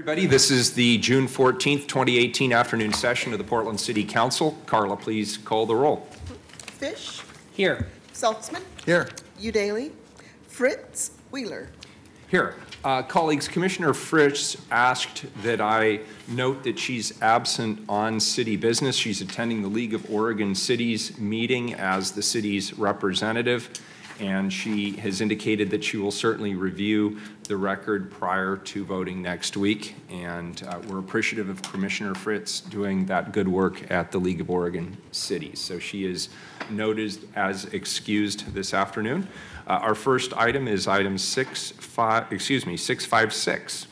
Everybody, this is the June 14th, 2018 afternoon session of the Portland City Council. Carla, please call the roll. Fish. Here. Saltzman. Here. Udaly. Fritz. Wheeler. Here. Colleagues, Commissioner Fritz asked that I note that she's absent on city business. She's attending the League of Oregon Cities meeting as the city's representative, and she has indicated that she will certainly review the record prior to voting next week. And we're appreciative of Commissioner Fritz doing that good work at the League of Oregon Cities. So she is noted as excused this afternoon. Our first item is item 656.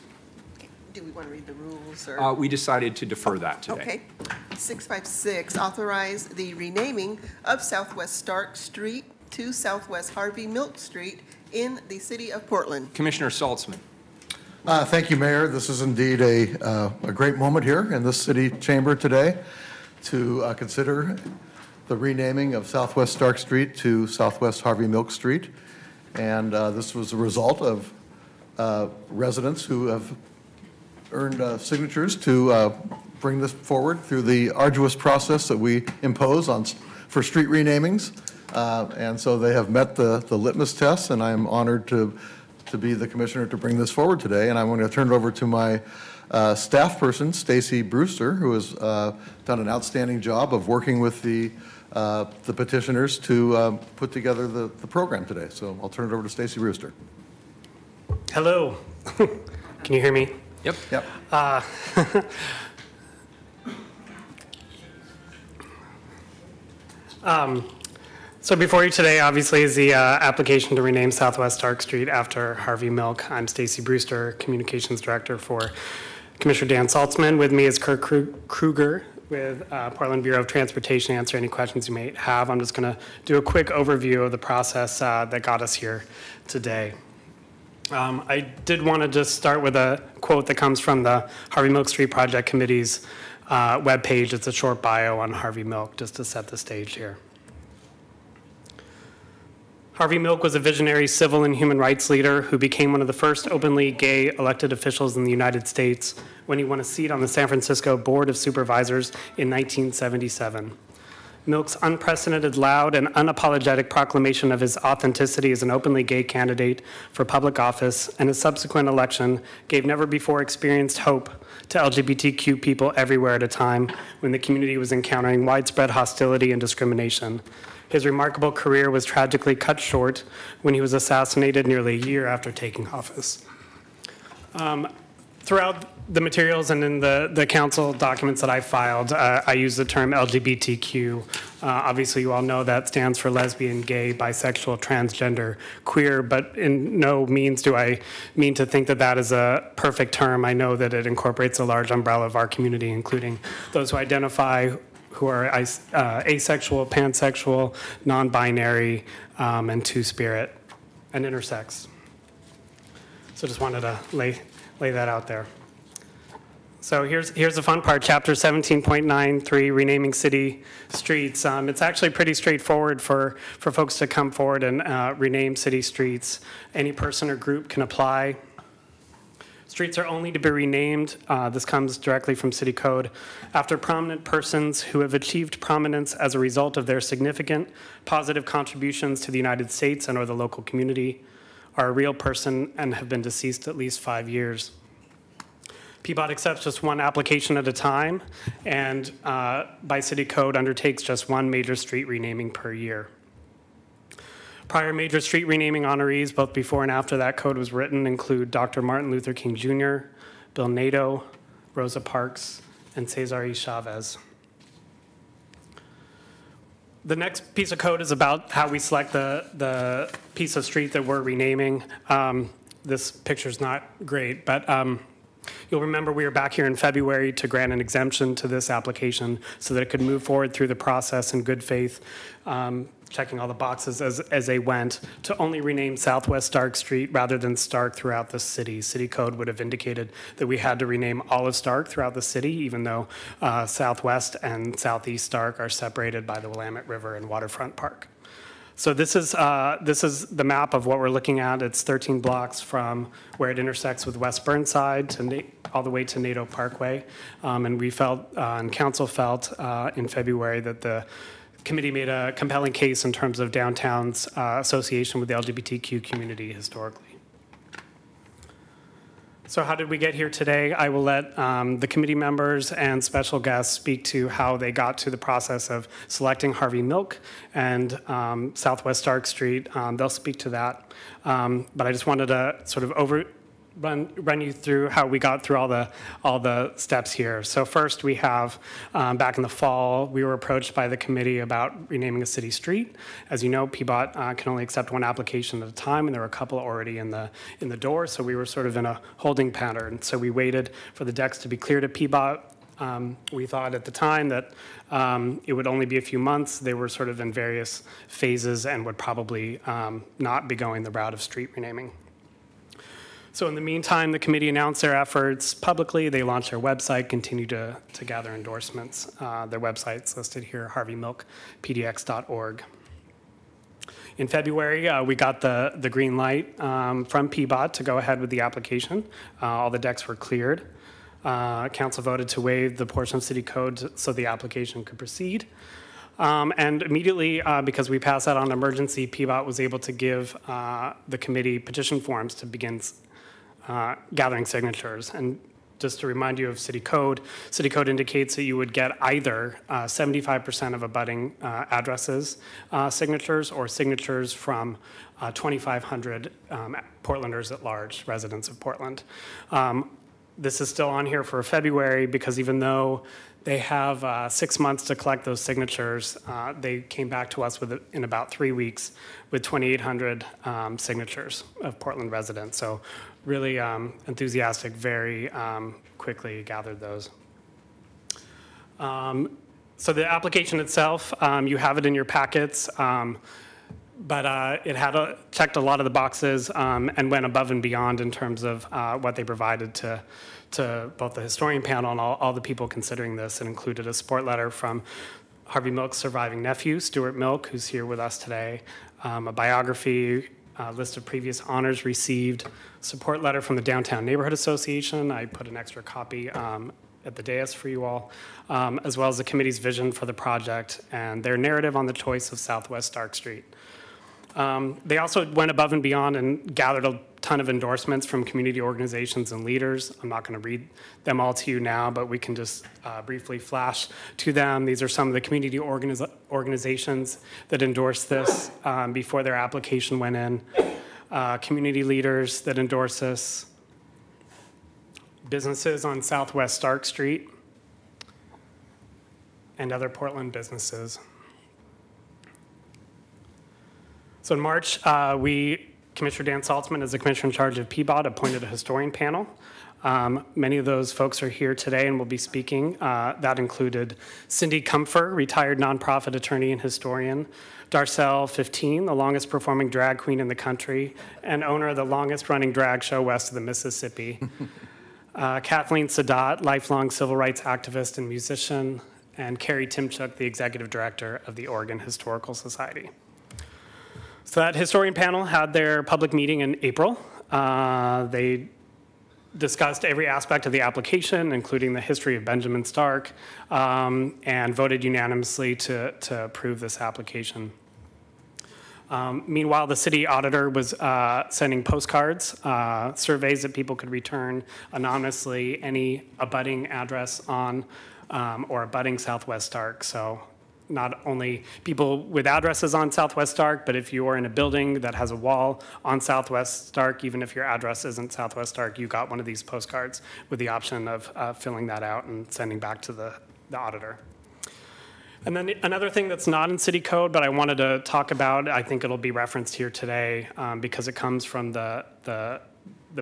Okay. Do we want to read the rules? Or? We decided to defer that today. Okay. 656, authorize the renaming of Southwest Stark Street to Southwest Harvey Milk Street in the city of Portland. Commissioner Saltzman. Thank you, Mayor. This is indeed a great moment here in this city chamber today to consider the renaming of Southwest Stark Street to Southwest Harvey Milk Street. And this was a result of residents who have earned signatures to bring this forward through the arduous process that we impose for street renamings. And so they have met the litmus test, and I am honored to be the commissioner to bring this forward today. And I'm going to turn it over to my staff person, Stacy Brewster, who has done an outstanding job of working with the petitioners to put together the program today. So I'll turn it over to Stacy Brewster. Hello. Can you hear me? Yep. Yep. So before you today, obviously, is the application to rename Southwest Stark Street after Harvey Milk. I'm Stacy Brewster, Communications Director for Commissioner Dan Saltzman. With me is Kirk Kruger with Portland Bureau of Transportation to answer any questions you may have. I'm just going to do a quick overview of the process that got us here today. I did want to just start with a quote that comes from the Harvey Milk Street Project Committee's webpage. It's a short bio on Harvey Milk, just to set the stage here. Harvey Milk was a visionary civil and human rights leader who became one of the first openly gay elected officials in the United States when he won a seat on the San Francisco Board of Supervisors in 1977. Milk's unprecedented, loud, and unapologetic proclamation of his authenticity as an openly gay candidate for public office and his subsequent election gave never-before-experienced hope to LGBTQ people everywhere at a time when the community was encountering widespread hostility and discrimination. His remarkable career was tragically cut short when he was assassinated nearly a year after taking office. Throughout the materials and in the council documents that I filed, I use the term LGBTQ. Obviously, you all know that stands for lesbian, gay, bisexual, transgender, queer, but in no means do I mean to think that that is a perfect term. I know that it incorporates a large umbrella of our community, including those who identify who are asexual, pansexual, non-binary, and two-spirit, and intersex. So just wanted to lay that out there. So here's the fun part, Chapter 17.93, Renaming City Streets. It's actually pretty straightforward for folks to come forward and rename city streets. Any person or group can apply. Streets are only to be renamed, this comes directly from City Code, after prominent persons who have achieved prominence as a result of their significant positive contributions to the United States and or the local community, are a real person and have been deceased at least 5 years. PBOT accepts just one application at a time, and by City Code undertakes just one major street renaming per year. Prior major street renaming honorees, both before and after that code was written, include Dr. Martin Luther King Jr., Bill Nato, Rosa Parks, and Cesar E. Chavez. The next piece of code is about how we select the piece of street that we're renaming. This picture's not great, but you'll remember we were back here in February to grant an exemption to this application so that it could move forward through the process in good faith, checking all the boxes as they went, to only rename Southwest Stark Street rather than Stark throughout the city. City Code would have indicated that we had to rename all of Stark throughout the city, even though Southwest and Southeast Stark are separated by the Willamette River and Waterfront Park. So this is the map of what we're looking at. It's 13 blocks from where it intersects with West Burnside to all the way to NATO Parkway. And we felt, and council felt in February that the committee made a compelling case in terms of downtown's association with the LGBTQ community historically. So how did we get here today? I will let the committee members and special guests speak to how they got to the process of selecting Harvey Milk and Southwest Stark Street. They'll speak to that. But I just wanted to sort of run you through how we got through all the steps here. So first we have, back in the fall, we were approached by the committee about renaming a city street. As you know, PBOT can only accept one application at a time, and there were a couple already in the door, so we were sort of in a holding pattern. So we waited for the decks to be cleared at PBOT. We thought at the time that it would only be a few months. They were sort of in various phases and would probably not be going the route of street renaming. So in the meantime, the committee announced their efforts publicly. They launched their website, continued to gather endorsements. Their website's listed here, harveymilkpdx.org. In February, we got the green light from PBOT to go ahead with the application. All the decks were cleared. Council voted to waive the portion of city code so the application could proceed. And immediately, because we passed that on emergency, PBOT was able to give the committee petition forms to begin gathering signatures. And just to remind you of city code indicates that you would get either 75% of abutting addresses signatures or signatures from 2,500 Portlanders at large, residents of Portland. This is still on here for February because even though they have 6 months to collect those signatures, they came back to us in about 3 weeks with 2,800 signatures of Portland residents. So really enthusiastic, very quickly gathered those. So the application itself, you have it in your packets, but it had checked a lot of the boxes and went above and beyond in terms of what they provided to both the historian panel and all the people considering this. It included a support letter from Harvey Milk's surviving nephew, Stuart Milk, who's here with us today, a biography, a list of previous honors received, support letter from the Downtown Neighborhood Association. I put an extra copy at the dais for you all, as well as the committee's vision for the project and their narrative on the choice of Southwest Stark Street. They also went above and beyond and gathered a ton of endorsements from community organizations and leaders. I'm not going to read them all to you now, but we can just briefly flash to them. These are some of the community organizations that endorsed this before their application went in. Community leaders that endorse this. Businesses on Southwest Stark Street. And other Portland businesses. So in March, Commissioner Dan Saltzman, as the commissioner in charge of PBOT, appointed a historian panel. Many of those folks are here today and will be speaking. That included Cindy Comfer, retired nonprofit attorney and historian, Darcel 15, the longest performing drag queen in the country, and owner of the longest running drag show west of the Mississippi. Kathleen Sadat, lifelong civil rights activist and musician, and Carrie Timchuk, the executive director of the Oregon Historical Society. So that historian panel had their public meeting in April. They discussed every aspect of the application, including the history of Benjamin Stark, and voted unanimously to approve this application. Meanwhile, the city auditor was sending postcards, surveys that people could return anonymously, any abutting address on or abutting Southwest Stark. So not only people with addresses on Southwest Stark, but if you are in a building that has a wall on Southwest Stark, even if your address isn't Southwest Stark, you got one of these postcards with the option of filling that out and sending back to the auditor. And then another thing that's not in city code, but I wanted to talk about, I think it'll be referenced here today because it comes from the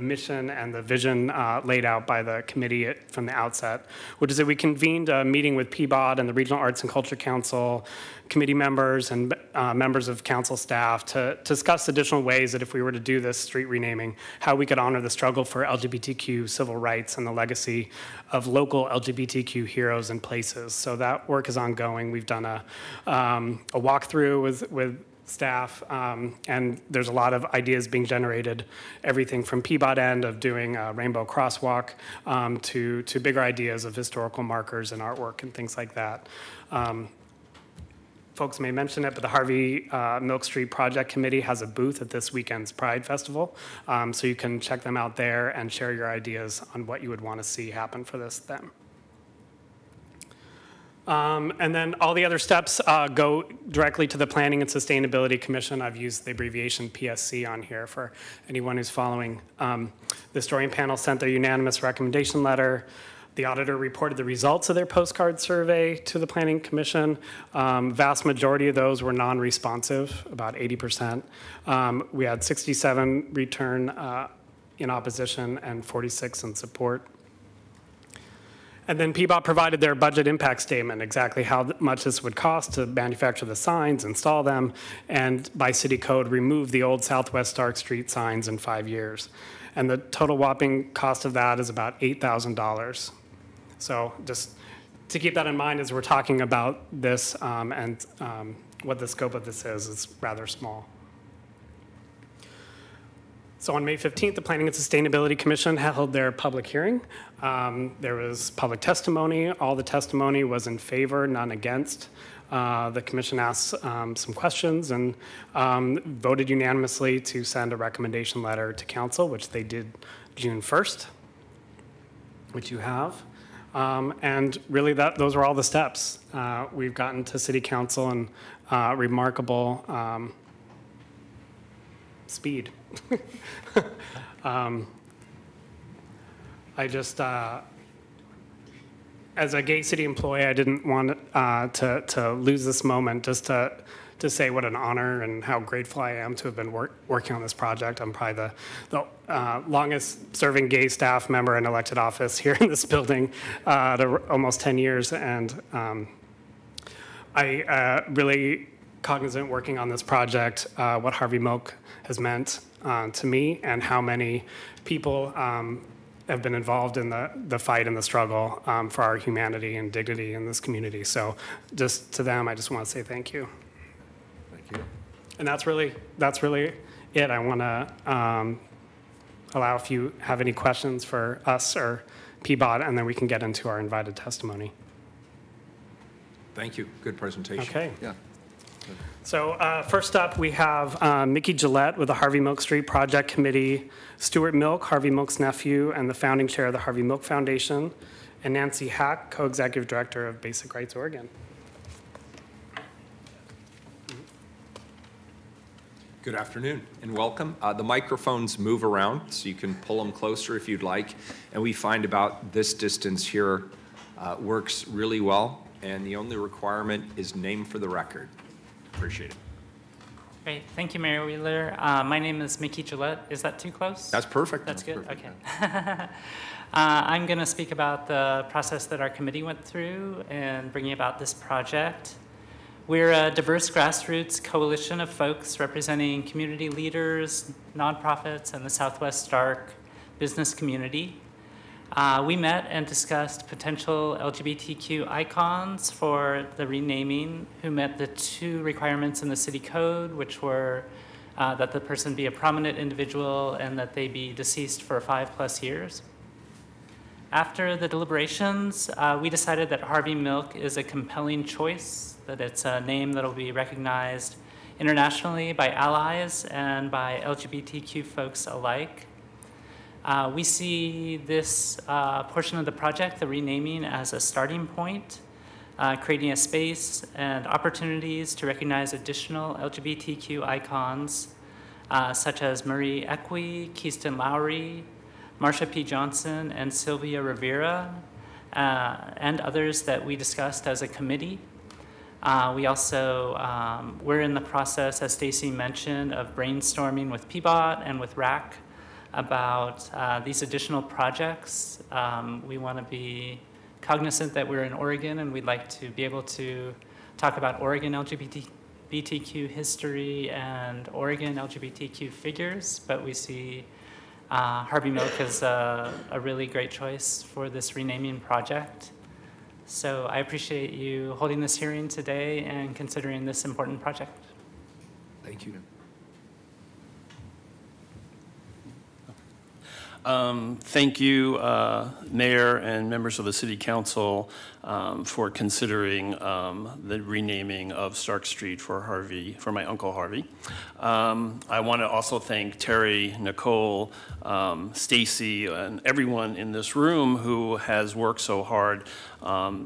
mission and the vision laid out by the committee from the outset, which is that we convened a meeting with PBOT and the Regional Arts and Culture Council, committee members and members of council staff to discuss additional ways that if we were to do this street renaming, how we could honor the struggle for LGBTQ civil rights and the legacy of local LGBTQ heroes and places. So that work is ongoing. We've done a walkthrough with staff, and there's a lot of ideas being generated, everything from PBOT end of doing a rainbow crosswalk to bigger ideas of historical markers and artwork and things like that. Folks may mention it, but the Harvey Milk Street Project Committee has a booth at this weekend's Pride Festival, so you can check them out there and share your ideas on what you would want to see happen for this then. And then all the other steps go directly to the Planning and Sustainability Commission. I've used the abbreviation PSC on here for anyone who's following. The historian panel sent their unanimous recommendation letter. The auditor reported the results of their postcard survey to the Planning Commission. Vast majority of those were non-responsive, about 80%. We had 67 return in opposition and 46 in support. And then PBOT provided their budget impact statement, exactly how much this would cost to manufacture the signs, install them, and by city code, remove the old Southwest Stark Street signs in 5 years. And the total whopping cost of that is about $8,000. So just to keep that in mind as we're talking about this and what the scope of this is, it's rather small. So on May 15th, the Planning and Sustainability Commission held their public hearing. There was public testimony. All the testimony was in favor, none against. The commission asked some questions and voted unanimously to send a recommendation letter to council, which they did June 1st, which you have. And really, those are all the steps. We've gotten to city council in remarkable speed. I just, as a gay city employee, I didn't want to lose this moment just to say what an honor and how grateful I am to have been working on this project. I'm probably the longest serving gay staff member in elected office here in this building almost 10 years. And I really cognizant working on this project, what Harvey Milk has meant to me and how many people have been involved in the fight and the struggle for our humanity and dignity in this community. So just to them, I just want to say thank you. Thank you. And that's really it. I want to allow if you have any questions for us or PBOT, and then we can get into our invited testimony. Thank you. Good presentation. Okay. Yeah. So first up, we have Mickey Gillette with the Harvey Milk Street Project Committee, Stuart Milk, Harvey Milk's nephew, and the founding chair of the Harvey Milk Foundation, and Nancy Hack, co-executive director of Basic Rights Oregon. Good afternoon and welcome. The microphones move around, so you can pull them closer if you'd like. And we find about this distance here works really well. And the only requirement is name for the record. Appreciate it. Great. Thank you, Mayor Wheeler. My name is Mickey Gillette. Is that too close? That's perfect. That's good? perfect, Okay. I'm going to speak about the process that our committee went through in bringing about this project. We're a diverse grassroots coalition of folks representing community leaders, nonprofits, and the Southwest Stark business community. We met and discussed potential LGBTQ icons for the renaming who met the 2 requirements in the city code, which were that the person be a prominent individual and that they be deceased for 5+ years. After the deliberations, we decided that Harvey Milk is a compelling choice, that it's a name that will be recognized internationally by allies and by LGBTQ folks alike. We see this portion of the project, the renaming, as a starting point, creating a space and opportunities to recognize additional LGBTQ icons, such as Marie Equi, Keaston Lowry, Marsha P. Johnson, and Sylvia Rivera, and others that we discussed as a committee. We also, we're in the process, as Stacy mentioned, of brainstorming with PBOT and with RAC about these additional projects. We want to be cognizant that we're in Oregon and we'd like to be able to talk about Oregon LGBTQ history and Oregon LGBTQ figures, but we see Harvey Milk as a really great choice for this renaming project. So I appreciate you holding this hearing today and considering this important project. Thank you. Thank you, Mayor and members of the City Council, for considering the renaming of Stark Street for my Uncle Harvey. I want to also thank Terry, Nicole, Stacy, and everyone in this room who has worked so hard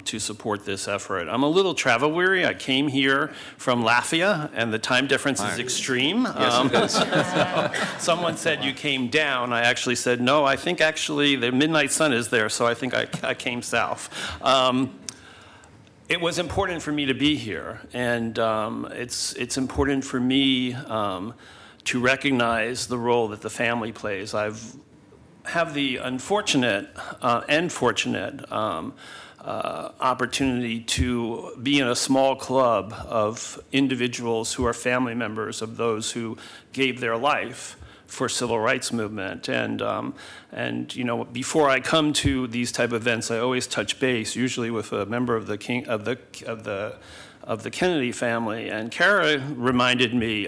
to support this effort. I'm a little travel weary. I came here from Lafayette, and the time difference is extreme. Yes, it is. Someone said you came down. I actually said, no, I think actually the midnight sun is there, so I think I came south. It was important for me to be here, and it's important for me to recognize the role that the family plays. Have the unfortunate and fortunate opportunity to be in a small club of individuals who are family members of those who gave their life for civil rights movement. And you know, before I come to these type of events, I always touch base, usually with a member of the Kennedy family. And Kara reminded me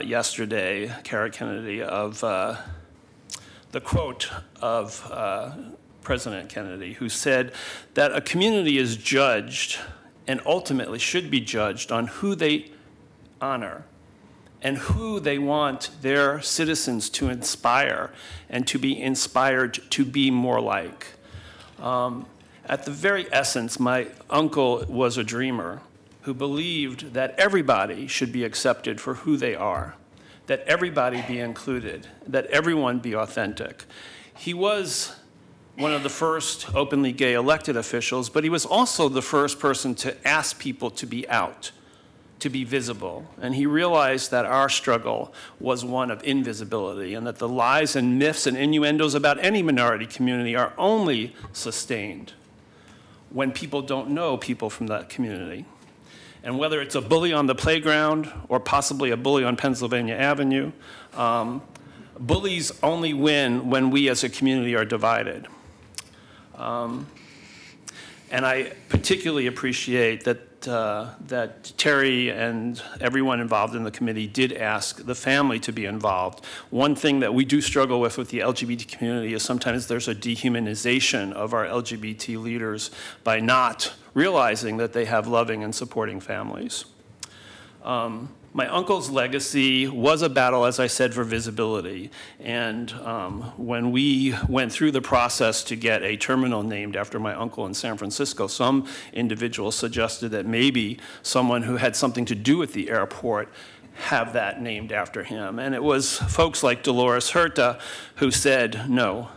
yesterday, Kara Kennedy, of the quote of President Kennedy, who said that a community is judged and ultimately should be judged on who they honor and who they want their citizens to inspire and to be inspired to be more like. At the very essence, my uncle was a dreamer who believed that everybody should be accepted for who they are, that everybody be included, that everyone be authentic. He was one of the first openly gay elected officials, but he was also the first person to ask people to be out, to be visible. And he realized that our struggle was one of invisibility, and that the lies and myths and innuendos about any minority community are only sustained when people don't know people from that community. And whether it's a bully on the playground or possibly a bully on Pennsylvania Avenue, bullies only win when we as a community are divided. And I particularly appreciate that Terry and everyone involved in the committee did ask the family to be involved. One thing that we do struggle with the LGBT community is sometimes there's a dehumanization of our LGBT leaders by not realizing that they have loving and supporting families. My uncle's legacy was a battle, as I said, for visibility. And when we went through the process to get a terminal named after my uncle in San Francisco, some individuals suggested that maybe someone who had something to do with the airport have that named after him. And it was folks like Dolores Huerta who said, no,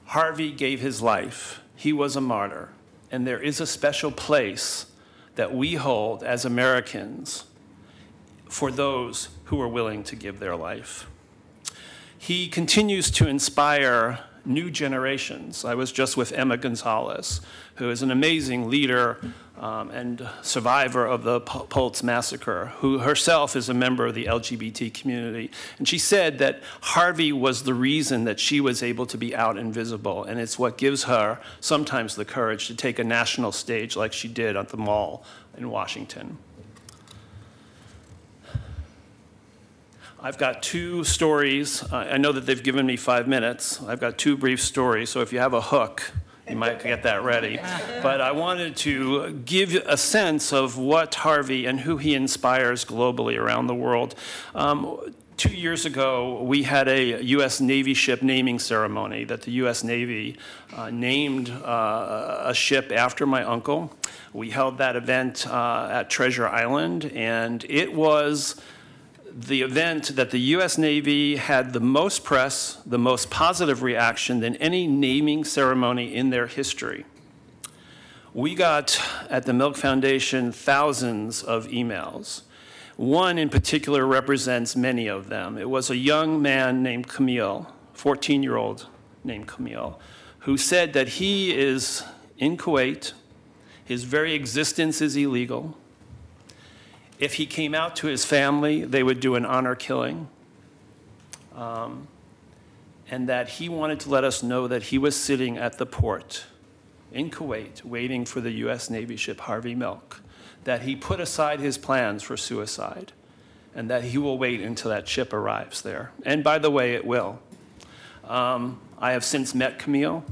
Harvey gave his life. He was a martyr. And there is a special place that we hold as Americans for those who are willing to give their life. He continues to inspire new generations. I was just with Emma Gonzalez, who is an amazing leader and survivor of the Pulse massacre, who herself is a member of the LGBT community. And she said that Harvey was the reason that she was able to be out and visible, and it's what gives her sometimes the courage to take a national stage like she did at the mall in Washington. I've got two stories. I know that they've given me 5 minutes. I've got two brief stories, so if you have a hook, you might get that ready. But I wanted to give a sense of what Harvey and who he inspires globally around the world. 2 years ago, we had a U.S. Navy ship naming ceremony that the U.S. Navy named a ship after my uncle. We held that event at Treasure Island, and it was the event that the U.S. Navy had the most press, the most positive reaction than any naming ceremony in their history. We got, at the Milk Foundation, thousands of emails. One in particular represents many of them. It was a young man named Camille, 14-year-old named Camille, who said that he is in Kuwait, his very existence is illegal. If he came out to his family, they would do an honor killing. And that he wanted to let us know that he was sitting at the port in Kuwait waiting for the U.S. Navy ship Harvey Milk, that he put aside his plans for suicide and that he will wait until that ship arrives there. And by the way, it will. I have since met Camille,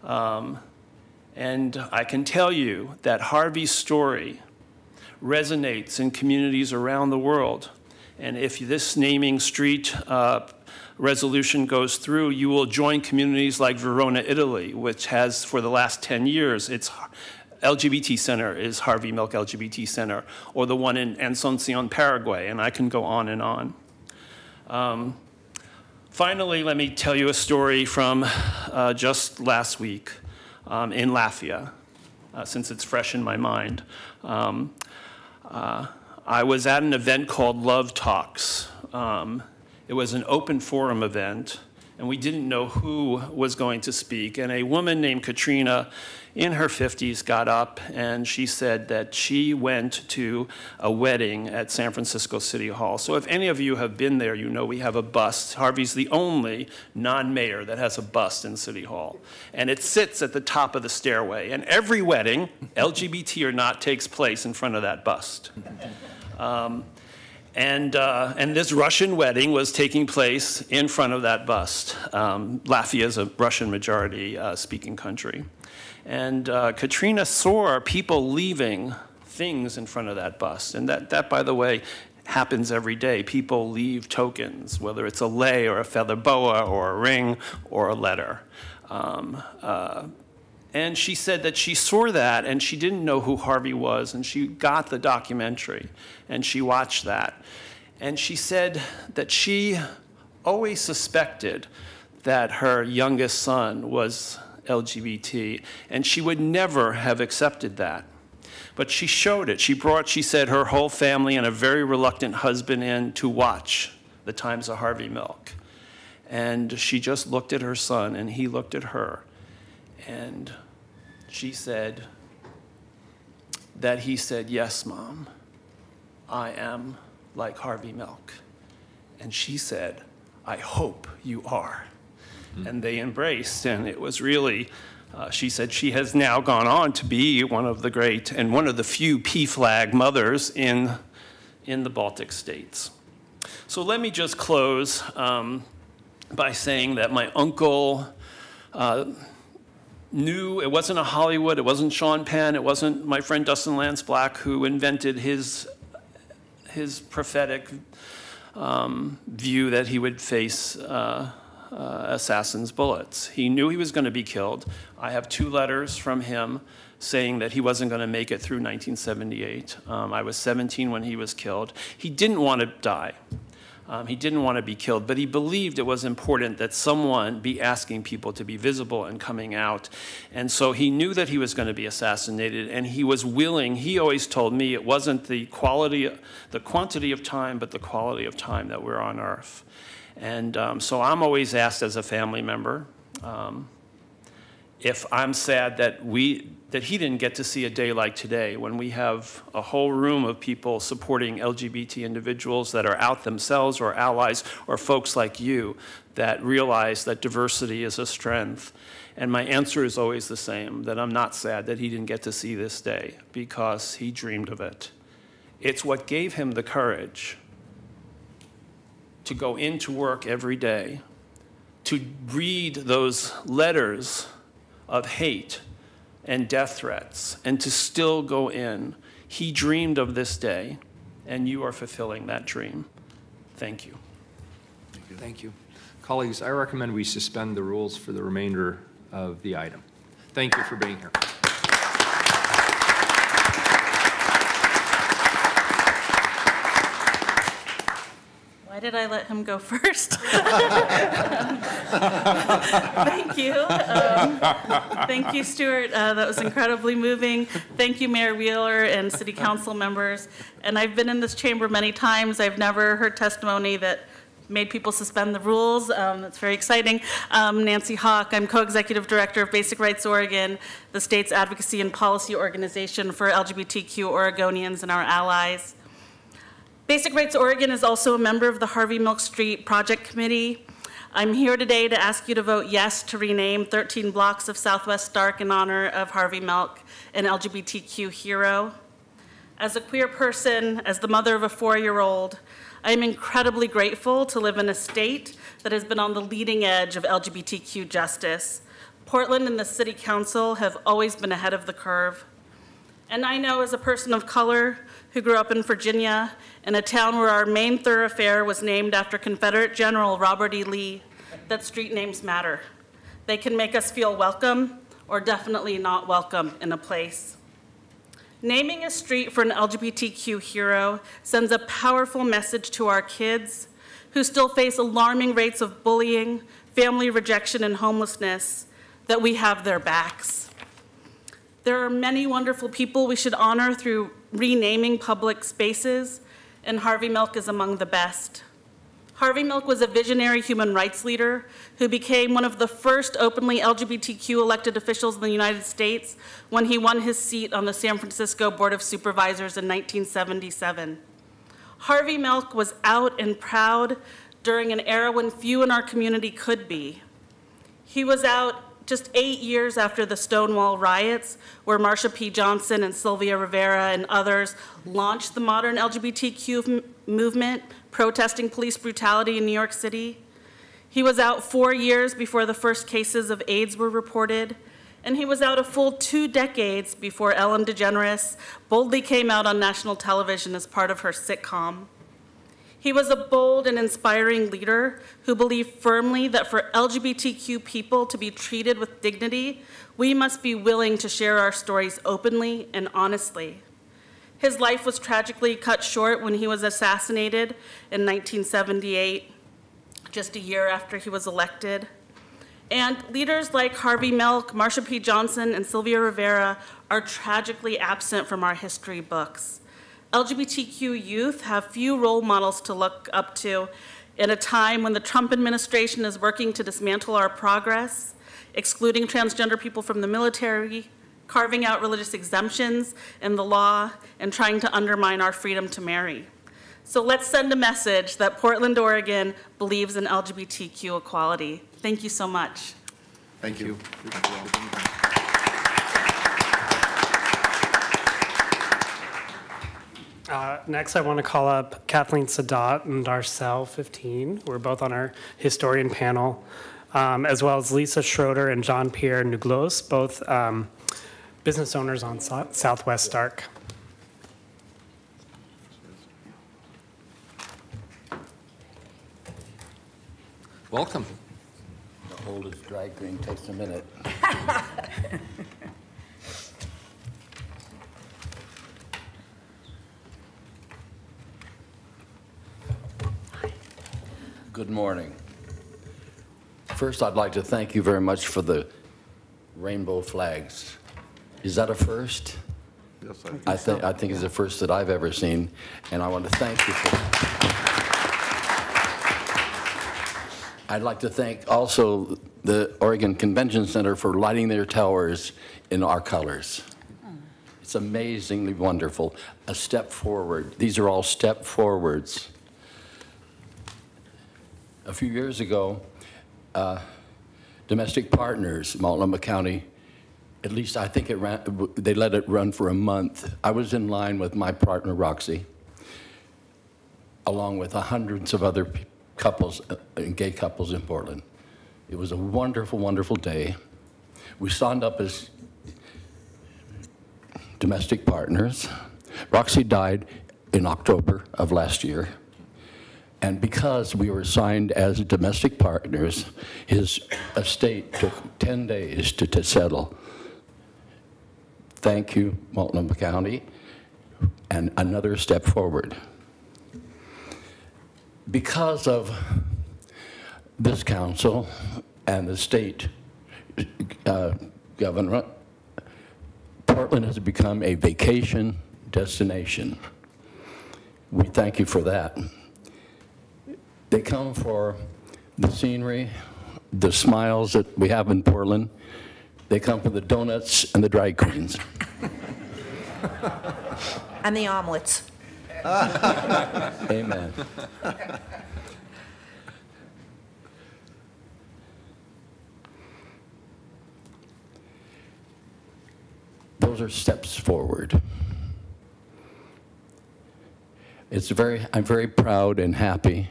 and I can tell you that Harvey's story resonates in communities around the world. And if this naming street resolution goes through, you will join communities like Verona, Italy, which has, for the last 10 years, its LGBT center is Harvey Milk LGBT Center, or the one in Asunción, Paraguay, and I can go on and on. Finally, let me tell you a story from just last week in Lafayette, since it's fresh in my mind. I was at an event called Love Talks. It was an open forum event, and we didn't know who was going to speak. And a woman named Katrina in her 50s got up, and she said that she went to a wedding at San Francisco City Hall. So if any of you have been there, you know we have a bust. Harvey's the only non-mayor that has a bust in City Hall. And it sits at the top of the stairway. And every wedding, LGBT or not, takes place in front of that bust. And this Russian wedding was taking place in front of that bust. Lafayette is a Russian majority speaking country. And Katrina saw people leaving things in front of that bust. And that, by the way, happens every day. People leave tokens, whether it's a lei or a feather boa or a ring or a letter. And she said that she saw that and she didn't know who Harvey was, and she got the documentary and she watched that. And she said that she always suspected that her youngest son was LGBT, and she would never have accepted that. But she showed it. She said, her whole family and a very reluctant husband in to watch the Times of Harvey Milk. And she just looked at her son, and he looked at her. And she said that he said, "Yes, Mom, I am like Harvey Milk." And she said, "I hope you are." And they embraced, and it was really, she said she has now gone on to be one of the great and one of the few PFLAG mothers in the Baltic states. So let me just close by saying that my uncle knew, it wasn't a Hollywood, it wasn't Sean Penn, it wasn't my friend Dustin Lance Black who invented his prophetic view that he would face assassins' bullets. He knew he was going to be killed. I have 2 letters from him saying that he wasn't going to make it through 1978. I was 17 when he was killed. He didn't want to die. He didn't want to be killed, but he believed it was important that someone be asking people to be visible and coming out. And so he knew that he was going to be assassinated, and he was willing. He always told me it wasn't the quantity of time, but the quality of time that we're on Earth. And so I'm always asked as a family member if I'm sad that he didn't get to see a day like today when we have a whole room of people supporting LGBT individuals that are out themselves or allies or folks like you that realize that diversity is a strength. And my answer is always the same, that I'm not sad that he didn't get to see this day because he dreamed of it. It's what gave him the courage to go into work every day, to read those letters of hate and death threats, and to still go in. He dreamed of this day, and you are fulfilling that dream. Thank you. Thank you. Colleagues, I recommend we suspend the rules for the remainder of the item. Thank you for being here. Why did I let him go first? Thank you. Thank you, Stuart. That was incredibly moving. Thank you, Mayor Wheeler and City Council members. And I've been in this chamber many times. I've never heard testimony that made people suspend the rules. That's very exciting. Nancy Hawk, I'm co-executive director of Basic Rights Oregon, the state's advocacy and policy organization for LGBTQ Oregonians and our allies. Basic Rights Oregon is also a member of the Harvey Milk Street Project Committee. I'm here today to ask you to vote yes to rename 13 blocks of Southwest Stark in honor of Harvey Milk, an LGBTQ hero. As a queer person, as the mother of a 4-year-old, I am incredibly grateful to live in a state that has been on the leading edge of LGBTQ justice. Portland and the City Council have always been ahead of the curve. And I know as a person of color who grew up in Virginia, in a town where our main thoroughfare was named after Confederate General Robert E. Lee, that street names matter. They can make us feel welcome or definitely not welcome in a place. Naming a street for an LGBTQ hero sends a powerful message to our kids who still face alarming rates of bullying, family rejection, and homelessness, that we have their backs. There are many wonderful people we should honor through renaming public spaces, and Harvey Milk is among the best. Harvey Milk was a visionary human rights leader who became one of the first openly LGBTQ elected officials in the United States when he won his seat on the San Francisco Board of Supervisors in 1977. Harvey Milk was out and proud during an era when few in our community could be. He was out just 8 years after the Stonewall riots, where Marsha P. Johnson and Sylvia Rivera and others launched the modern LGBTQ movement, protesting police brutality in New York City. He was out 4 years before the first cases of AIDS were reported, and he was out a full 2 decades before Ellen DeGeneres boldly came out on national television as part of her sitcom. He was a bold and inspiring leader who believed firmly that for LGBTQ people to be treated with dignity, we must be willing to share our stories openly and honestly. His life was tragically cut short when he was assassinated in 1978, just a year after he was elected. And leaders like Harvey Milk, Marsha P. Johnson, and Sylvia Rivera are tragically absent from our history books. LGBTQ youth have few role models to look up to in a time when the Trump administration is working to dismantle our progress, excluding transgender people from the military, carving out religious exemptions in the law, and trying to undermine our freedom to marry. So let's send a message that Portland, Oregon believes in LGBTQ equality. Thank you so much. Thank you. Next, I want to call up Kathleen Sadat and Darcel 15. We're both on our historian panel, as well as Lisa Schroeder and Jean-Pierre Nuglos, both business owners on Southwest Stark. Welcome. The oldest drag queen takes a minute. Good morning. First, I'd like to thank you very much for the rainbow flags. Is that a first? Yes, I think it's the first that I've ever seen, and I want to thank you for that. I'd like to thank also the Oregon Convention Center for lighting their towers in our colors. It's amazingly wonderful. A step forward. These are all step forwards. A few years ago, Domestic Partners, Multnomah County, at least I think they let it run for a month. I was in line with my partner, Roxy, along with hundreds of other couples, gay couples in Portland. It was a wonderful, wonderful day. We signed up as domestic partners. Roxy died in October of last year. And because we were signed as domestic partners, his estate took 10 days to settle. Thank you, Multnomah County, and another step forward. Because of this council and the state government, Portland has become a vacation destination. We thank you for that. They come for the scenery, the smiles that we have in Portland. They come for the donuts and the drag queens. And the omelets. Amen. Those are steps forward. I'm very proud and happy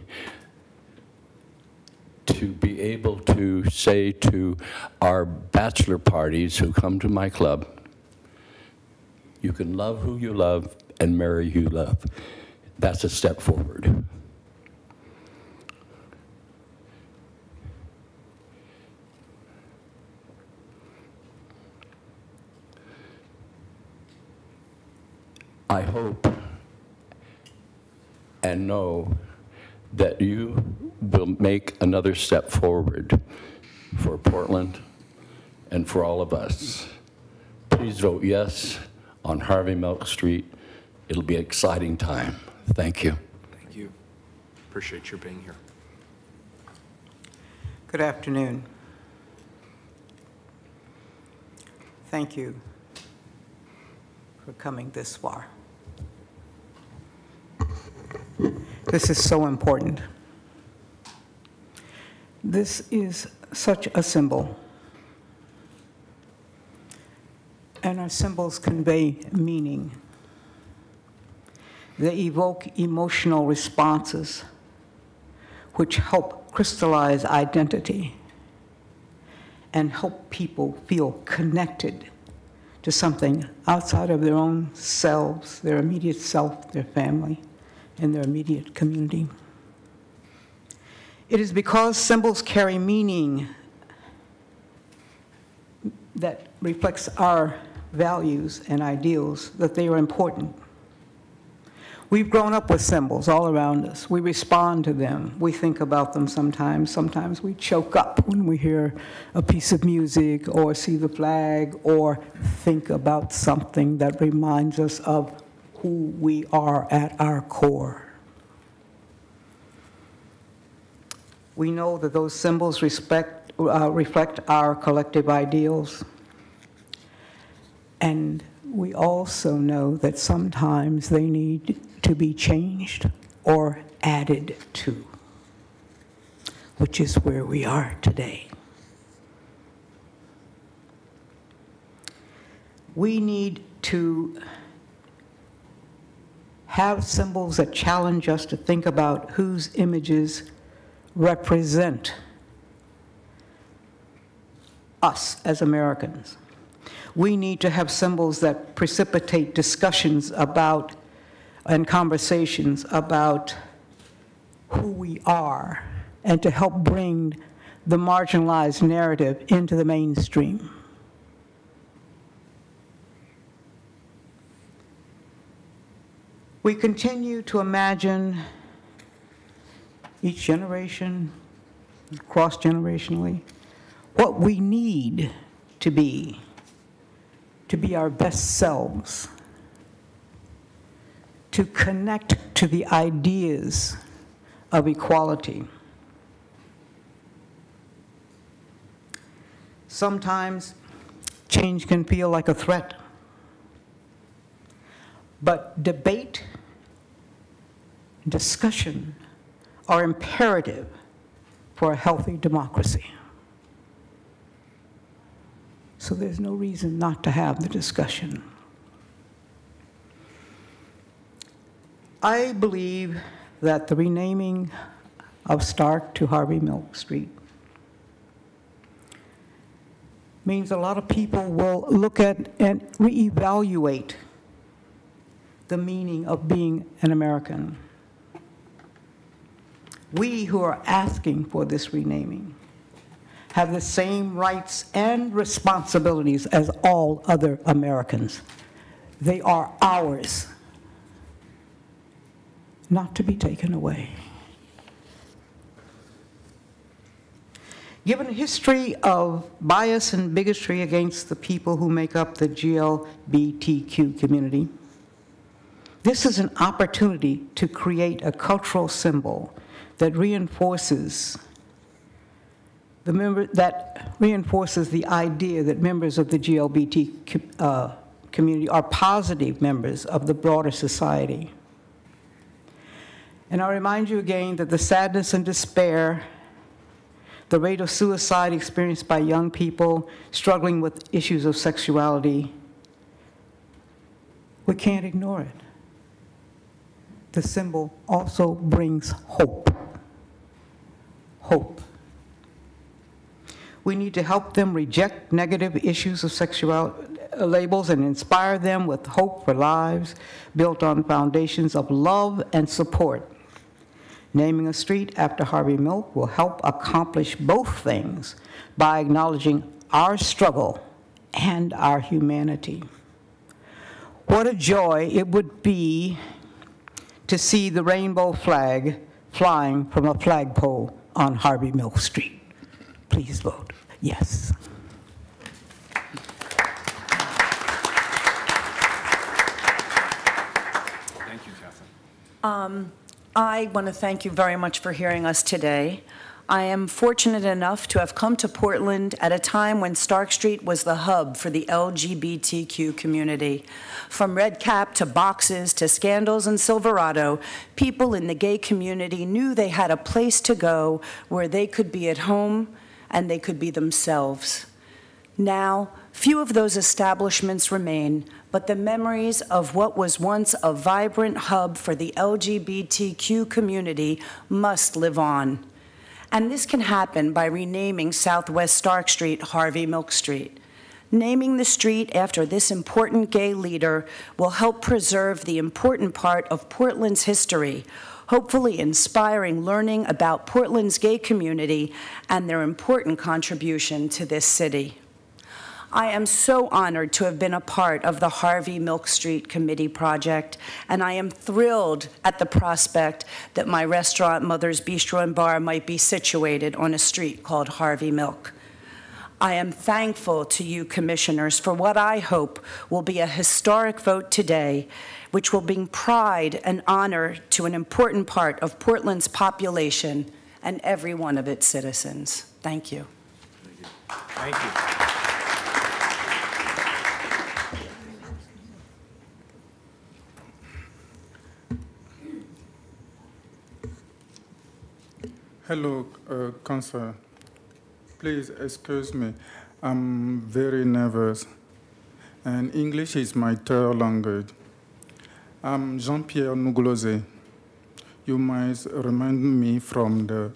to be able to say to our bachelor parties who come to my club, you can love who you love and marry who you love. That's a step forward. I hope and know that you will make another step forward for Portland and for all of us. Please vote yes on Harvey Milk Street. It'll be an exciting time. Thank you. Thank you. Appreciate your being here. Good afternoon. Thank you for coming this far. This is so important. This is such a symbol. And our symbols convey meaning. They evoke emotional responses which help crystallize identity and help people feel connected to something outside of their own selves, their immediate self, their family, and their immediate community. It is because symbols carry meaning that reflects our values and ideals that they are important. We've grown up with symbols all around us. We respond to them. We think about them sometimes. Sometimes we choke up when we hear a piece of music or see the flag or think about something that reminds us of who we are at our core. We know that those symbols reflect our collective ideals. And we also know that sometimes they need to be changed or added to, which is where we are today. We need to have symbols that challenge us to think about whose images represent us as Americans. We need to have symbols that precipitate discussions about and conversations about who we are and to help bring the marginalized narrative into the mainstream. We continue to imagine each generation, cross-generationally, what we need to be our best selves, to connect to the ideas of equality. Sometimes change can feel like a threat, but debate, discussion are imperative for a healthy democracy. So there's no reason not to have the discussion. I believe that the renaming of Stark to Harvey Milk Street means a lot of people will look at and reevaluate the meaning of being an American. We who are asking for this renaming have the same rights and responsibilities as all other Americans. They are ours, not to be taken away. Given a history of bias and bigotry against the people who make up the LGBTQ community, this is an opportunity to create a cultural symbol that reinforces the idea that members of the LGBT community are positive members of the broader society. And I remind you again that the sadness and despair, the rate of suicide experienced by young people struggling with issues of sexuality, we can't ignore it. the symbol also brings hope. Hope. We need to help them reject negative issues of sexual labels and inspire them with hope for lives built on foundations of love and support. Naming a street after Harvey Milk will help accomplish both things by acknowledging our struggle and our humanity. What a joy it would be to see the rainbow flag flying from a flagpole on Harvey Milk Street. Please vote yes. Thank you, Kathleen. I want to thank you very much for hearing us today. I am fortunate enough to have come to Portland at a time when Stark Street was the hub for the LGBTQ community. From red cap to boxes to scandals and Silverado, people in the gay community knew they had a place to go where they could be at home and they could be themselves. Now, few of those establishments remain, but the memories of what was once a vibrant hub for the LGBTQ community must live on. And this can happen by renaming Southwest Stark Street Harvey Milk Street. Naming the street after this important gay leader will help preserve the important part of Portland's history, hopefully inspiring learning about Portland's gay community and their important contribution to this city. I am so honored to have been a part of the Harvey Milk Street Committee project, and I am thrilled at the prospect that my restaurant, Mother's Bistro and Bar, might be situated on a street called Harvey Milk. I am thankful to you, commissioners, for what I hope will be a historic vote today, which will bring pride and honor to an important part of Portland's population and every one of its citizens. Thank you. Thank you. Hello, Councillor. Please excuse me. I'm very nervous, and English is my third language. I'm Jean-Pierre Nouglosé. You might remind me from the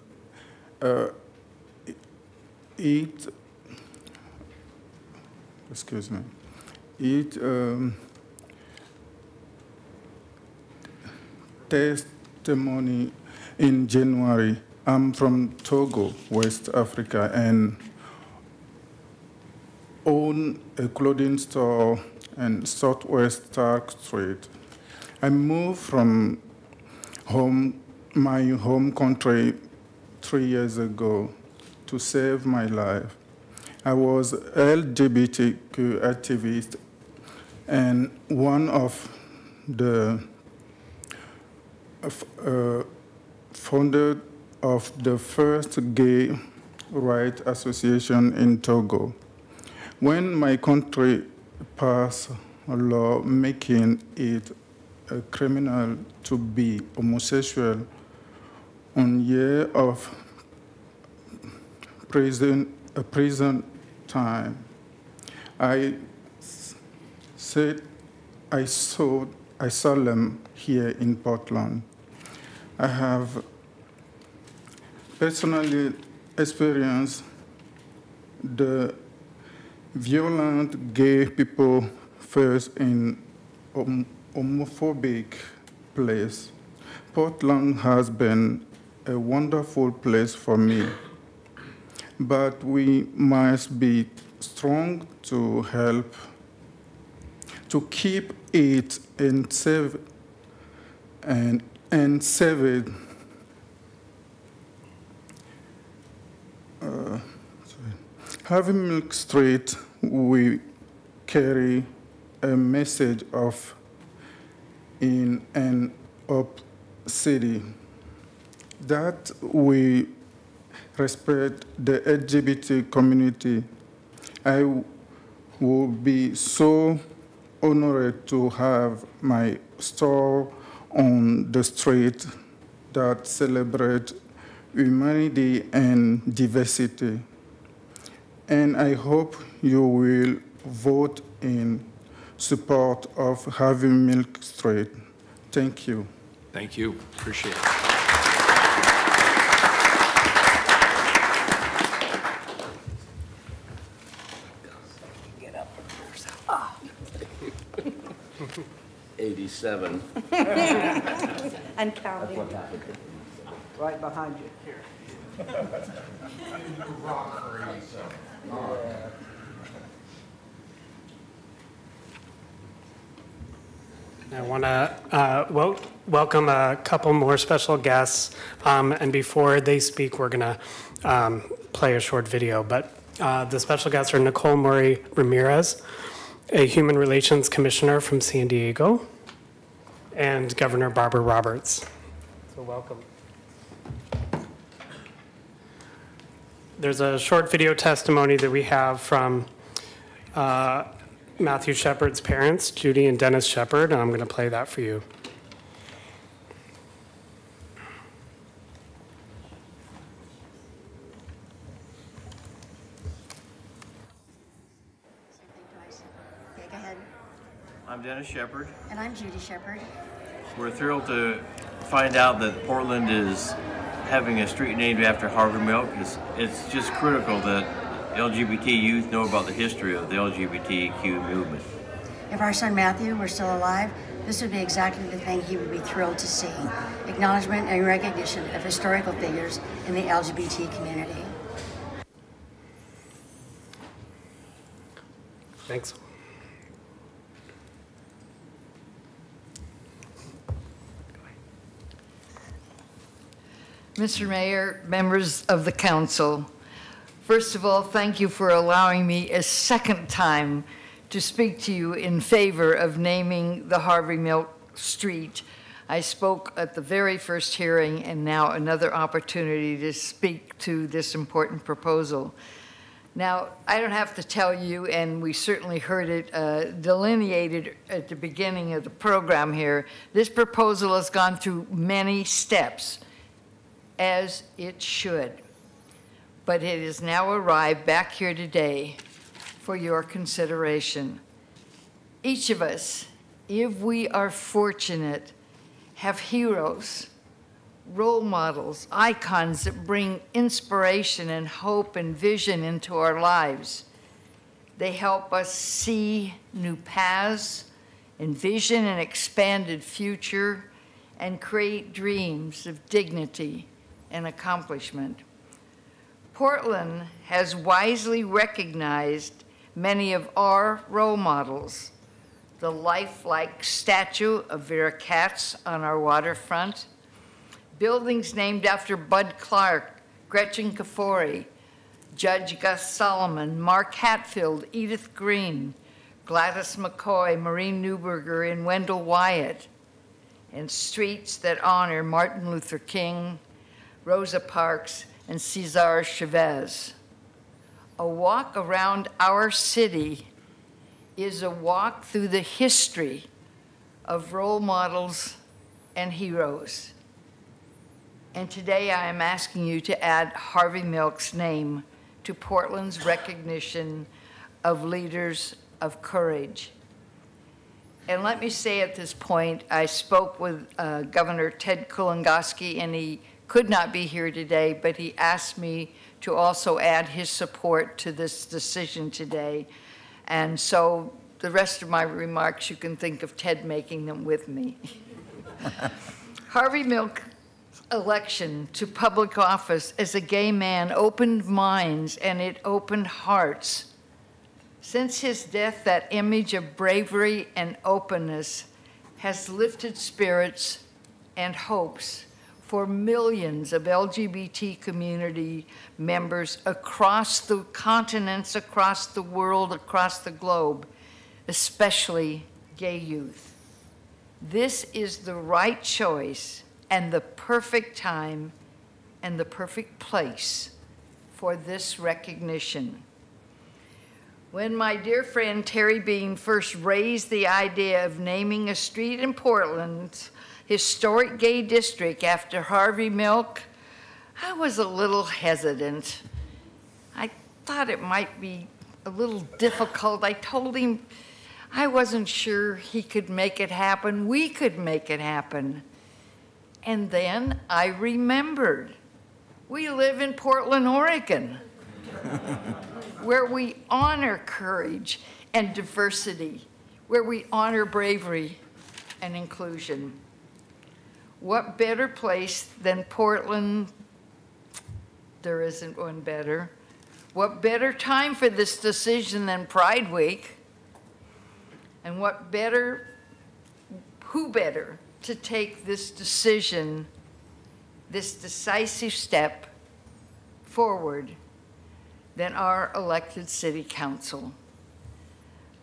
testimony in January. I'm from Togo, West Africa, and own a clothing store in Southwest Stark Street. I moved from my home country 3 years ago to save my life. I was LGBTQ activist and one of the founder of the first gay rights association in Togo. When my country passed a law making it a criminal to be homosexual on year of prison time, I said I saw them here in Portland. I have personally experienced the violent gay people first in homophobic place. Portland has been a wonderful place for me, but we must be strong to help to keep it and save it. Harvey Milk Street, we carry a message of in an up city that we respect the LGBT community. I would be so honored to have my store on the street that celebrates humanity and diversity. And I hope you will vote in support of Harvey Milk Street. Thank you. Thank you. Appreciate it. Get up. 87. And counting. Right behind you. I want to welcome a couple more special guests, and before they speak, we're going to play a short video. But the special guests are Nicole Murray Ramirez, a Human Relations Commissioner from San Diego, and Governor Barbara Roberts. So welcome. There's a short video testimony that we have from Matthew Shepard's parents, Judy and Dennis Shepard, and I'm going to play that for you. Okay, go ahead. I'm Dennis Shepard. And I'm Judy Shepard. We're thrilled to find out that Portland is having a street named after Harvey Milk. It's just critical that LGBT youth know about the history of the LGBTQ movement. If our son Matthew were still alive, this would be exactly the thing he would be thrilled to see. Acknowledgement and recognition of historical figures in the LGBT community. Thanks. Mr. Mayor, members of the council, first of all, thank you for allowing me a second time to speak to you in favor of naming the Harvey Milk Street. I spoke at the very first hearing, and now another opportunity to speak to this important proposal. Now, I don't have to tell you, and we certainly heard it delineated at the beginning of the program here, this proposal has gone through many steps, as it should. But it has now arrived back here today for your consideration. Each of us, if we are fortunate, have heroes, role models, icons that bring inspiration and hope and vision into our lives. They help us see new paths, envision an expanded future, and create dreams of dignity and accomplishment. Portland has wisely recognized many of our role models. The lifelike statue of Vera Katz on our waterfront, buildings named after Bud Clark, Gretchen Kafori, Judge Gus Solomon, Mark Hatfield, Edith Green, Gladys McCoy, Maureen Neuberger, and Wendell Wyatt, and streets that honor Martin Luther King, Rosa Parks, and Cesar Chavez. A walk around our city is a walk through the history of role models and heroes. And today I am asking you to add Harvey Milk's name to Portland's recognition of leaders of courage. And let me say at this point, I spoke with Governor Ted Kulongoski, and he could not be here today, but he asked me to also add his support to this decision today. And so the rest of my remarks, you can think of Ted making them with me. Harvey Milk's election to public office as a gay man opened minds and it opened hearts. Since his death, that image of bravery and openness has lifted spirits and hopes for millions of LGBT community members across the continents, across the world, across the globe, especially gay youth. This is the right choice and the perfect time and the perfect place for this recognition. When my dear friend Terry Bean first raised the idea of naming a street in Portland's historic gay district after Harvey Milk, I was a little hesitant. I thought it might be a little difficult. I told him I wasn't sure he could make it happen. We could make it happen. And then I remembered, we live in Portland, Oregon, where we honor courage and diversity, where we honor bravery and inclusion. What better place than Portland? There isn't one better. What better time for this decision than Pride Week? And what better, who better to take this decision, this decisive step forward than our elected city council?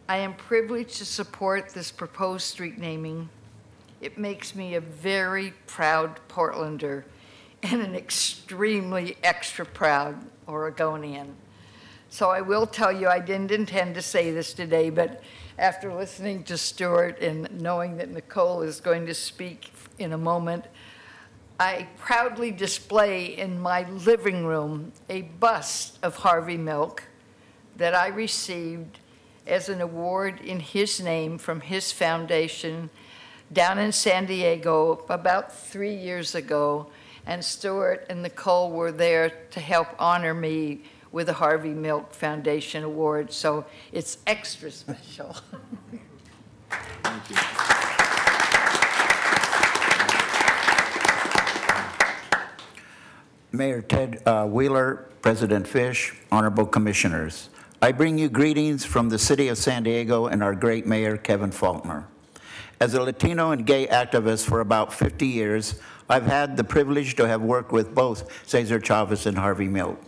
I am privileged to support this proposed street naming. It makes me a very proud Portlander and an extremely extra proud Oregonian. So I will tell you, I didn't intend to say this today, but after listening to Stuart and knowing that Nicole is going to speak in a moment, I proudly display in my living room a bust of Harvey Milk that I received as an award in his name from his foundation down in San Diego about 3 years ago. And Stuart and Nicole were there to help honor me with the Harvey Milk Foundation Award. So it's extra special. Thank you. Mayor Ted Wheeler, President Fish, honorable commissioners. I bring you greetings from the city of San Diego and our great mayor, Kevin Faulkner. As a Latino and gay activist for about 50 years, I've had the privilege to have worked with both Cesar Chavez and Harvey Milk.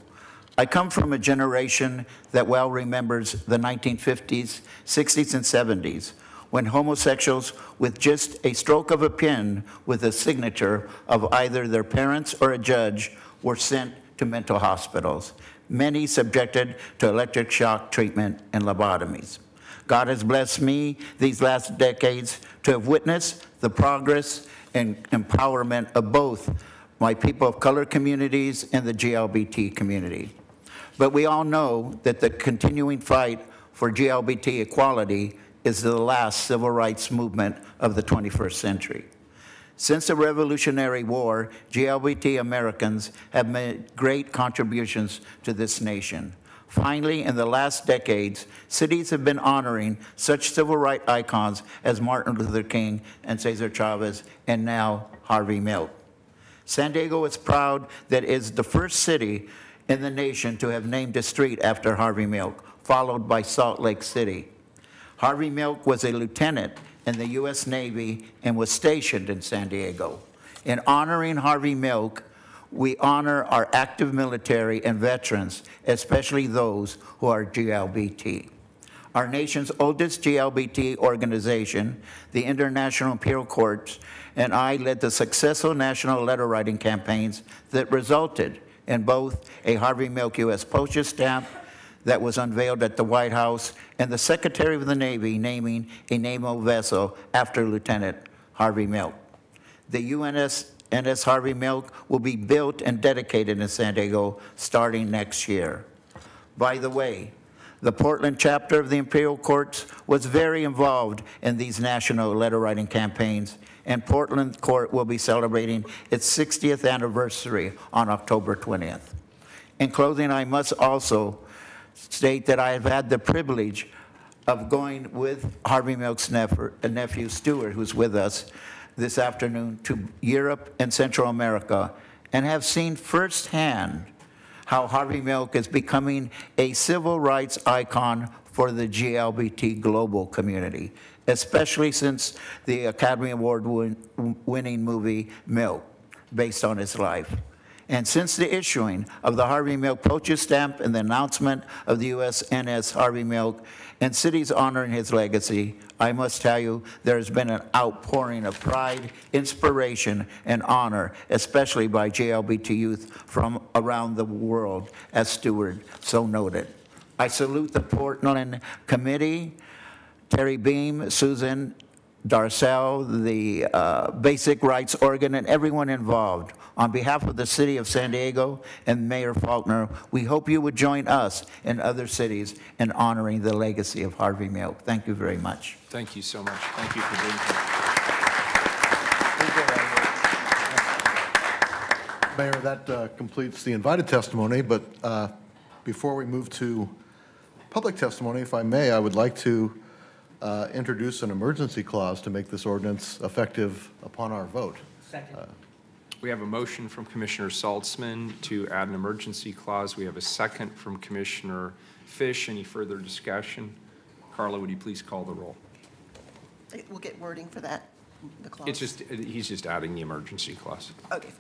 I come from a generation that well remembers the 1950s, 60s, and 70s, when homosexuals with just a stroke of a pen with a signature of either their parents or a judge were sent to mental hospitals, many subjected to electric shock treatment and lobotomies. God has blessed me these last decades to have witnessed the progress and empowerment of both my people of color communities and the GLBT community. But we all know that the continuing fight for GLBT equality is the last civil rights movement of the 21st century. Since the Revolutionary War, GLBT Americans have made great contributions to this nation. Finally, in the last decades, cities have been honoring such civil rights icons as Martin Luther King and Cesar Chavez, and now Harvey Milk. San Diego is proud that it is the first city in the nation to have named a street after Harvey Milk, followed by Salt Lake City. Harvey Milk was a lieutenant in the U.S. Navy and was stationed in San Diego. In honoring Harvey Milk, we honor our active military and veterans, especially those who are GLBT. Our nation's oldest GLBT organization, the International Imperial Courts, and I led the successful national letter writing campaigns that resulted in both a Harvey Milk U.S. postage stamp that was unveiled at the White House and the Secretary of the Navy naming a naval vessel after Lieutenant Harvey Milk. The USNS Harvey Milk will be built and dedicated in San Diego starting next year. By the way, the Portland chapter of the Imperial Courts was very involved in these national letter writing campaigns, and Portland Court will be celebrating its 60th anniversary on October 20th. In closing, I must also state that I have had the privilege of going with Harvey Milk's nephew, Stuart, who's with us this afternoon, to Europe and Central America, and have seen firsthand how Harvey Milk is becoming a civil rights icon for the GLBT global community, especially since the Academy Award winning movie Milk, based on his life. And since the issuing of the Harvey Milk postage stamp and the announcement of the USNS Harvey Milk and cities honoring his legacy, I must tell you there has been an outpouring of pride, inspiration, and honor, especially by GLBT youth from around the world, as Stuart so noted. I salute the Portland Committee, Terry Beam, Susan Darcell, the Basic Rights Organ, and everyone involved. On behalf of the City of San Diego and Mayor Faulkner, we hope you would join us and other cities in honoring the legacy of Harvey Milk. Thank you very much. Thank you so much. Thank you for being here. Mayor, that completes the invited testimony, but before we move to public testimony, if I may, I would like to introduce an emergency clause to make this ordinance effective upon our vote. Second. We have a motion from Commissioner Saltzman to add an emergency clause. We have a second from Commissioner Fish. Any further discussion? Carla, would you please call the roll? We'll get wording for that, the clause. It's just, he's just adding the emergency clause. Okay,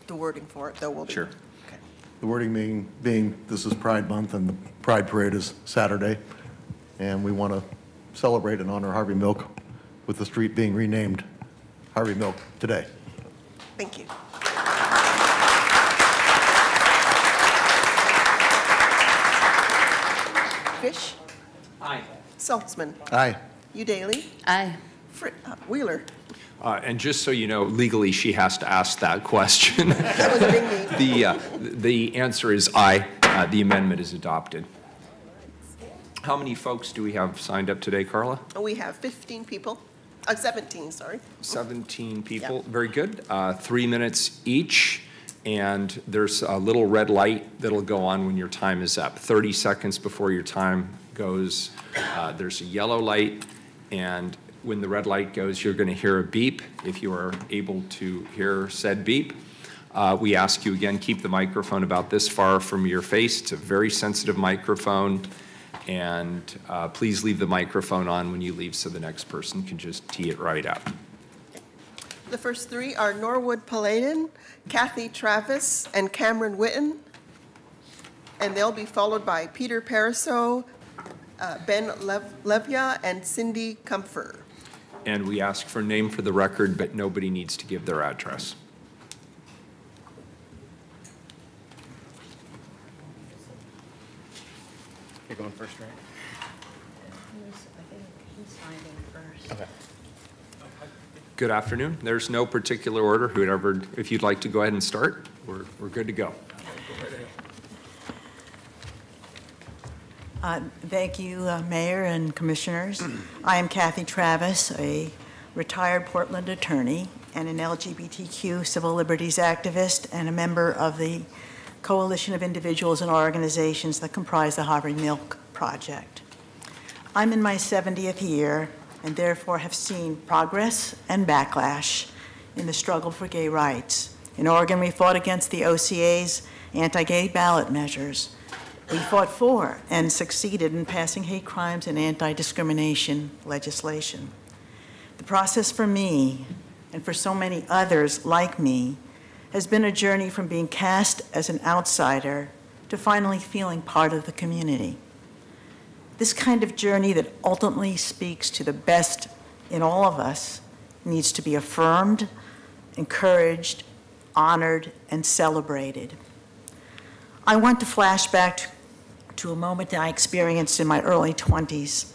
the wording for it, though, will be. Sure. Okay. The wording being this is Pride Month and the Pride Parade is Saturday, and we want to celebrate and honor Harvey Milk with the street being renamed Harvey Milk today. Thank you. Fish? Aye. Saltzman? Aye. Udaly? Aye. Wheeler? And just so you know, legally, she has to ask that question. That was a big need. The answer is aye. The amendment is adopted. How many folks do we have signed up today, Carla? We have 15 people, 17, sorry. 17 people. Yep. Very good. 3 minutes each. And there's a little red light that'll go on when your time is up. 30 seconds before your time goes, there's a yellow light. And when the red light goes, you're going to hear a beep. If you are able to hear said beep, we ask you again, keep the microphone about this far from your face. It's a very sensitive microphone. And please leave the microphone on when you leave so the next person can just tee it right up. The first three are Norwood Paladin, Kathy Travis, and Cameron Witten. And they'll be followed by Peter Pariseau, Ben Levia, and Cindy Comfer. And we ask for a name for the record, but nobody needs to give their address. You're going first, right? I think he signed in first. Okay. Good afternoon. There's no particular order. Whoever, if you'd like to go ahead and start, we're good to go. Thank you, Mayor and Commissioners. I am Kathy Travis, a retired Portland attorney and an LGBTQ civil liberties activist and a member of the coalition of individuals and organizations that comprise the Harvey Milk Project. I'm in my 70th year and therefore have seen progress and backlash in the struggle for gay rights. In Oregon, we fought against the OCA's anti-gay ballot measures. We fought for and succeeded in passing hate crimes and anti-discrimination legislation. The process for me, and for so many others like me, has been a journey from being cast as an outsider to finally feeling part of the community. This kind of journey that ultimately speaks to the best in all of us needs to be affirmed, encouraged, honored, and celebrated. I want to flash back to a moment that I experienced in my early 20s.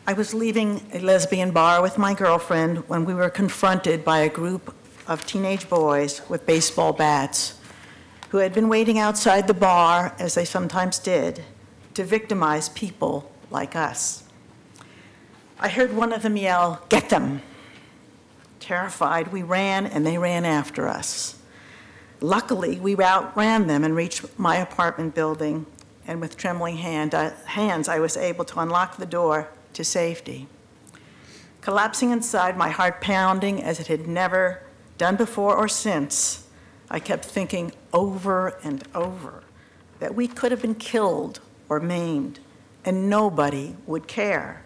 I was leaving a lesbian bar with my girlfriend when we were confronted by a group of teenage boys with baseball bats who had been waiting outside the bar, as they sometimes did, to victimize people like us. I heard one of them yell, "Get them!" Terrified, we ran and they ran after us. Luckily, we outran them and reached my apartment building, and with trembling hands, I was able to unlock the door to safety. Collapsing inside, my heart pounding as it had never done before or since, I kept thinking over and over that we could have been killed or maimed, and nobody would care.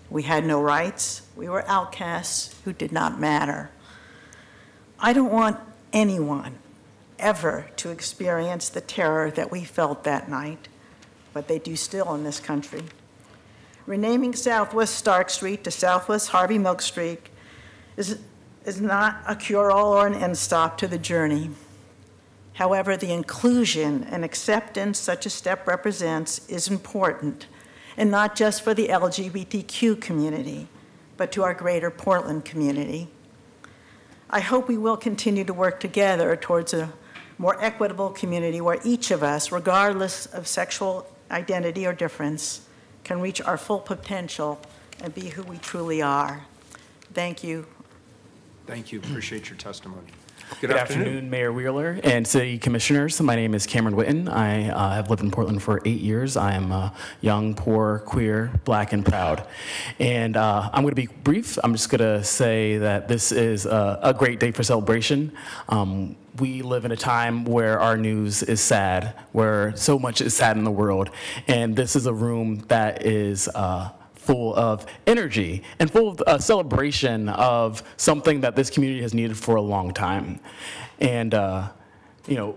We had no rights. We were outcasts who did not matter. I don't want anyone ever to experience the terror that we felt that night, but they do still in this country. Renaming Southwest Stark Street to Southwest Harvey Milk Street is not a cure-all or an end stop to the journey. However, the inclusion and acceptance such a step represents is important, and not just for the LGBTQ community, but to our greater Portland community. I hope we will continue to work together towards a more equitable community where each of us, regardless of sexual identity or difference, can reach our full potential and be who we truly are. Thank you. Thank you. Appreciate your testimony. Good afternoon, Mayor Wheeler and City Commissioners. My name is Cameron Witten. I have lived in Portland for 8 years. I am young, poor, queer, black, and proud. And I'm going to be brief. I'm just going to say that this is a great day for celebration. We live in a time where our news is sad, where so much is sad in the world. And this is a room that is full of energy and full of a celebration of something that this community has needed for a long time. And, you know,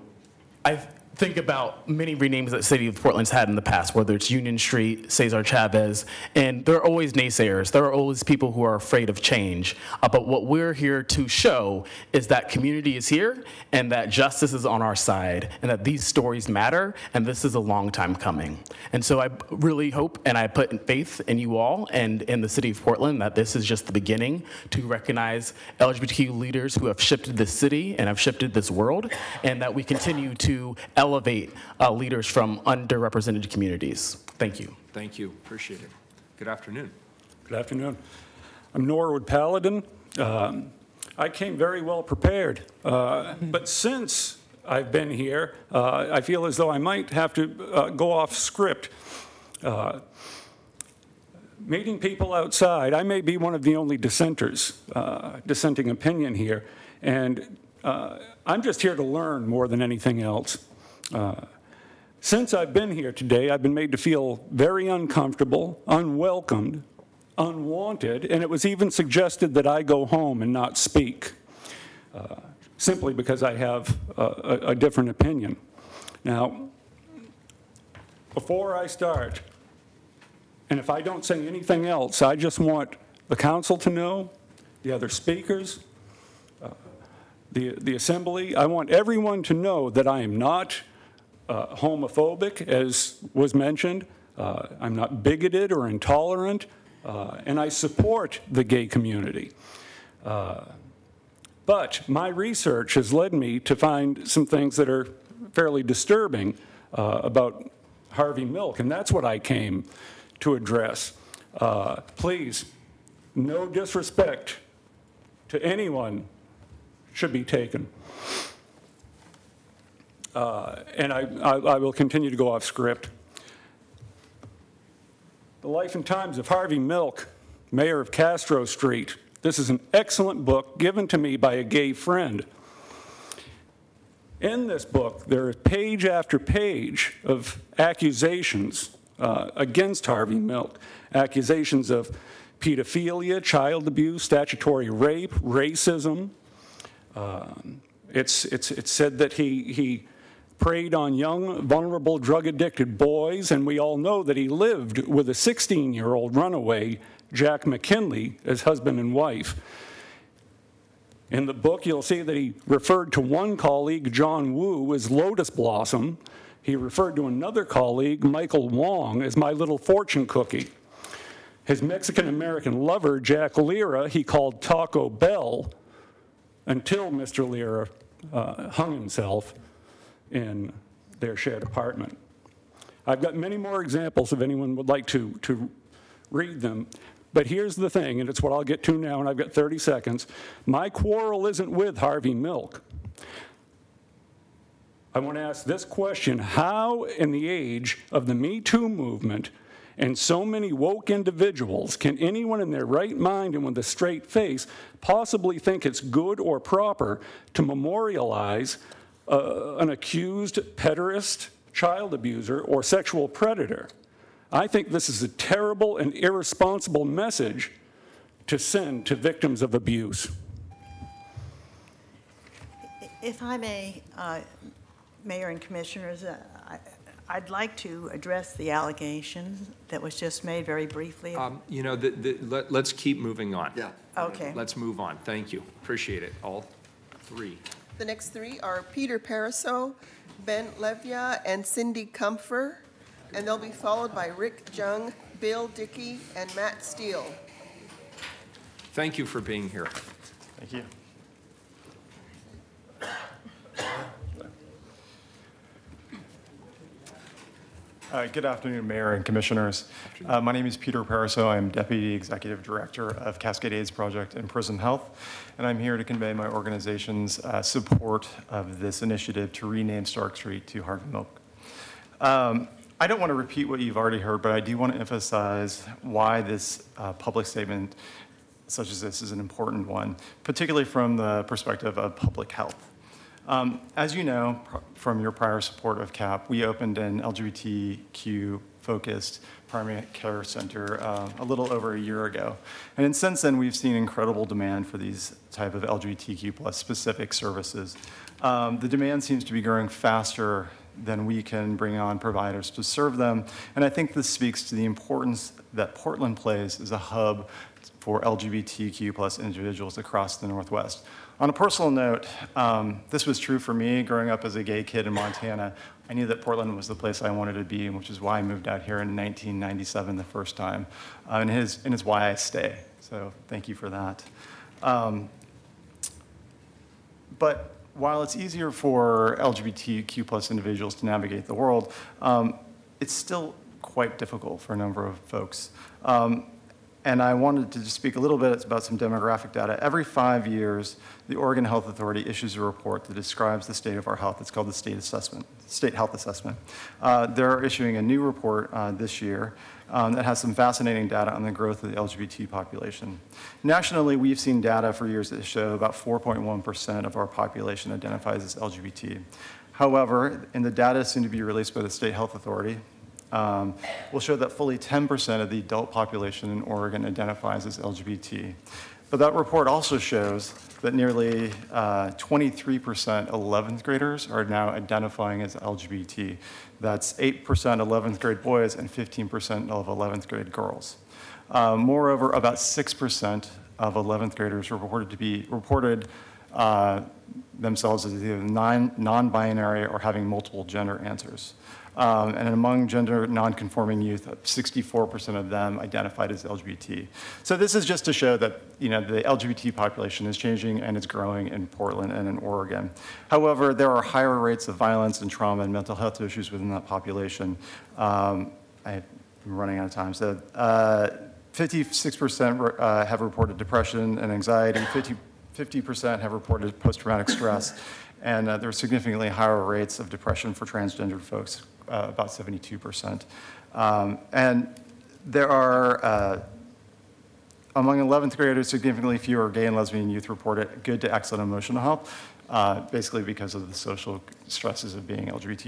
I think about many renames that the city of Portland's had in the past, whether it's Union Street, Cesar Chavez, and there are always naysayers. There are always people who are afraid of change. But what we're here to show is that community is here and that justice is on our side and that these stories matter, and this is a long time coming. And so I really hope and I put faith in you all and in the city of Portland that this is just the beginning to recognize LGBTQ leaders who have shifted this city and have shifted this world, and that we continue to elevate leaders from underrepresented communities. Thank you. Thank you. Appreciate it. Good afternoon. Good afternoon. I'm Norwood Paladin. I came very well prepared, but since I've been here, I feel as though I might have to go off script. Meeting people outside, I may be one of the only dissenters, dissenting opinion here, and I'm just here to learn more than anything else. Since I've been here today, I've been made to feel very uncomfortable, unwelcomed, unwanted, and it was even suggested that I go home and not speak, simply because I have a different opinion. Now, before I start, and if I don't say anything else, I just want the council to know, the other speakers, the assembly, I want everyone to know that I am not homophobic, as was mentioned. I'm not bigoted or intolerant, and I support the gay community. But my research has led me to find some things that are fairly disturbing about Harvey Milk, and that's what I came to address. Please, no disrespect to anyone should be taken. And I will continue to go off script. The Life and Times of Harvey Milk, mayor of Castro Street. This is an excellent book given to me by a gay friend. In this book, there is page after page of accusations against Harvey Milk. Accusations of pedophilia, child abuse, statutory rape, racism. It's said that he preyed on young, vulnerable, drug-addicted boys, and we all know that he lived with a 16-year-old runaway, Jack McKinley, as husband and wife. In the book, you'll see that he referred to one colleague, John Woo, as Lotus Blossom. He referred to another colleague, Michael Wong, as My Little Fortune Cookie. His Mexican-American lover, Jack Lira, he called Taco Bell, until Mr. Lira hung himself in their shared apartment. I've got many more examples if anyone would like to read them. But here's the thing, and it's what I'll get to now, and I've got 30 seconds. My quarrel isn't with Harvey Milk. I want to ask this question: how, in the age of the Me Too movement and so many woke individuals, can anyone in their right mind and with a straight face possibly think it's good or proper to memorialize an accused pederast, child abuser, or sexual predator? I think this is a terrible and irresponsible message to send to victims of abuse. If I may, Mayor and Commissioners, I'd like to address the allegation that was just made very briefly. You know, let's keep moving on. Yeah. Okay. Let's move on. Thank you. Appreciate it. All three. The next three are Peter Pariseau, Ben Levia, and Cindy Comfer, and they'll be followed by Rick Jung, Bill Dickey, and Matt Steele. Thank you for being here. Thank you. Good afternoon, Mayor and Commissioners. My name is Peter Pariseau. I'm Deputy Executive Director of Cascade AIDS Project and Prison Health, and I'm here to convey my organization's support of this initiative to rename Stark Street to Harvey Milk. I don't want to repeat what you've already heard, but I do want to emphasize why this public statement such as this is an important one, particularly from the perspective of public health. As you know from your prior support of CAP, we opened an LGBTQ-focused primary care center a little over a year ago. And since then, we've seen incredible demand for these type of LGBTQ plus specific services. The demand seems to be growing faster than we can bring on providers to serve them. And I think this speaks to the importance that Portland plays as a hub for LGBTQ plus individuals across the Northwest. On a personal note, this was true for me growing up as a gay kid in Montana. I knew that Portland was the place I wanted to be, which is why I moved out here in 1997 the first time, and it's why I stay. So thank you for that. But while it's easier for LGBTQ plus individuals to navigate the world, it's still quite difficult for a number of folks. And I wanted to just speak a little bit about some demographic data. Every 5 years, the Oregon Health Authority issues a report that describes the state of our health. It's called the State Health Assessment. They're issuing a new report this year that has some fascinating data on the growth of the LGBT population. Nationally, we've seen data for years that show about 4.1% of our population identifies as LGBT. However, in the data soon to be released by the State Health Authority, will show that fully 10% of the adult population in Oregon identifies as LGBT. But that report also shows that nearly 23% 11th graders are now identifying as LGBT. That's 8% 11th grade boys and 15% of 11th grade girls. Moreover, about 6% of 11th graders reported themselves as either non-binary or having multiple gender answers. And among gender non-conforming youth, 64% of them identified as LGBT. So this is just to show that the LGBT population is changing and it's growing in Portland and in Oregon. However, there are higher rates of violence and trauma and mental health issues within that population. I'm running out of time. So 56% have reported depression and anxiety, 50% have reported post-traumatic stress, and there are significantly higher rates of depression for transgender folks, about 72%. And there are, among 11th graders, significantly fewer gay and lesbian youth reported good to excellent emotional health, basically because of the social stresses of being LGBT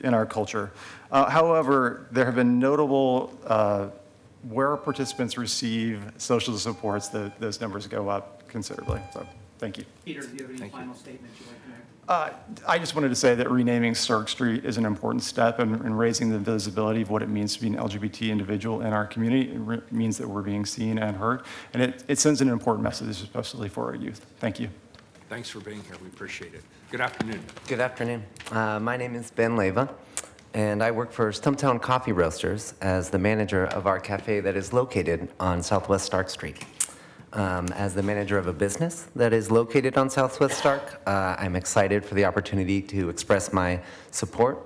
in our culture. However, there have been notable where participants receive social supports, those numbers go up considerably. So, thank you. Peter, do you have any final statements you'd like to make? I just wanted to say that renaming Stark Street is an important step in raising the visibility of what it means to be an LGBT individual in our community. It means that we're being seen and heard, and it sends an important message, especially for our youth. Thank you. Thanks for being here. We appreciate it. Good afternoon. Good afternoon. My name is Ben Leyva, and I work for Stumptown Coffee Roasters as the manager of our cafe that is located on Southwest Stark Street. As the manager of a business that is located on Southwest Stark, I'm excited for the opportunity to express my support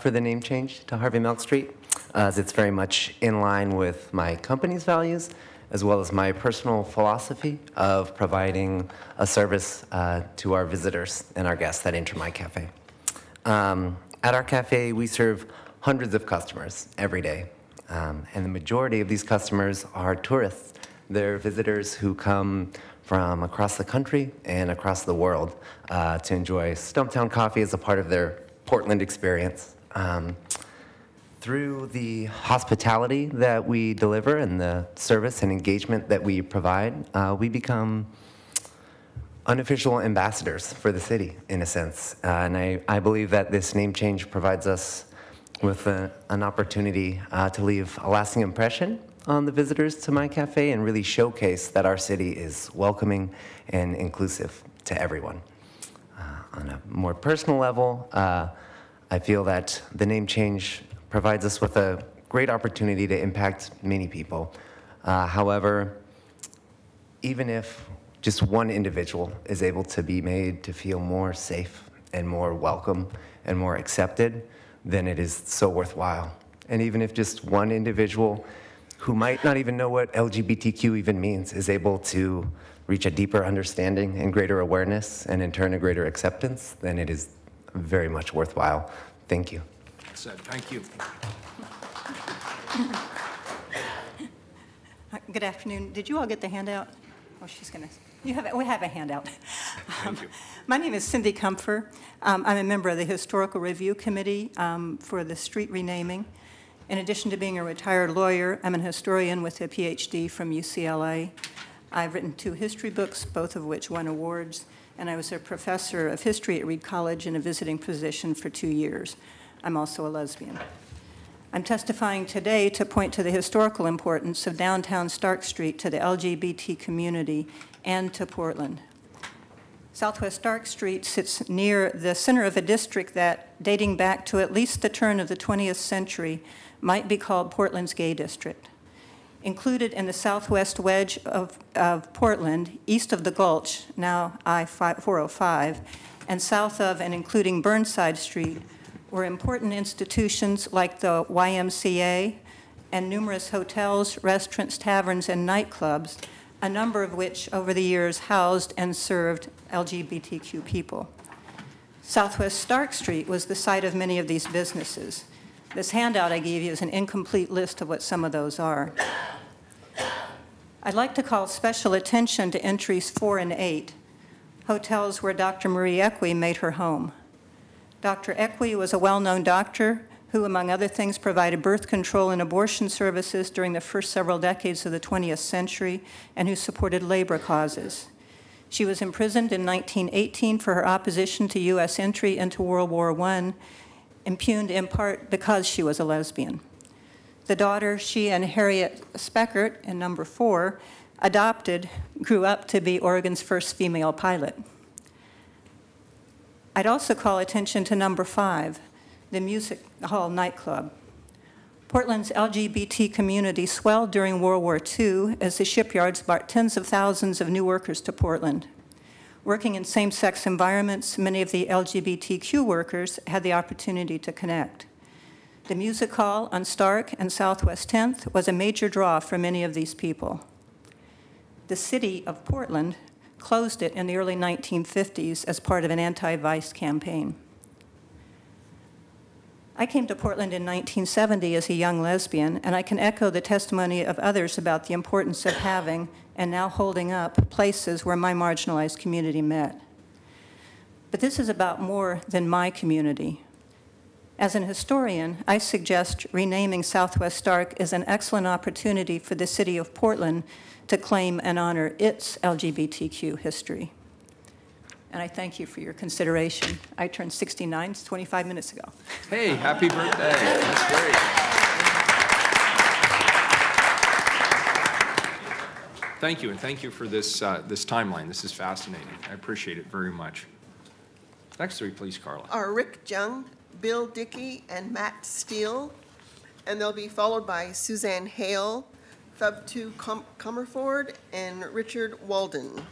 for the name change to Harvey Milk Street, as it's very much in line with my company's values, as well as my personal philosophy of providing a service to our visitors and our guests that enter my cafe. At our cafe, we serve hundreds of customers every day, and the majority of these customers are tourists. They're visitors who come from across the country and across the world to enjoy Stumptown coffee as a part of their Portland experience. Through the hospitality that we deliver and the service and engagement that we provide, we become unofficial ambassadors for the city, in a sense. And I believe that this name change provides us with an opportunity to leave a lasting impression on the visitors to my cafe and really showcase that our city is welcoming and inclusive to everyone. On a more personal level, I feel that the name change provides us with a great opportunity to impact many people. However, even if just one individual is able to be made to feel more safe and more welcome and more accepted, then it is so worthwhile. And even if just one individual who might not even know what LGBTQ even means is able to reach a deeper understanding and greater awareness, and in turn a greater acceptance, then it is very much worthwhile. Thank you. Said, thank you. Good afternoon. Did you all get the handout? Oh, she's going to. We have a handout. Thank you. My name is Cindy Comfer. I'm a member of the Historical Review Committee for the street renaming. In addition to being a retired lawyer, I'm an historian with a PhD from UCLA. I've written 2 history books, both of which won awards, and I was a professor of history at Reed College in a visiting position for 2 years. I'm also a lesbian. I'm testifying today to point to the historical importance of downtown Stark Street to the LGBT community and to Portland. Southwest Stark Street sits near the center of a district that, dating back to at least the turn of the 20th century, might be called Portland's gay district. Included in the southwest wedge of Portland, east of the Gulch, now I-405, and south of and including Burnside Street, were important institutions like the YMCA and numerous hotels, restaurants, taverns, and nightclubs, a number of which over the years housed and served LGBTQ people. Southwest Stark Street was the site of many of these businesses. This handout I gave you is an incomplete list of what some of those are. I'd like to call special attention to entries 4 and 8, hotels where Dr. Marie Equi made her home. Dr. Equi was a well-known doctor who, among other things, provided birth control and abortion services during the first several decades of the 20th century and who supported labor causes. She was imprisoned in 1918 for her opposition to U.S. entry into World War I, impugned in part because she was a lesbian. The daughter she and Harriet Speckert, in number 4, adopted, grew up to be Oregon's first female pilot. I'd also call attention to number 5, the Music Hall nightclub. Portland's LGBT community swelled during World War II as the shipyards brought tens of thousands of new workers to Portland. Working in same-sex environments, many of the LGBTQ workers had the opportunity to connect. The Music Hall on Stark and Southwest 10th was a major draw for many of these people. The city of Portland closed it in the early 1950s as part of an anti-vice campaign. I came to Portland in 1970 as a young lesbian, and I can echo the testimony of others about the importance of having, and now holding up, places where my marginalized community met. But this is about more than my community. As an historian, I suggest renaming Southwest Stark is an excellent opportunity for the city of Portland to claim and honor its LGBTQ history. And I thank you for your consideration. I turned 69 25 minutes ago. Hey, happy birthday. That's great. Thank you, and thank you for this, this timeline. This is fascinating. I appreciate it very much. Next 3, please, Carla. Are Rick Jung, Bill Dickey, and Matt Steele, and they'll be followed by Suzanne Hale, Fub2 Comerford, and Richard Walden.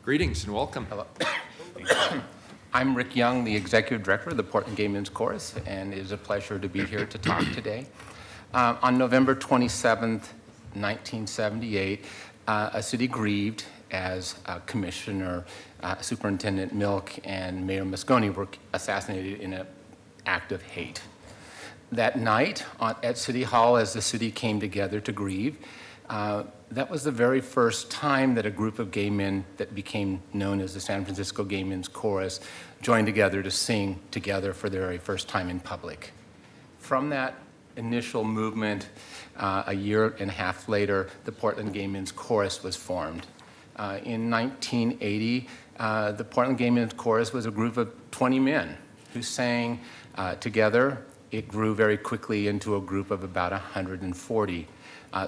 Greetings and welcome. Hello. I'm Rick Young, the Executive Director of the Portland Gay Men's Chorus, and it is a pleasure to be here to talk today. On November 27th, 1978, a city grieved as Commissioner Superintendent Milk and Mayor Moscone were assassinated in an act of hate. That night at City Hall, as the city came together to grieve, that was the very first time that a group of gay men that became known as the San Francisco Gay Men's Chorus joined together to sing together for the very first time in public. From that initial movement, a year and a half later, the Portland Gay Men's Chorus was formed. In 1980, the Portland Gay Men's Chorus was a group of 20 men who sang together. It grew very quickly into a group of about 140.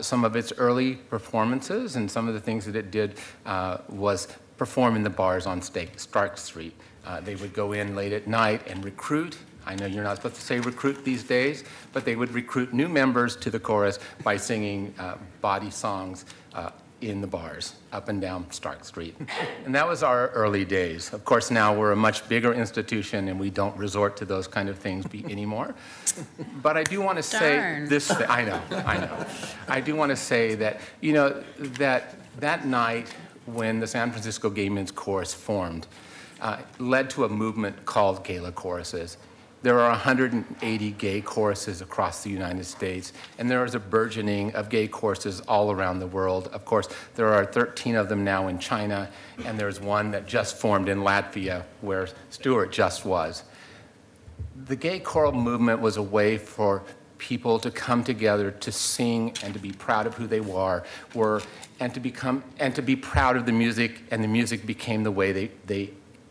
Some of its early performances and some of the things that it did was perform in the bars on Stark Street. They would go in late at night and recruit. I know you're not supposed to say recruit these days, but they would recruit new members to the chorus by singing body songs in the bars up and down Stark Street. And that was our early days. Of course, now we're a much bigger institution and we don't resort to those kind of things anymore. But I do want to say this, I know. I do want to say that, you know, that night when the San Francisco Gay Men's Chorus formed, led to a movement called Gala Choruses. There are 180 gay choruses across the United States, and there is a burgeoning of gay choruses all around the world. Of course, there are 13 of them now in China, and there's one that just formed in Latvia, where Stuart just was. The gay choral movement was a way for people to come together to sing and to be proud of who they were, and to be proud of the music, and the music became the way they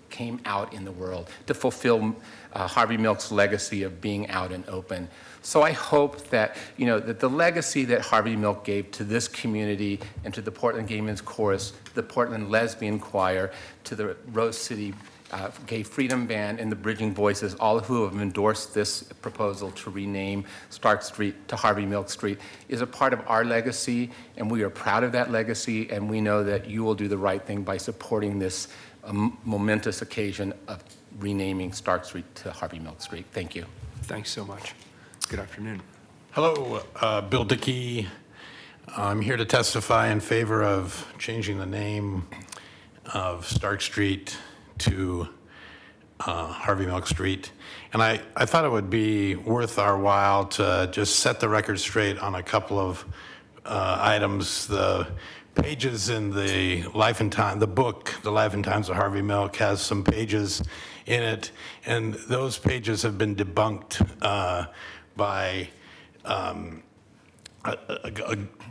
came out in the world to fulfill Harvey Milk's legacy of being out and open. So I hope that, you know, that the legacy that Harvey Milk gave to this community and to the Portland Gay Men's Chorus, the Portland Lesbian Choir, to the Rose City Gay Freedom Band, and the Bridging Voices, all who have endorsed this proposal to rename Stark Street to Harvey Milk Street, is a part of our legacy, and we are proud of that legacy, and we know that you will do the right thing by supporting this momentous occasion of renaming Stark Street to Harvey Milk Street. Thank you. Thanks so much. Good afternoon. Hello, Bill Dickey. I'm here to testify in favor of changing the name of Stark Street to Harvey Milk Street. And I thought it would be worth our while to just set the record straight on a couple of items. The pages in the Life and Time, the book, The Life and Times of Harvey Milk, has some pages in it, and those pages have been debunked by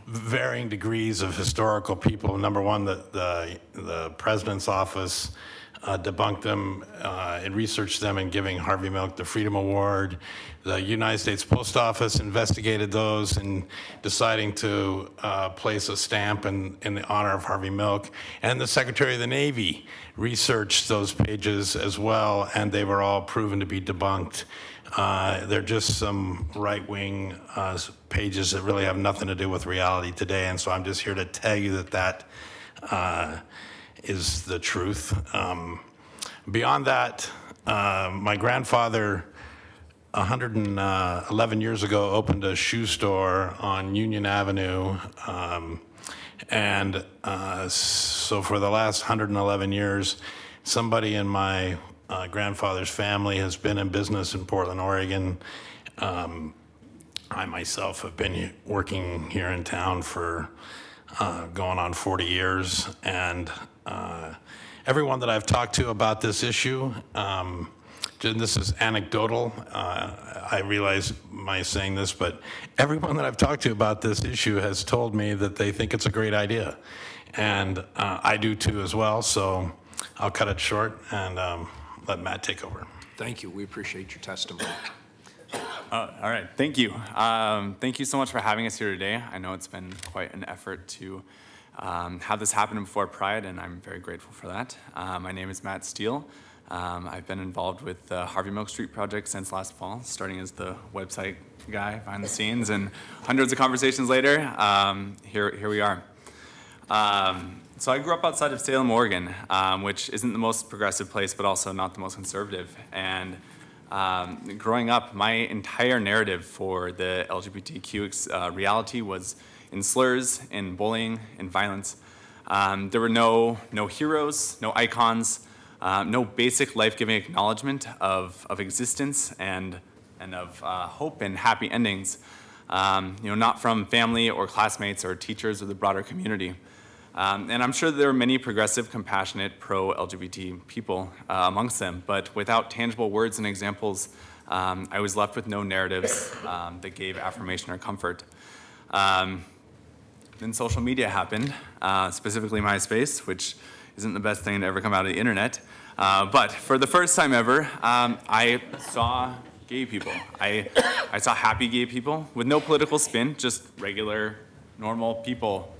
varying degrees of historical people. Number one, the president's office debunked them and researched them in giving Harvey Milk the Freedom Award. The United States Post Office investigated those and deciding to place a stamp in the honor of Harvey Milk. And the Secretary of the Navy researched those pages as well, and they were all proven to be debunked. They're just some right-wing pages that really have nothing to do with reality today, and so I'm just here to tell you that is the truth. Beyond that, my grandfather 111 years ago opened a shoe store on Union Avenue, and so for the last 111 years, somebody in my grandfather's family has been in business in Portland, Oregon. I myself have been working here in town for going on 40 years, and everyone that I've talked to about this issue, and this is anecdotal, I realize my saying this, but everyone that I've talked to about this issue has told me that they think it's a great idea. And I do too as well, so I'll cut it short and let Matt take over. Thank you. We appreciate your testimony. All right, thank you. Thank you so much for having us here today. I know it's been quite an effort to have this happen before Pride, and I'm very grateful for that. My name is Matt Steele. I've been involved with the Harvey Milk Street project since last fall, starting as the website guy behind the scenes, and hundreds of conversations later, here we are. So I grew up outside of Salem, Oregon, which isn't the most progressive place, but also not the most conservative. And growing up, my entire narrative for the LGBTQ reality was in slurs, in bullying, in violence. There were no heroes, no icons, no basic life-giving acknowledgement of existence and of hope and happy endings. Not from family or classmates or teachers or the broader community. And I'm sure there are many progressive, compassionate, pro-LGBT people amongst them, but without tangible words and examples, I was left with no narratives that gave affirmation or comfort. Then social media happened, specifically MySpace, which isn't the best thing to ever come out of the internet. But for the first time ever, I saw gay people. I saw happy gay people with no political spin, just regular, normal people.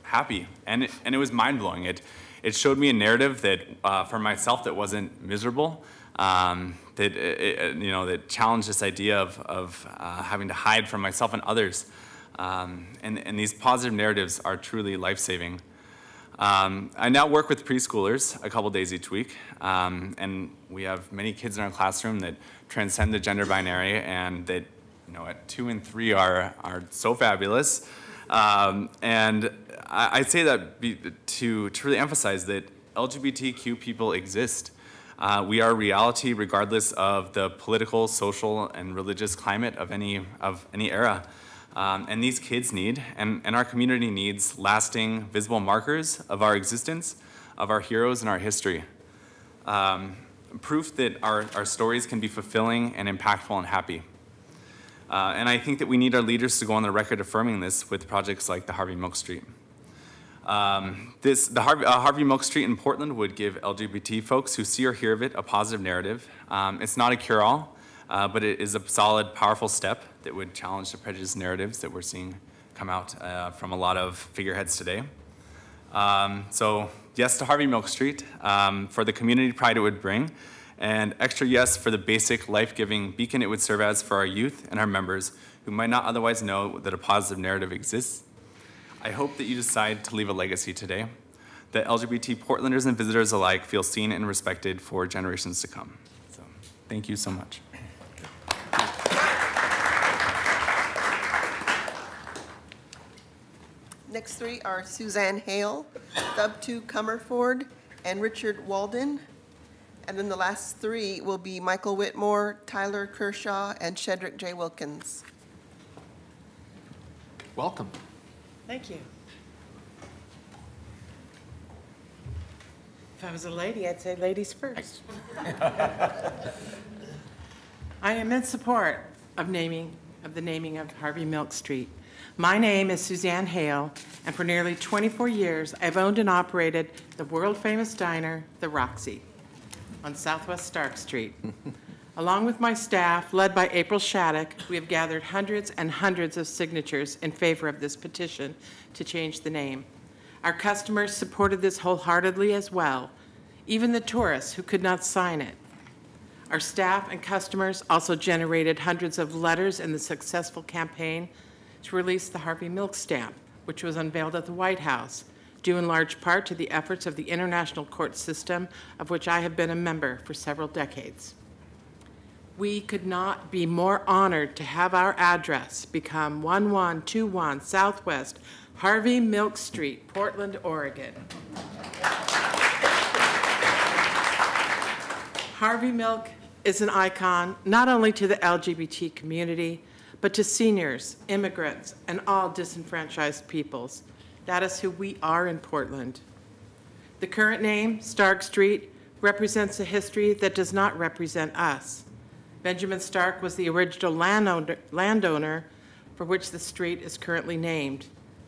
Happy, and it was mind-blowing. It showed me a narrative that for myself that wasn't miserable, that challenged this idea of having to hide from myself and others. And these positive narratives are truly life-saving. I now work with preschoolers a couple days each week, and we have many kids in our classroom that transcend the gender binary and that, at 2 and 3 are so fabulous. And I say that to really emphasize that LGBTQ people exist. We are reality regardless of the political, social, and religious climate of any era. And these kids need, and our community needs, lasting, visible markers of our existence, of our heroes and our history. Proof that our stories can be fulfilling and impactful and happy. And I think that we need our leaders to go on the record affirming this with projects like the Harvey Milk Street. Harvey Milk Street in Portland would give LGBT folks who see or hear of it a positive narrative. It's not a cure-all, but it is a solid, powerful step that would challenge the prejudice narratives that we're seeing come out from a lot of figureheads today. So yes to Harvey Milk Street for the community pride it would bring, and extra yes for the basic life-giving beacon it would serve as for our youth and our members who might not otherwise know that a positive narrative exists. I hope that you decide to leave a legacy today, that LGBT Portlanders and visitors alike feel seen and respected for generations to come. So thank you so much. Next 3 are Suzanne Hale, Thub 2 Comerford, and Richard Walden. And then the last 3 will be Michael Whitmore, Tyler Kershaw, and Cedric J. Wilkins. Welcome. Thank you. If I was a lady, I'd say ladies first. I am in support of the naming of Harvey Milk Street. My name is Suzanne Hale, and for nearly 24 years, I've owned and operated the world-famous diner, The Roxy, on Southwest Stark Street. Along with my staff, led by April Shattuck, we have gathered hundreds and hundreds of signatures in favor of this petition to change the name. Our customers supported this wholeheartedly as well, even the tourists who could not sign it. Our staff and customers also generated hundreds of letters in the successful campaign to release the Harvey Milk stamp, which was unveiled at the White House, due in large part to the efforts of the international court system, of which I have been a member for several decades. We could not be more honored to have our address become 1121 Southwest Harvey Milk Street, Portland, Oregon. Harvey Milk is an icon not only to the LGBT community, but to seniors, immigrants, and all disenfranchised peoples. That is who we are in Portland. The current name, Stark Street, represents a history that does not represent us. Benjamin Stark was the original landowner for which the street is currently named.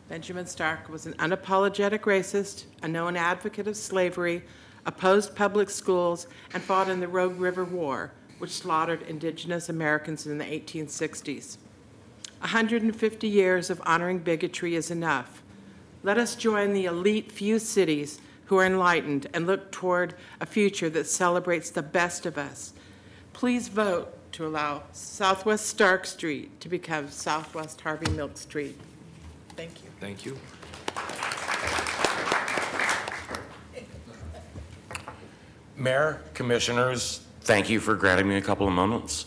Benjamin Stark was an unapologetic racist, a known advocate of slavery, opposed public schools, and fought in the Rogue River War, which slaughtered indigenous Americans in the 1860s. 150 years of honoring bigotry is enough. Let us join the elite few cities who are enlightened and look toward a future that celebrates the best of us. Please vote to allow Southwest Stark Street to become Southwest Harvey Milk Street. Thank you. Thank you. Mayor, Commissioners, thank you for granting me a couple of moments.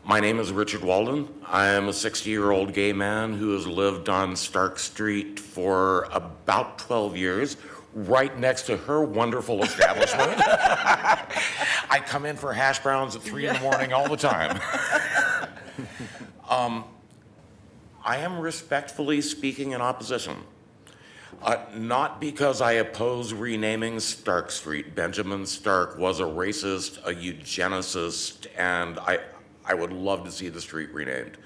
My name is Richard Walden. I am a 60-year-old gay man who has lived on Stark Street for about 12 years, right next to her wonderful establishment. I come in for hash browns at 3 in the morning all the time. I am respectfully speaking in opposition. Not because I oppose renaming Stark Street. Benjamin Stark was a racist, a eugenicist, and I would love to see the street renamed.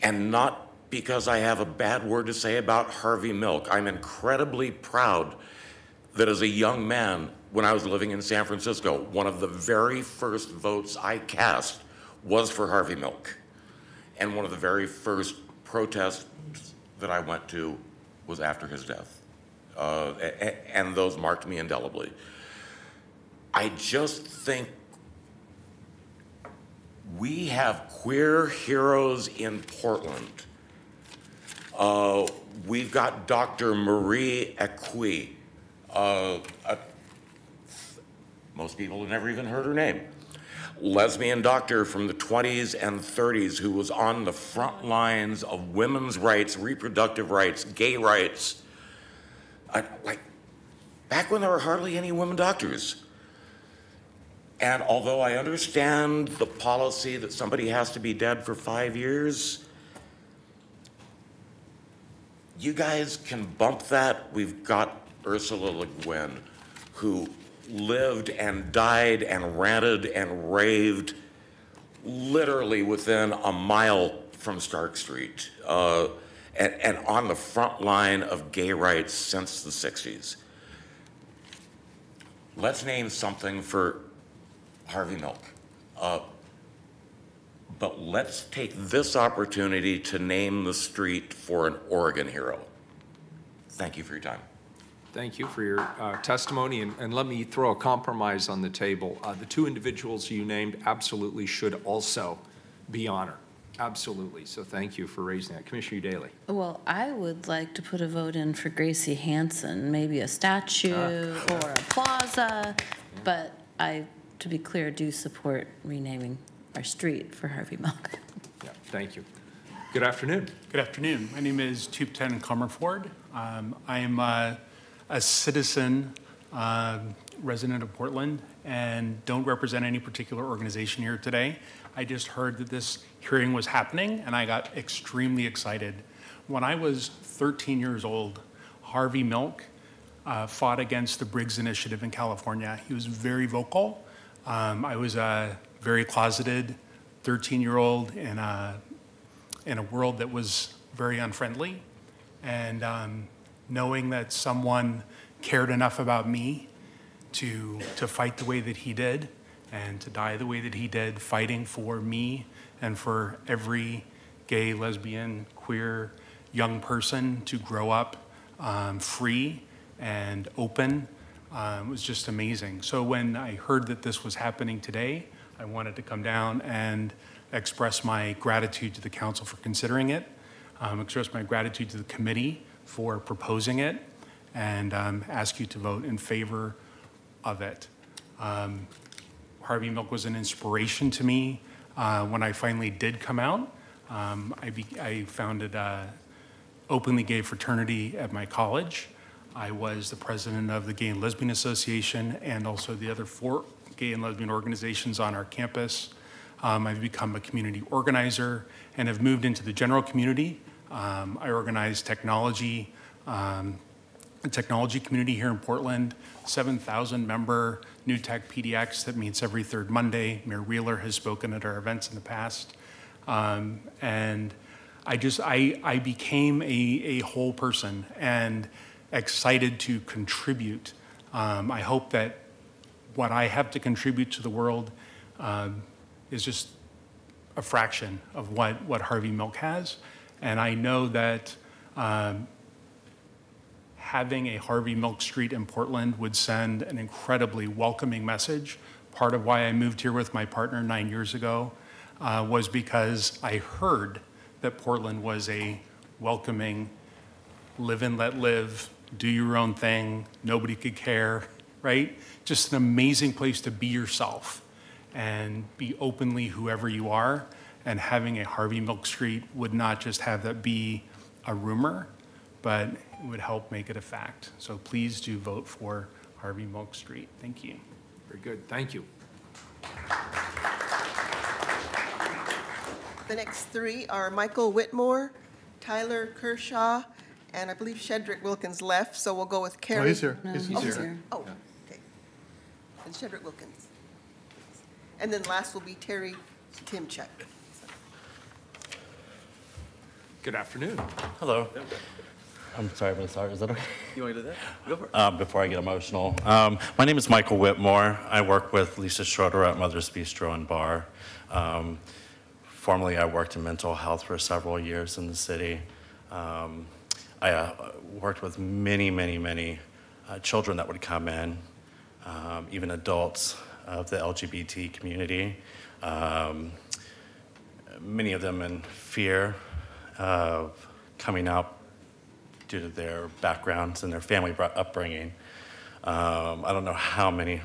And not because I have a bad word to say about Harvey Milk. I'm incredibly proud that as a young man, when I was living in San Francisco, one of the very first votes I cast was for Harvey Milk. And one of the very first protests that I went to was after his death. And those marked me indelibly. I just think we have queer heroes in Portland We've got Dr. Marie Equi. Most people have never even heard her name. Lesbian doctor from the 20s and 30s who was on the front lines of women's rights, reproductive rights, gay rights. Like, back when there were hardly any women doctors. And although I understand the policy that somebody has to be dead for 5 years, you guys can bump that. We've got Ursula Le Guin, who lived and died and ranted and raved literally within a mile from Stark Street, and on the front line of gay rights since the 60s. Let's name something for Harvey Milk. But let's take this opportunity to name the street for an Oregon hero. Thank you for your time. Thank you for your testimony, and let me throw a compromise on the table. The two individuals you named absolutely should also be honored. Absolutely. So thank you for raising that. Commissioner Daly. Well, I would like to put a vote in for Gracie Hansen, maybe a statue or a plaza, but I, to be clear, do support renaming our street for Harvey Milk. Yeah, thank you. Good afternoon. Good afternoon. My name is Tupten Comerford. I am a citizen, resident of Portland, and don't represent any particular organization here today. I just heard that this hearing was happening, and I got extremely excited. When I was 13 years old, Harvey Milk fought against the Briggs Initiative in California. He was very vocal. I was a very closeted 13-year-old in a world that was very unfriendly. And knowing that someone cared enough about me to fight the way that he did and to die the way that he did, fighting for me and for every gay, lesbian, queer young person to grow up free and open, was just amazing. So when I heard that this was happening today, I wanted to come down and express my gratitude to the council for considering it, express my gratitude to the committee for proposing it, and ask you to vote in favor of it. Harvey Milk was an inspiration to me when I finally did come out. I founded openly gay fraternity at my college. I was the president of the Gay and Lesbian Association and also the other 4 gay and lesbian organizations on our campus. I've become a community organizer and have moved into the general community. I organize technology, a technology community here in Portland, 7,000 member New Tech PDX that meets every 3rd Monday. Mayor Wheeler has spoken at our events in the past. And I became a whole person and excited to contribute. I hope that what I have to contribute to the world is just a fraction of what Harvey Milk has. And I know that having a Harvey Milk Street in Portland would send an incredibly welcoming message. Part of why I moved here with my partner 9 years ago was because I heard that Portland was a welcoming, live and let live, do your own thing, nobody could care, right? Just an amazing place to be yourself and be openly whoever you are. And having a Harvey Milk Street would not just have that be a rumor, but it would help make it a fact. So please do vote for Harvey Milk Street. Thank you. Very good. Thank you. The next 3 are Michael Whitmore, Tyler Kershaw, and I believe Cedric Wilkins left, so we'll go with Carrie. Oh, he's here. No, He's he's here. here. Oh, okay. And Cedric Wilkins. And then last will be Terry Timchuk. Good afternoon. Hello. I'm sorry, I'm going to start. Is that okay? You want to do that? Go for it. Before I get emotional. My name is Michael Whitmore. I work with Lisa Schroeder at Mother's Bistro and Bar. Formerly, I worked in mental health for several years in the city. I worked with many children that would come in, even adults of the LGBT community. Many of them in fear of coming out due to their backgrounds and their family upbringing. I don't know how many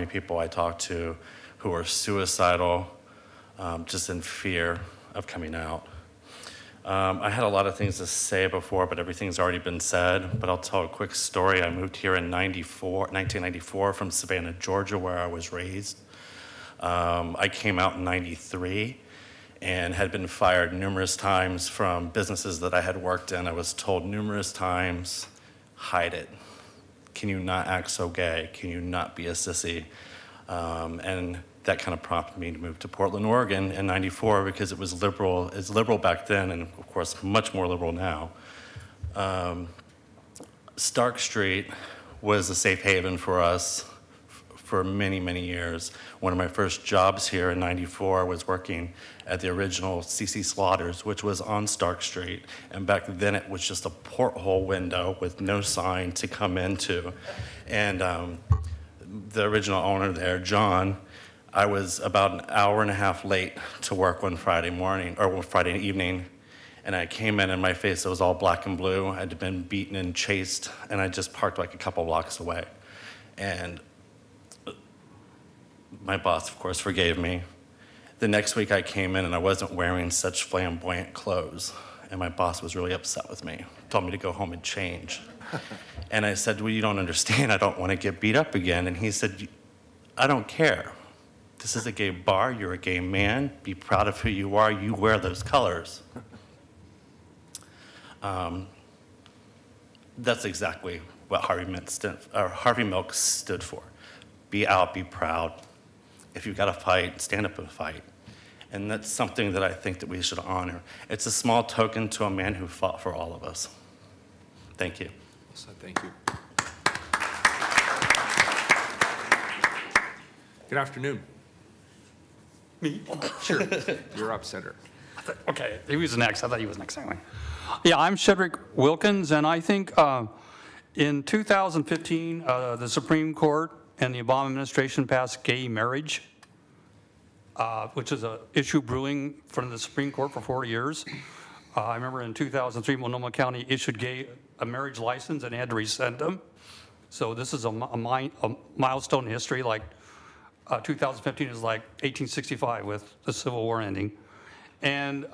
people I talked to who are suicidal, just in fear of coming out. I had a lot of things to say before, but everything's already been said. But I'll tell a quick story. I moved here in 1994 from Savannah, Georgia, where I was raised. I came out in 93 and had been fired numerous times from businesses that I had worked in. I was told numerous times, hide it. Can you not act so gay? Can you not be a sissy? And that kind of prompted me to move to Portland, Oregon in 94 because it was liberal. It's liberal back then and of course much more liberal now. Stark Street was a safe haven for us for many, many years. One of my first jobs here in 94 was working at the original CC Slaughters, which was on Stark Street. And back then it was just a porthole window with no sign to come into. And the original owner there, John, I was about an hour and a half late to work one Friday morning, or one Friday evening, and I came in and my face was all black and blue. I'd been beaten and chased, and I just parked like a couple blocks away. And my boss, of course, forgave me. The next week I came in and I wasn't wearing such flamboyant clothes, and my boss was really upset with me, told me to go home and change. And I said, well, you don't understand, I don't want to get beat up again. And he said, I don't care. This is a gay bar, you're a gay man, be proud of who you are, you wear those colors. That's exactly what Harvey Milk stood for. Be out, be proud. If you've got to fight, stand up and fight. And that's something that I think that we should honor. It's a small token to a man who fought for all of us. Thank you. So, thank you. Good afternoon. Me? Sure. You're up, Senator. Okay, he was next. I thought he was next anyway. Yeah, I'm Cedric Wilkins, and I think in 2015, the Supreme Court and the Obama administration passed gay marriage, which is an issue brewing from the Supreme Court for 4 years. I remember in 2003, Multnomah County issued a marriage license and had to rescind them. So this is a milestone in history, like 2015 is like 1865 with the Civil War ending. And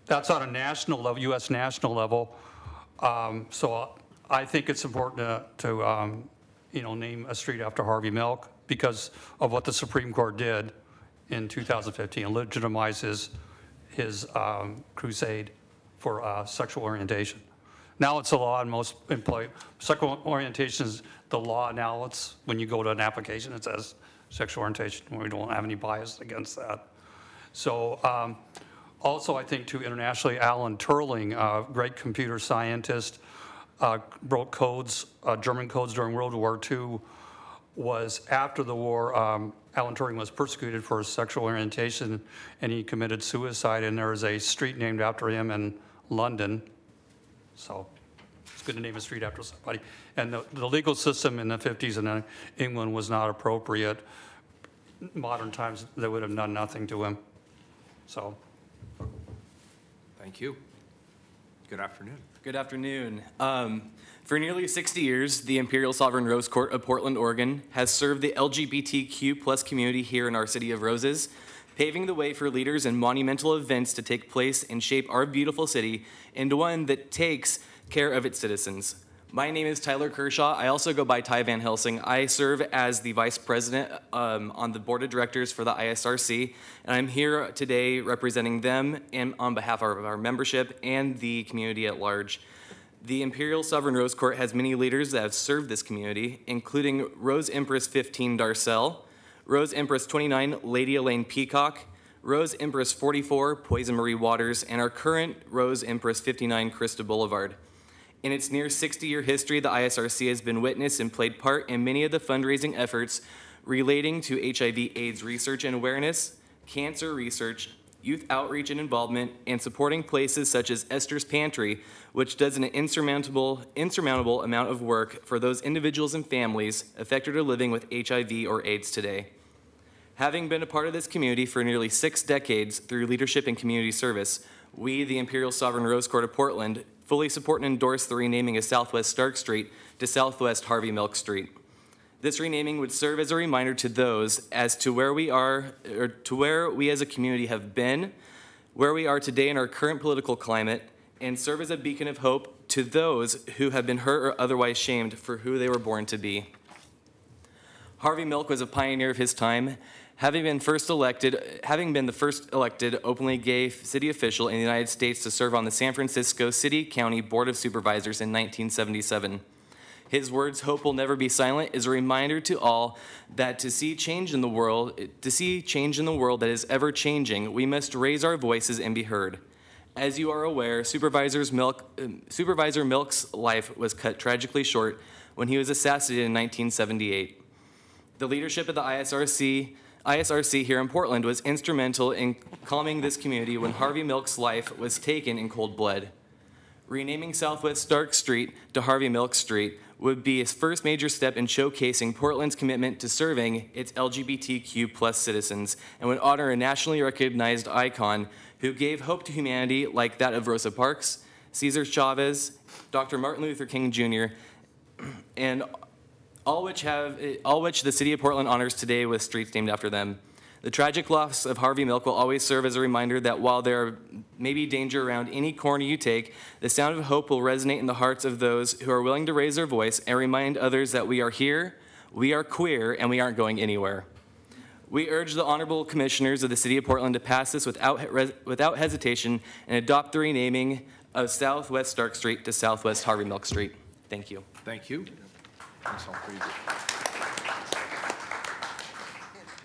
that's on a national level, U.S. national level. So I think it's important to name a street after Harvey Milk because of what the Supreme Court did in 2015, legitimize his crusade for sexual orientation. Now it's a law in most sexual orientation is the law now. It's when you go to an application, it says sexual orientation. We don't have any bias against that. So also I think too internationally, Alan Turing, a great computer scientist, wrote codes, German codes during World War II. Was after the war, Alan Turing was persecuted for his sexual orientation and he committed suicide, and there is a street named after him in London. So it's good to name a street after somebody. And the legal system in the 50s in England was not appropriate. Modern times, they would have done nothing to him. So. Thank you. Good afternoon. Good afternoon. For nearly 60 years, the Imperial Sovereign Rose Court of Portland, Oregon has served the LGBTQ+ community here in our City of Roses, paving the way for leaders and monumental events to take place and shape our beautiful city into one that takes care of its citizens. My name is Tyler Kershaw. I also go by Ty Van Helsing. I serve as the Vice President on the Board of Directors for the ISRC, and I'm here today representing them and on behalf of our membership and the community at large. The Imperial Sovereign Rose Court has many leaders that have served this community, including Rose Empress 15 Darcel, Rose Empress 29 Lady Elaine Peacock, Rose Empress 44 Poison Marie Waters, and our current Rose Empress 59 Krista Boulevard. In its near 60-year history, the ISRC has been witness and played part in many of the fundraising efforts relating to HIV/AIDS research and awareness, cancer research, youth outreach and involvement, and supporting places such as Esther's Pantry, which does an insurmountable amount of work for those individuals and families affected or living with HIV or AIDS today. Having been a part of this community for nearly 6 decades through leadership and community service, we, the Imperial Sovereign Rose Court of Portland, fully support and endorse the renaming of Southwest Stark Street to Southwest Harvey Milk Street. This renaming would serve as a reminder to those as to where we are, or to where we as a community have been, where we are today in our current political climate, and serve as a beacon of hope to those who have been hurt or otherwise shamed for who they were born to be. Harvey Milk was a pioneer of his time, having been the first elected openly gay city official in the United States to serve on the San Francisco City County Board of Supervisors in 1977. His words, "Hope will never be silent," is a reminder to all that to see change in the world that is ever changing, we must raise our voices and be heard. As you are aware, Supervisor Milk's life was cut tragically short when he was assassinated in 1978. The leadership of the ISRC here in Portland was instrumental in calming this community when Harvey Milk's life was taken in cold blood. Renaming Southwest Stark Street to Harvey Milk Street would be his first major step in showcasing Portland's commitment to serving its LGBTQ+ citizens, and would honor a nationally recognized icon who gave hope to humanity like that of Rosa Parks, Cesar Chavez, Dr. Martin Luther King Jr., and all which the city of Portland honors today with streets named after them. The tragic loss of Harvey Milk will always serve as a reminder that while there may be danger around any corner you take, the sound of hope will resonate in the hearts of those who are willing to raise their voice and remind others that we are here, we are queer, and we aren't going anywhere. We urge the honorable commissioners of the city of Portland to pass this without hesitation and adopt the renaming of Southwest Stark Street to Southwest Harvey Milk Street. Thank you. Thank you. Thanks all three.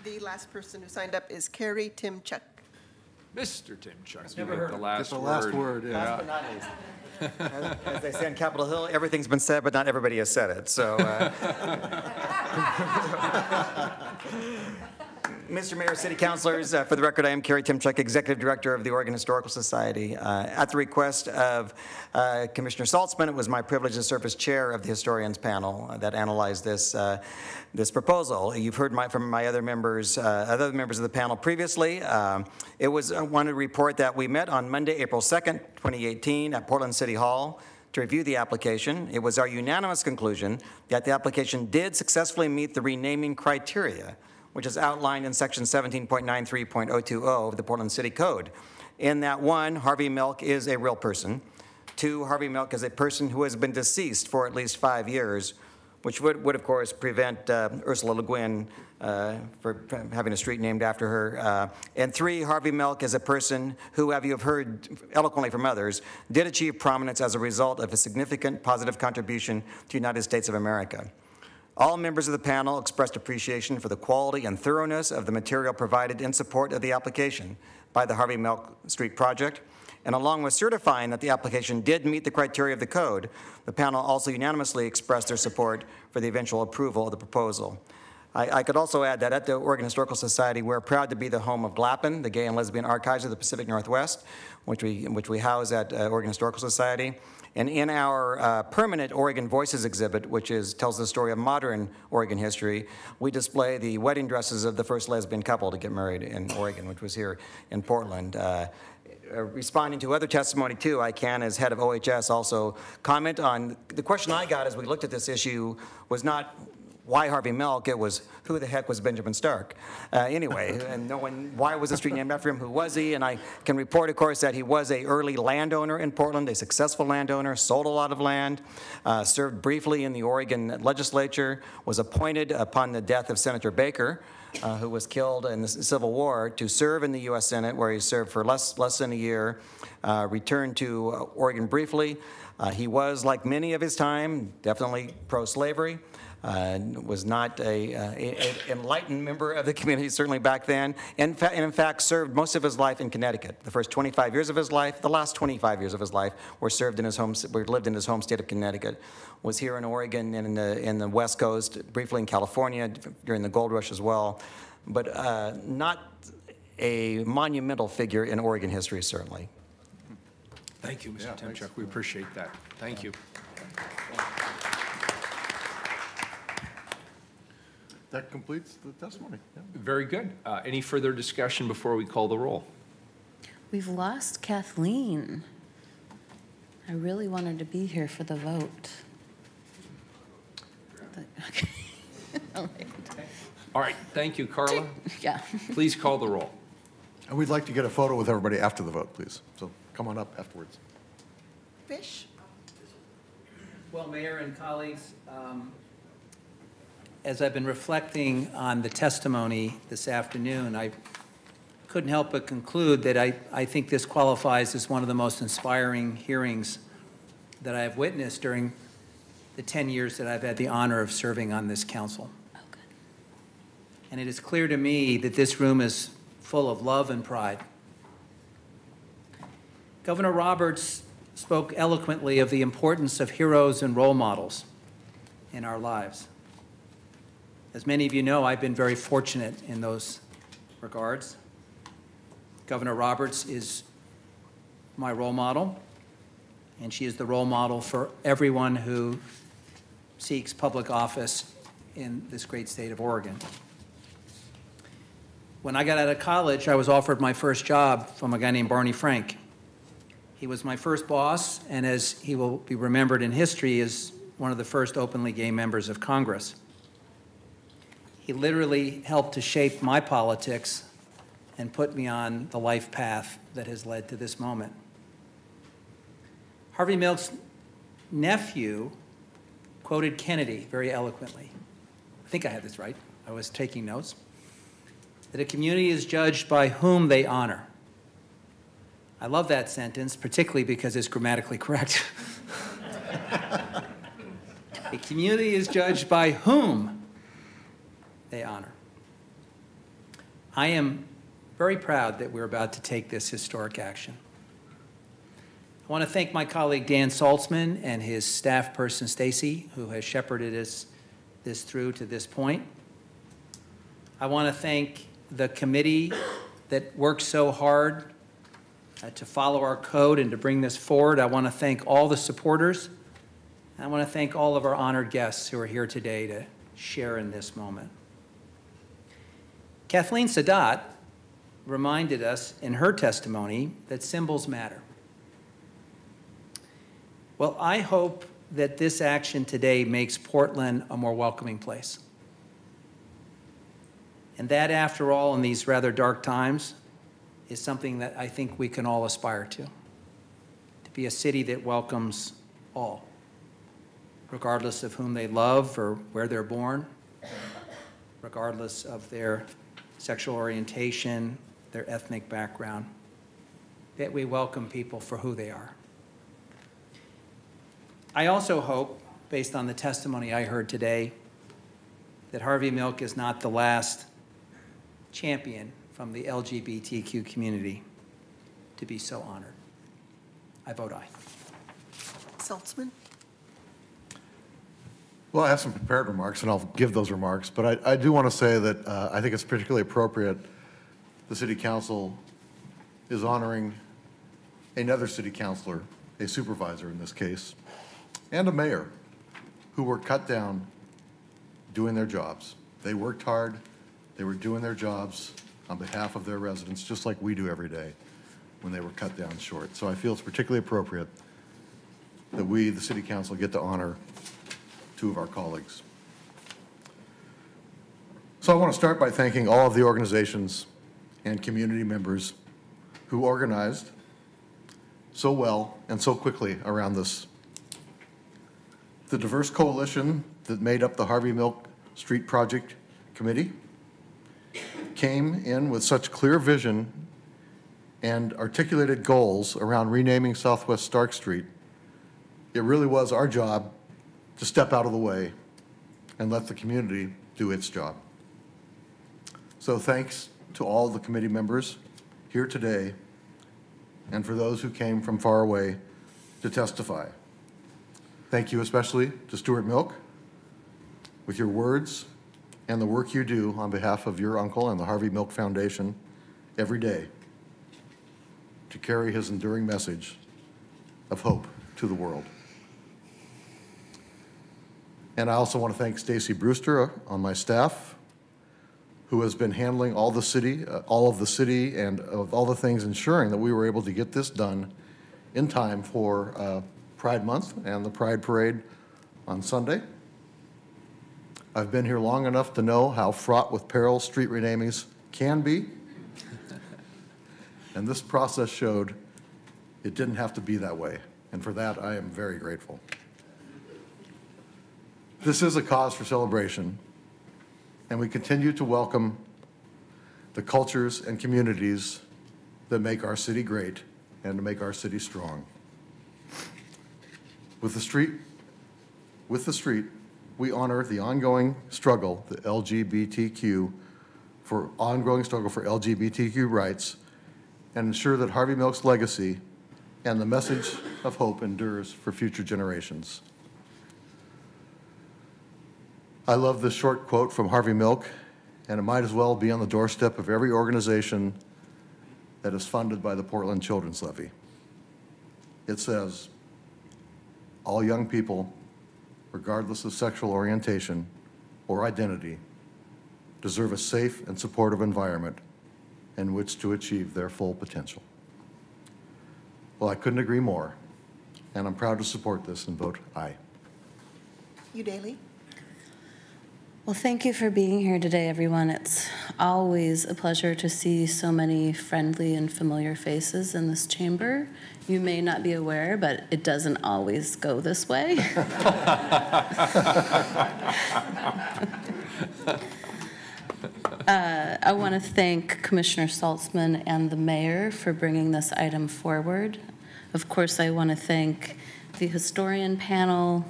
The last person who signed up is Carrie Timchuk. Mr. Timchuk, Never you heard get the of last Get the word. last word, yeah. Last but not least. As they say on Capitol Hill, everything's been said, but not everybody has said it. So, Mr. Mayor, City Councilors, for the record, I am Carrie Timchuk, Executive Director of the Oregon Historical Society. At the request of Commissioner Saltzman, it was my privilege to serve as chair of the historians panel that analyzed this proposal. You've heard from my other members of the panel previously. I wanted to report that we met on Monday, April 2nd, 2018 at Portland City Hall to review the application. It was our unanimous conclusion that the application did successfully meet the renaming criteria, which is outlined in section 17.93.020 of the Portland City Code. In that, 1, Harvey Milk is a real person. 2, Harvey Milk is a person who has been deceased for at least 5 years, which would of course prevent Ursula Le Guin for having a street named after her. And 3, Harvey Milk is a person who, as you have heard eloquently from others, did achieve prominence as a result of a significant positive contribution to the United States of America. All members of the panel expressed appreciation for the quality and thoroughness of the material provided in support of the application by the Harvey Milk Street project. And along with certifying that the application did meet the criteria of the code, the panel also unanimously expressed their support for the eventual approval of the proposal. I could also add that at the Oregon Historical Society, we're proud to be the home of GLAPN, the Gay and Lesbian Archives of the Pacific Northwest, which we house at Oregon Historical Society. And in our permanent Oregon Voices exhibit, which tells the story of modern Oregon history, we display the wedding dresses of the first lesbian couple to get married in Oregon, which was here in Portland. Responding to other testimony too, I can, as head of OHS, also comment on the question I got as we looked at this issue was not why Harvey Milk, it was who the heck was Benjamin Stark? Anyway, and why was the street named after him? Who was he? And I can report, of course, that he was an early landowner in Portland, a successful landowner, sold a lot of land, served briefly in the Oregon legislature, was appointed upon the death of Senator Baker, who was killed in the Civil War, to serve in the U.S. Senate, where he served for less than a year, returned to Oregon briefly. He was, like many of his time, definitely pro-slavery. Was not an enlightened member of the community, certainly back then, and in fact served most of his life in Connecticut. The first 25 years of his life, the last 25 years of his life, lived in his home state of Connecticut. Was here in Oregon and in the West Coast, briefly in California during the gold rush as well, but not a monumental figure in Oregon history, certainly. Thank you, Mr. Timchuk. We appreciate that. Thank you. That completes the testimony. Yeah. Very good. Any further discussion before we call the roll? We've lost Kathleen. I really wanted to be here for the vote. Okay. All right, thank you, Carla. Yeah. Please call the roll. And we'd like to get a photo with everybody after the vote, please. So come on up afterwards. Fish? Well, Mayor and colleagues, as I've been reflecting on the testimony this afternoon, I couldn't help but conclude that I think this qualifies as one of the most inspiring hearings that I have witnessed during the 10 years that I've had the honor of serving on this council. Oh, good. And it is clear to me that this room is full of love and pride. Governor Roberts spoke eloquently of the importance of heroes and role models in our lives. As many of you know, I've been very fortunate in those regards. Governor Roberts is my role model, and she is the role model for everyone who seeks public office in this great state of Oregon. When I got out of college, I was offered my first job from a guy named Barney Frank. He was my first boss, and as he will be remembered in history, as one of the first openly gay members of Congress. He literally helped to shape my politics and put me on the life path that has led to this moment. Harvey Milk's nephew quoted Kennedy very eloquently. I think I had this right. I was taking notes. That a community is judged by whom they honor. I love that sentence, particularly because it's grammatically correct. A community is judged by whom they honor. I am very proud that we're about to take this historic action. I want to thank my colleague Dan Saltzman and his staff person Stacy, who has shepherded this through to this point. I want to thank the committee that worked so hard to follow our code and to bring this forward. I want to thank all the supporters. And I want to thank all of our honored guests who are here today to share in this moment. Kathleen Sadat reminded us in her testimony that symbols matter. Well, I hope that this action today makes Portland a more welcoming place. And that, after all, in these rather dark times, is something that I think we can all aspire to be a city that welcomes all, regardless of whom they love or where they're born, regardless of their sexual orientation, their ethnic background, that we welcome people for who they are. I also hope, based on the testimony I heard today, that Harvey Milk is not the last champion from the LGBTQ community to be so honored. I vote aye. Saltzman? Well, I have some prepared remarks, and I'll give those remarks, but I do want to say that I think it's particularly appropriate the city council is honoring another city councilor, a supervisor in this case, and a mayor who were cut down doing their jobs. They worked hard. They were doing their jobs on behalf of their residents, just like we do every day when they were cut down short. So I feel it's particularly appropriate that we, the city council, get to honor two of our colleagues. So I want to start by thanking all of the organizations and community members who organized so well and so quickly around this. The diverse coalition that made up the Harvey Milk Street Project Committee came in with such clear vision and articulated goals around renaming Southwest Stark Street. It really was our job to step out of the way and let the community do its job. So thanks to all the committee members here today and for those who came from far away to testify. Thank you especially to Stuart Milk with your words and the work you do on behalf of your uncle and the Harvey Milk Foundation every day to carry his enduring message of hope to the world. And I also want to thank Stacy Brewster on my staff, who has been handling all of the city and of all the things, ensuring that we were able to get this done in time for Pride Month and the Pride Parade on Sunday. I've been here long enough to know how fraught with peril street renamings can be. And this process showed it didn't have to be that way. And for that, I am very grateful. This is a cause for celebration, and we continue to welcome the cultures and communities that make our city great and to make our city strong. With the street, we honor the ongoing struggle, for LGBTQ rights, and ensure that Harvey Milk's legacy and the message of hope endures for future generations. I love this short quote from Harvey Milk, and it might as well be on the doorstep of every organization that is funded by the Portland Children's Levy. It says, "All young people, regardless of sexual orientation or identity, deserve a safe and supportive environment in which to achieve their full potential." Well, I couldn't agree more, and I'm proud to support this and vote aye. Udaley? Well, thank you for being here today, everyone. It's always a pleasure to see so many friendly and familiar faces in this chamber. You may not be aware, but it doesn't always go this way. I want to thank Commissioner Saltzman and the mayor for bringing this item forward. Of course, I want to thank the historian panel,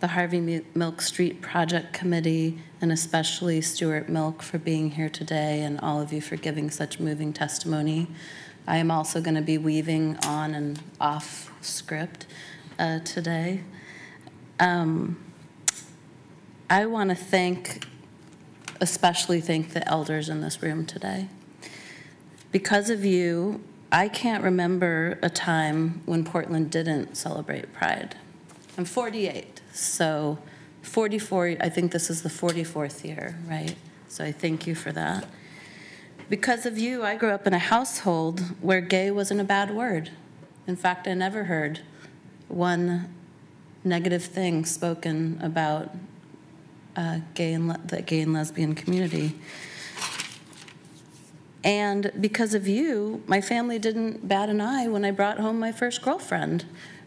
the Harvey Milk Street Project Committee, and especially Stuart Milk for being here today, and all of you for giving such moving testimony. I am also going to be weaving on and off script today. I want to especially thank the elders in this room today. Because of you, I can't remember a time when Portland didn't celebrate Pride. I'm 48, so 44, I think this is the 44th year, right? So I thank you for that. Because of you, I grew up in a household where gay wasn't a bad word. In fact, I never heard one negative thing spoken about the gay and lesbian community. And because of you, my family didn't bat an eye when I brought home my first girlfriend,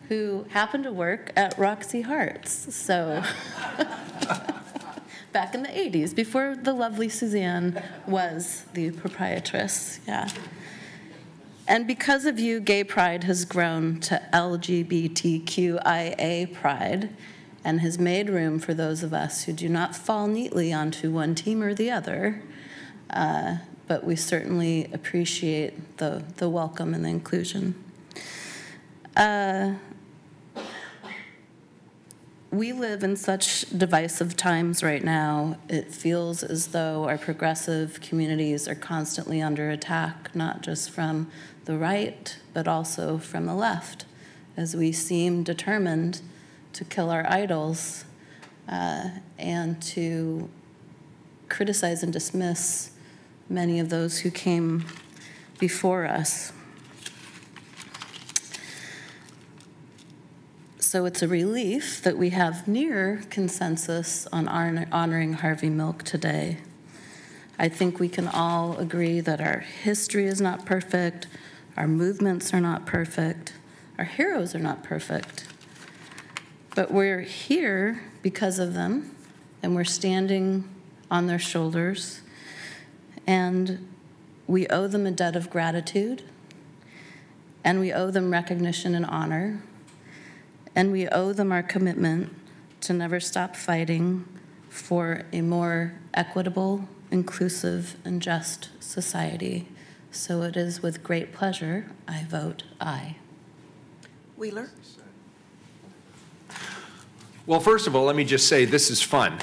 who happened to work at Roxy Hearts. So back in the 80s, before the lovely Suzanne was the proprietress, yeah. And because of you, gay pride has grown to LGBTQIA pride and has made room for those of us who do not fall neatly onto one team or the other, but we certainly appreciate the welcome and the inclusion. We live in such divisive times right now. It feels as though our progressive communities are constantly under attack, not just from the right, but also from the left, as we seem determined to kill our idols and to criticize and dismiss many of those who came before us. So it's a relief that we have near consensus on honoring Harvey Milk today. I think we can all agree that our history is not perfect, our movements are not perfect, our heroes are not perfect. But we're here because of them, and we're standing on their shoulders, and we owe them a debt of gratitude, and we owe them recognition and honor, and we owe them our commitment to never stop fighting for a more equitable, inclusive, and just society. So it is with great pleasure I vote aye. Wheeler? Well, first of all, let me just say this is fun.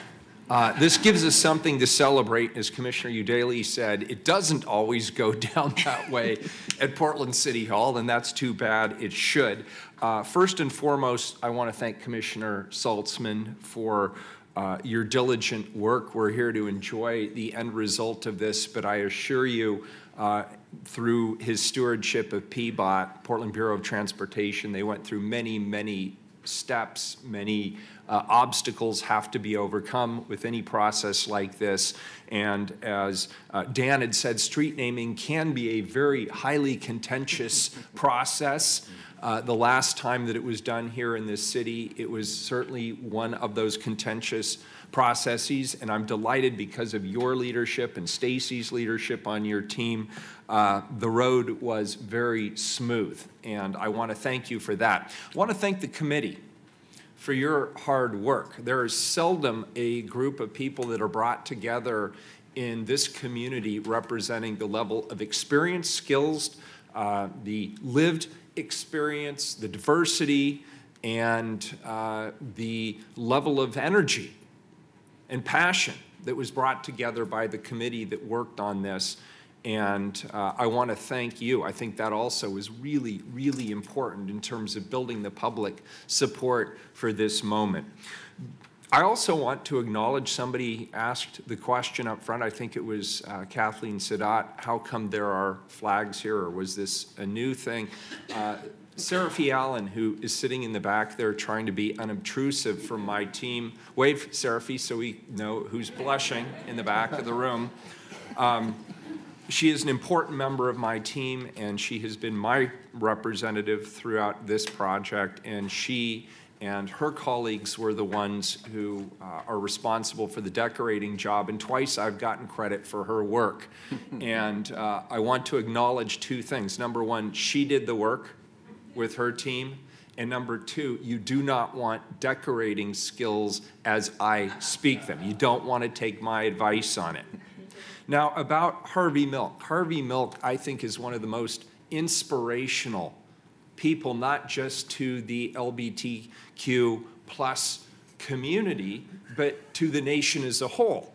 This gives us something to celebrate. As Commissioner Udaley said, it doesn't always go down that way at Portland City Hall, and that's too bad. It should. First and foremost, I want to thank Commissioner Saltzman for your diligent work. We're here to enjoy the end result of this, but I assure you, through his stewardship of PBOT, Portland Bureau of Transportation, they went through many, many steps, many obstacles have to be overcome with any process like this. And as Dan had said, street naming can be a very highly contentious process. The last time that it was done here in this city, it was certainly one of those contentious processes, and I'm delighted because of your leadership and Stacy's leadership on your team. The road was very smooth, and I want to thank you for that. I want to thank the committee for your hard work. There is seldom a group of people that are brought together in this community representing the level of experience, skills, the lived experience, the diversity, and the level of energy and passion that was brought together by the committee that worked on this. And I want to thank you. I think that also is really, really important in terms of building the public support for this moment. I also want to acknowledge somebody asked the question up front. I think it was Kathleen Sadat, how come there are flags here, or was this a new thing? Sarah Fee Allen, who is sitting in the back there trying to be unobtrusive from my team. Wave, Sarah Fee, so we know who's blushing in the back of the room. She is an important member of my team, and she has been my representative throughout this project, and she and her colleagues were the ones who are responsible for the decorating job, and twice I've gotten credit for her work. And I want to acknowledge two things. Number one, she did the work with her team, and number two, you do not want decorating skills as I speak them. You don't want to take my advice on it. Now, about Harvey Milk. Harvey Milk, I think, is one of the most inspirational people, not just to the LGBTQ plus community, but to the nation as a whole.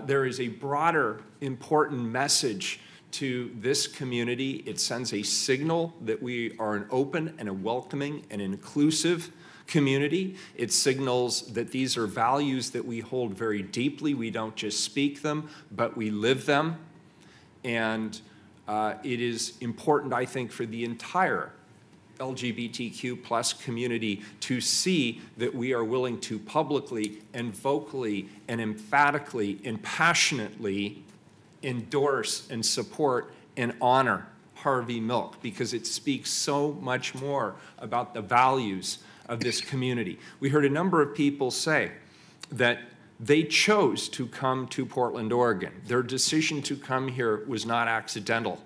There is a broader, important message to this community. It sends a signal that we are an open and a welcoming and inclusive community. It signals that these are values that we hold very deeply. We don't just speak them, but we live them. And it is important, I think, for the entire LGBTQ plus community to see that we are willing to publicly and vocally and emphatically and passionately endorse and support and honor Harvey Milk, because it speaks so much more about the values of this community. We heard a number of people say that they chose to come to Portland, Oregon. Their decision to come here was not accidental.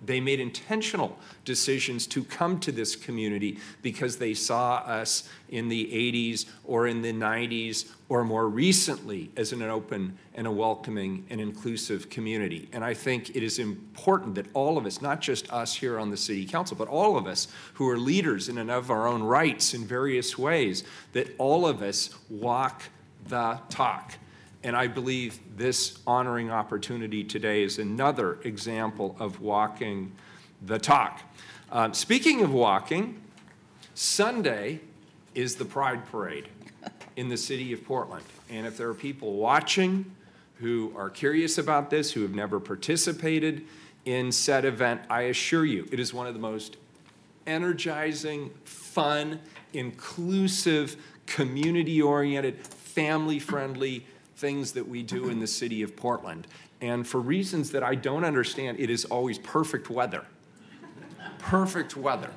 They made intentional decisions to come to this community because they saw us in the 80s or in the 90s or more recently as an open and a welcoming and inclusive community. And I think it is important that all of us, not just us here on the City Council, but all of us who are leaders in and of our own rights in various ways, that all of us walk the talk. And I believe this honoring opportunity today is another example of walking the talk. Speaking of walking, Sunday is the Pride Parade in the city of Portland. And if there are people watching who are curious about this, who have never participated in said event, I assure you it is one of the most energizing, fun, inclusive, community-oriented, family-friendly things that we do in the city of Portland. And for reasons that I don't understand, it is always perfect weather. Perfect weather.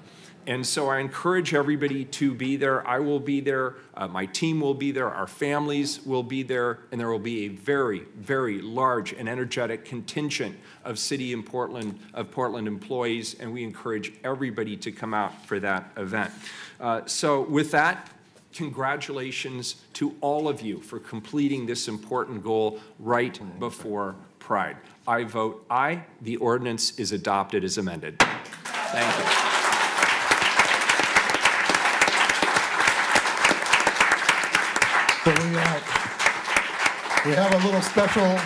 And so I encourage everybody to be there. I will be there. My team will be there. Our families will be there. And there will be a very, very large and energetic contingent of Portland employees. And we encourage everybody to come out for that event. So with that, congratulations to all of you for completing this important goal right before Pride. I vote aye. The ordinance is adopted as amended. Thank you. So we have a little special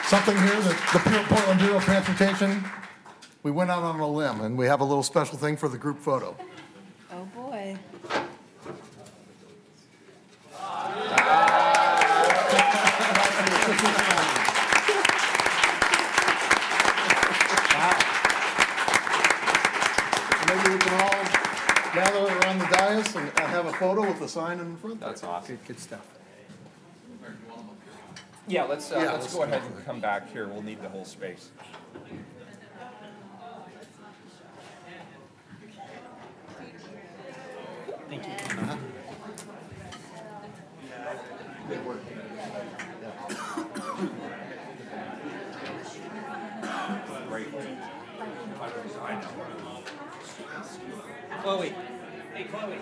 something here that the Portland Bureau of Transportation, we went out on a limb, and we have a little special thing for the group photo. Oh, boy. Ah. dais and have a photo with the sign in front. That's awesome. Good stuff. Yeah, let's let's go ahead and come back here. We'll need the whole space. Thank you. Chloe. Hey, Chloe.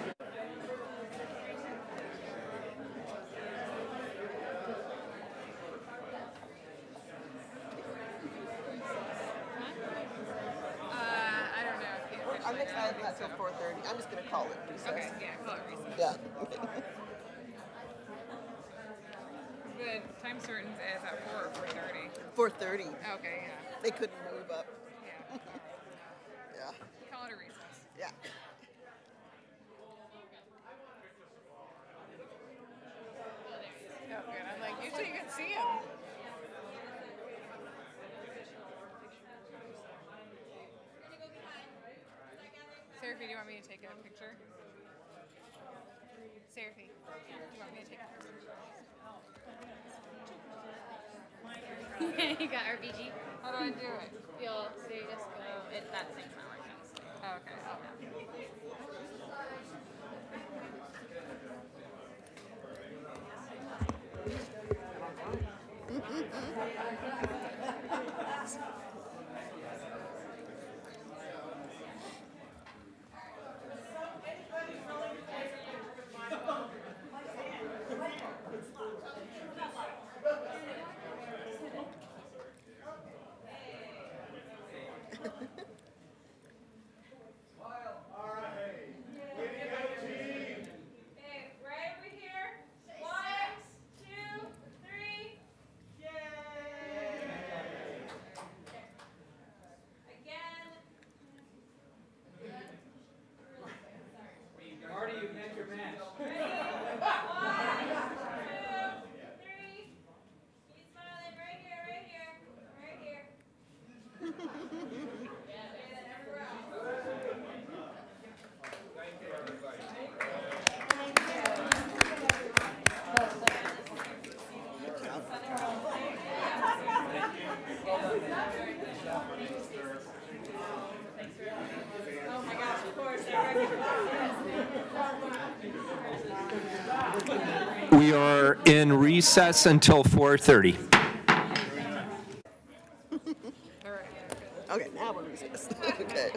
I'm going to add that till 4:30. I'm just going to call it recess. Okay, yeah, call it recess. Yeah. The time certain is at 4 or 4:30. 4:30. Okay, yeah. They couldn't move up. Yeah. Yeah. Call it a recess. Yeah. Oh, good. I'm like, usually you can see him. Seraphy, do you want me to take a picture? Seraphy, do you want me to take a picture? You got RBG. How do I do it? So you just go, that thing's not working. Oh, okay. We are in recess until 4:30. Okay, now we're recessed. Okay.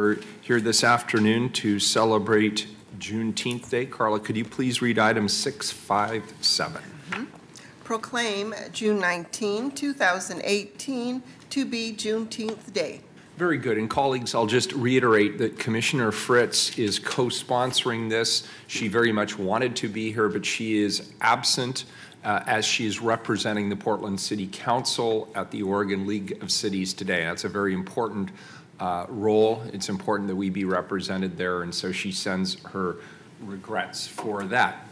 we're here this afternoon to celebrate Juneteenth Day. Carla, could you please read items 6, 5, 7? Proclaim June 19, 2018 to be Juneteenth Day. Very good. And colleagues, I'll just reiterate that Commissioner Fritz is co-sponsoring this. She very much wanted to be here, but she is absent as she is representing the Portland City Council at the Oregon League of Cities today. That's a very important role. It's important that we be represented there, and so she sends her regrets for that.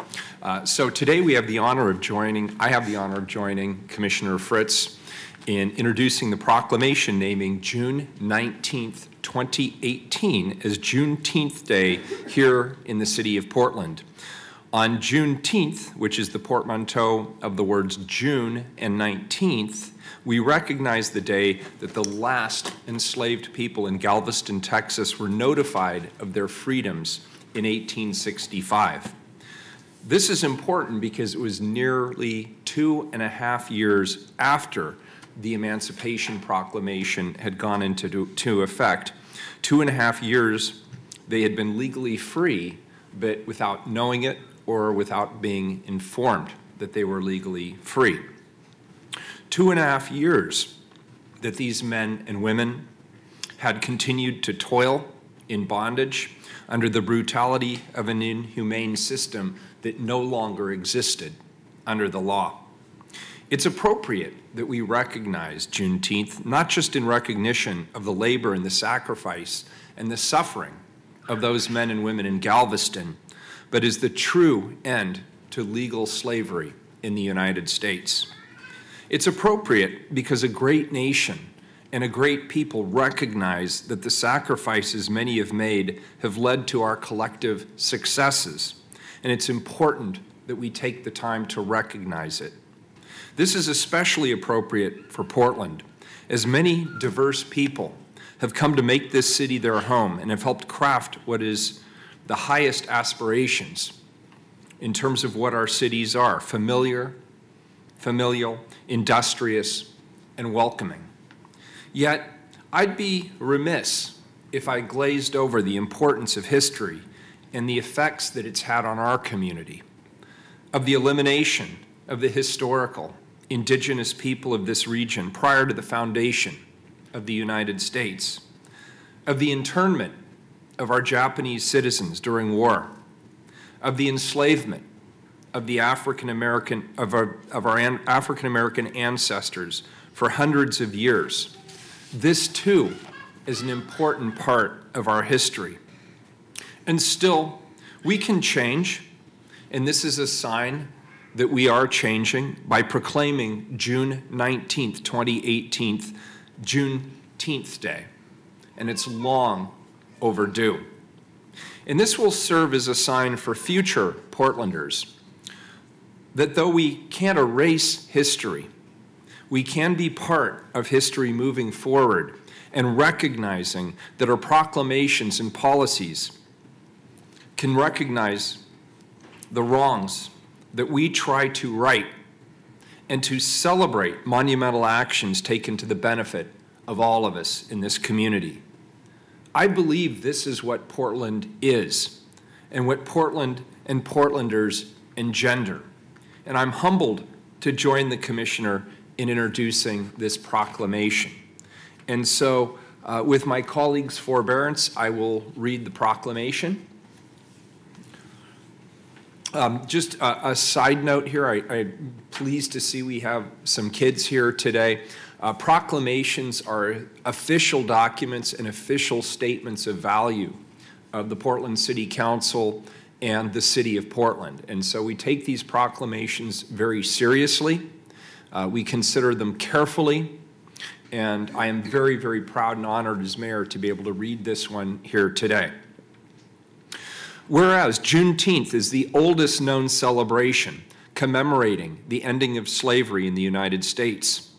So today we have the honor of joining, I have the honor of joining Commissioner Fritz in introducing the proclamation naming June 19th, 2018 as Juneteenth Day here in the city of Portland. On Juneteenth, which is the portmanteau of the words June and 19th, we recognize the day that the last enslaved people in Galveston, Texas were notified of their freedoms in 1865. This is important because it was nearly 2.5 years after the Emancipation Proclamation had gone into effect. 2.5 years they had been legally free, but without knowing it or without being informed that they were legally free. 2.5 years that these men and women had continued to toil in bondage under the brutality of an inhumane system that no longer existed under the law. It's appropriate that we recognize Juneteenth, not just in recognition of the labor and the sacrifice and the suffering of those men and women in Galveston, but as the true end to legal slavery in the United States. It's appropriate because a great nation and a great people recognize that the sacrifices many have made have led to our collective successes, and it's important that we take the time to recognize it. This is especially appropriate for Portland, as many diverse people have come to make this city their home and have helped craft what is the highest aspirations in terms of what our cities are: familial, industrious, and welcoming. Yet, I'd be remiss if I glazed over the importance of history and the effects that it's had on our community, of the elimination of the historical indigenous people of this region prior to the foundation of the United States, of the internment of our Japanese citizens during war, of the enslavement of the African American ancestors for hundreds of years. This too is an important part of our history. And still, we can change, and this is a sign that we are changing by proclaiming June 19th, 2018, Juneteenth Day, and it's long overdue. And this will serve as a sign for future Portlanders that though we can't erase history, we can be part of history moving forward and recognizing that our proclamations and policies can recognize the wrongs that we try to right and to celebrate monumental actions taken to the benefit of all of us in this community. I believe this is what Portland is and what Portland and Portlanders engender. And I'm humbled to join the Commissioner in introducing this proclamation. And so, with my colleagues' forbearance, I will read the proclamation. Just a side note here, I'm pleased to see we have some kids here today. Proclamations are official documents and official statements of value of the Portland City Council and the City of Portland. And so we take these proclamations very seriously. We consider them carefully. And I am very, very proud and honored as mayor to be able to read this one here today. Whereas Juneteenth is the oldest known celebration commemorating the ending of slavery in the United States,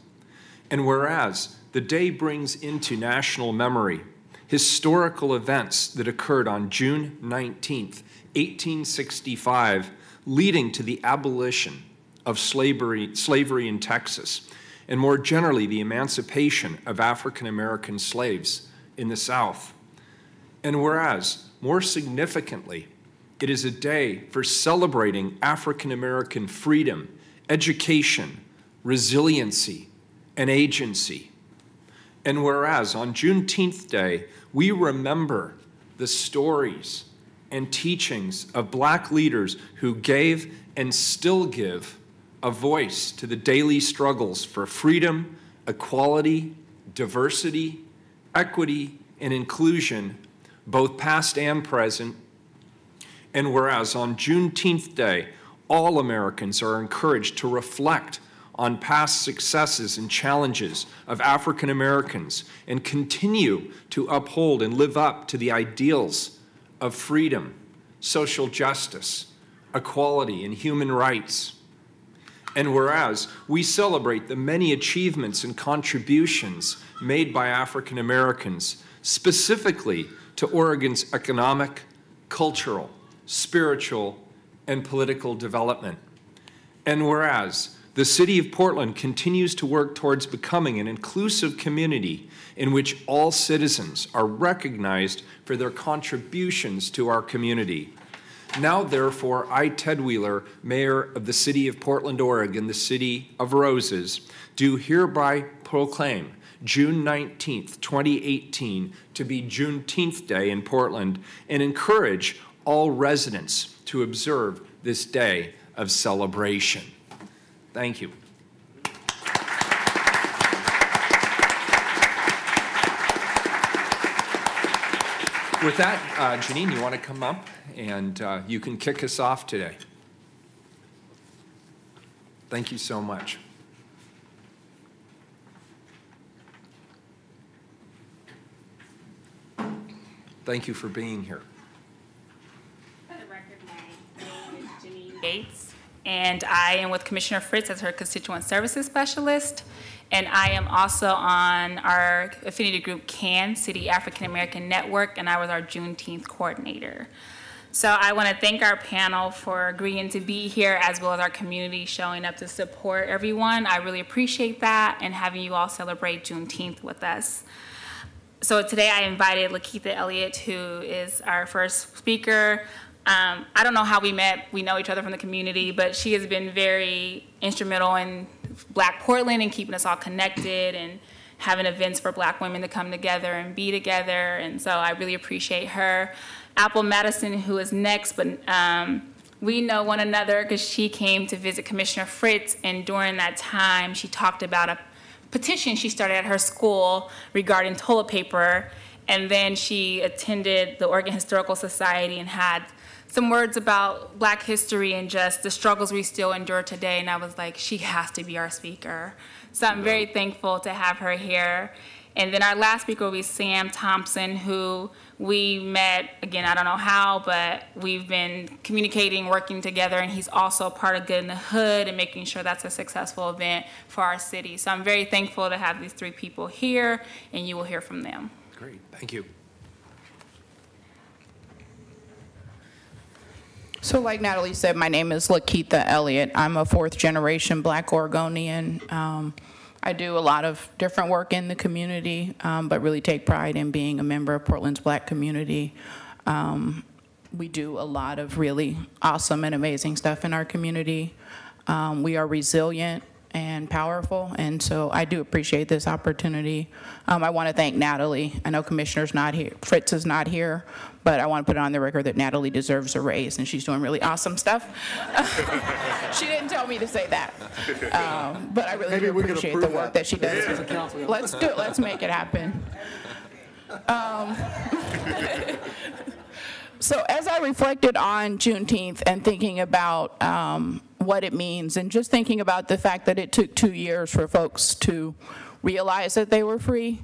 and whereas the day brings into national memory historical events that occurred on June 19th, 1865, leading to the abolition of slavery in Texas, and more generally the emancipation of African American slaves in the South. And whereas, more significantly, it is a day for celebrating African American freedom, education, resiliency, and agency. And whereas on Juneteenth Day, we remember the stories and teachings of Black leaders who gave and still give a voice to the daily struggles for freedom, equality, diversity, equity, and inclusion, both past and present. And whereas on Juneteenth Day, all Americans are encouraged to reflect on past successes and challenges of African Americans and continue to uphold and live up to the ideals of freedom, social justice, equality, and human rights. And whereas we celebrate the many achievements and contributions made by African Americans, specifically to Oregon's economic, cultural, spiritual, and political development. And whereas the City of Portland continues to work towards becoming an inclusive community in which all citizens are recognized for their contributions to our community. Now, therefore, I, Ted Wheeler, Mayor of the City of Portland, Oregon, the City of Roses, do hereby proclaim June 19th, 2018 to be Juneteenth Day in Portland and encourage all residents to observe this day of celebration. Thank you. With that, Janine, you want to come up and you can kick us off today. Thank you so much. Thank you for being here. For the record, my name is Janine Gates, and I am with Commissioner Fritz as her Constituent Services Specialist, and I am also on our affinity group CAN, City African American Network, and I was our Juneteenth coordinator. So I want to thank our panel for agreeing to be here, as well as our community showing up to support everyone. I really appreciate that, and having you all celebrate Juneteenth with us. So today I invited Lakeitha Elliott, who is our first speaker. I don't know how we met. We know each other from the community, but she has been very instrumental in Black Portland and keeping us all connected and having events for Black women to come together and be together. And so I really appreciate her. Apple Madison, who is next, but we know one another because she came to visit Commissioner Fritz, and during that time she talked about a petition she started at her school regarding toilet paper, and then she attended the Oregon Historical Society and had some words about Black history and just the struggles we still endure today, and I was like, she has to be our speaker. So I'm very thankful to have her here. And then our last speaker will be Sam Thompson, who we met, again, I don't know how, but we've been communicating, working together, and he's also part of Good in the Hood and making sure that's a successful event for our city. So I'm very thankful to have these three people here, and you will hear from them. Great, thank you. So like Natalie said, my name is Lakeitha Elliott. I'm a fourth-generation Black Oregonian. I do a lot of different work in the community, but really take pride in being a member of Portland's Black community. We do a lot of really awesome and amazing stuff in our community. We are resilient and powerful, and so I do appreciate this opportunity. I want to thank Natalie. I know Commissioner's not here, Fritz is not here, but I want to put it on the record that Natalie deserves a raise, and she's doing really awesome stuff. She didn't tell me to say that, but I really do appreciate the work that she does. Let's do it. Let's make it happen. So as I reflected on Juneteenth and thinking about what it means, and just thinking about the fact that it took 2 years for folks to realize that they were free,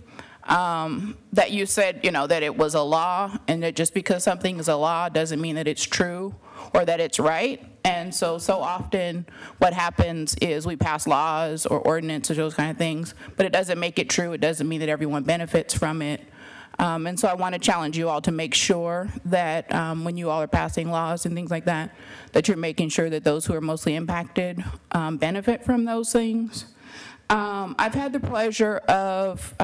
that you said, you know, that it was a law, and that just because something is a law doesn't mean that it's true or that it's right. And so often what happens is we pass laws or ordinances, those kind of things, but it doesn't make it true. It doesn't mean that everyone benefits from it. And so I want to challenge you all to make sure that when you all are passing laws and things like that, that you're making sure that those who are mostly impacted benefit from those things. I've had the pleasure of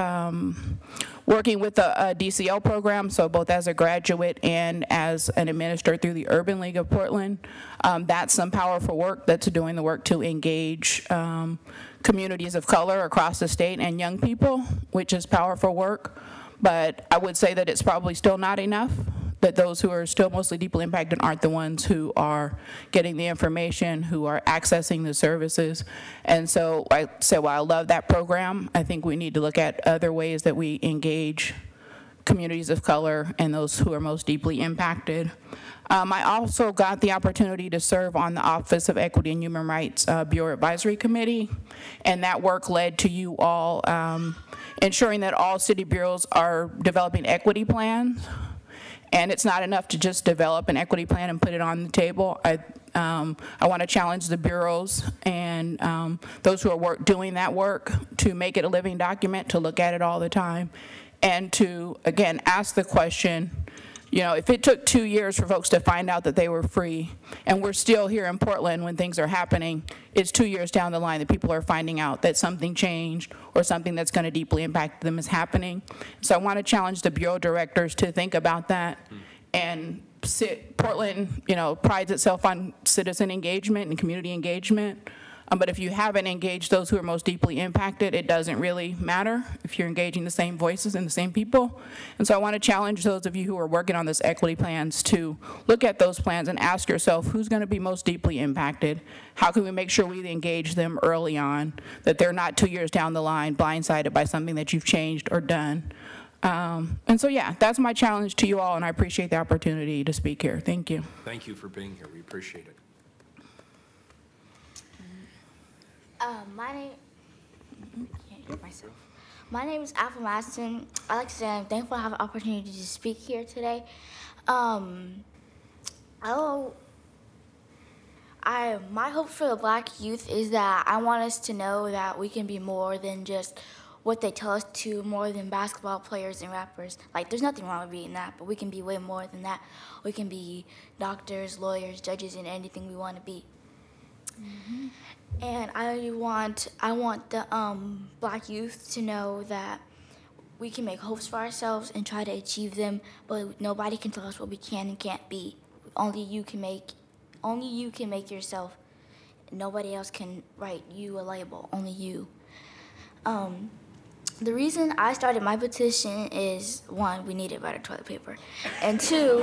working with the DCL program, so both as a graduate and as an administrator through the Urban League of Portland. That's some powerful work that's doing the work to engage communities of color across the state and young people, which is powerful work. But I would say that it's probably still not enough, that those who are still mostly deeply impacted aren't the ones who are getting the information, who are accessing the services. And so I say, while I love that program, I think we need to look at other ways that we engage communities of color and those who are most deeply impacted. I also got the opportunity to serve on the Office of Equity and Human Rights Bureau Advisory Committee, and that work led to you all ensuring that all city bureaus are developing equity plans. And it's not enough to just develop an equity plan and put it on the table. I want to challenge the bureaus and those who are doing that work to make it a living document, to look at it all the time, and to, again, ask the question, you know, if it took 2 years for folks to find out that they were free, and we're still here in Portland when things are happening, it's 2 years down the line that people are finding out that something changed or something that's going to deeply impact them is happening. So I want to challenge the bureau directors to think about that. And Portland, you know, prides itself on citizen engagement and community engagement. But if you haven't engaged those who are most deeply impacted, it doesn't really matter if you're engaging the same voices and the same people. And so I want to challenge those of you who are working on this equity plans to look at those plans and ask yourself, who's going to be most deeply impacted? How can we make sure we engage them early on, that they're not 2 years down the line blindsided by something that you've changed or done? And so, yeah, that's my challenge to you all, and I appreciate the opportunity to speak here. Thank you. Thank you for being here. We appreciate it. My name is Alpha Maston. I'd like to say I'm thankful to have the opportunity to speak here today. My hope for the Black youth is that I want us to know that we can be more than just what they tell us to, more than basketball players and rappers. Like, there's nothing wrong with being that, but we can be way more than that. We can be doctors, lawyers, judges, and anything we want to be. Mm-hmm. And I want the Black youth to know that we can make hopes for ourselves and try to achieve them, but nobody can tell us what we can and can't be. Only you can make yourself. Nobody else can write you a label, only you. The reason I started my petition is, one, we needed better toilet paper, and two,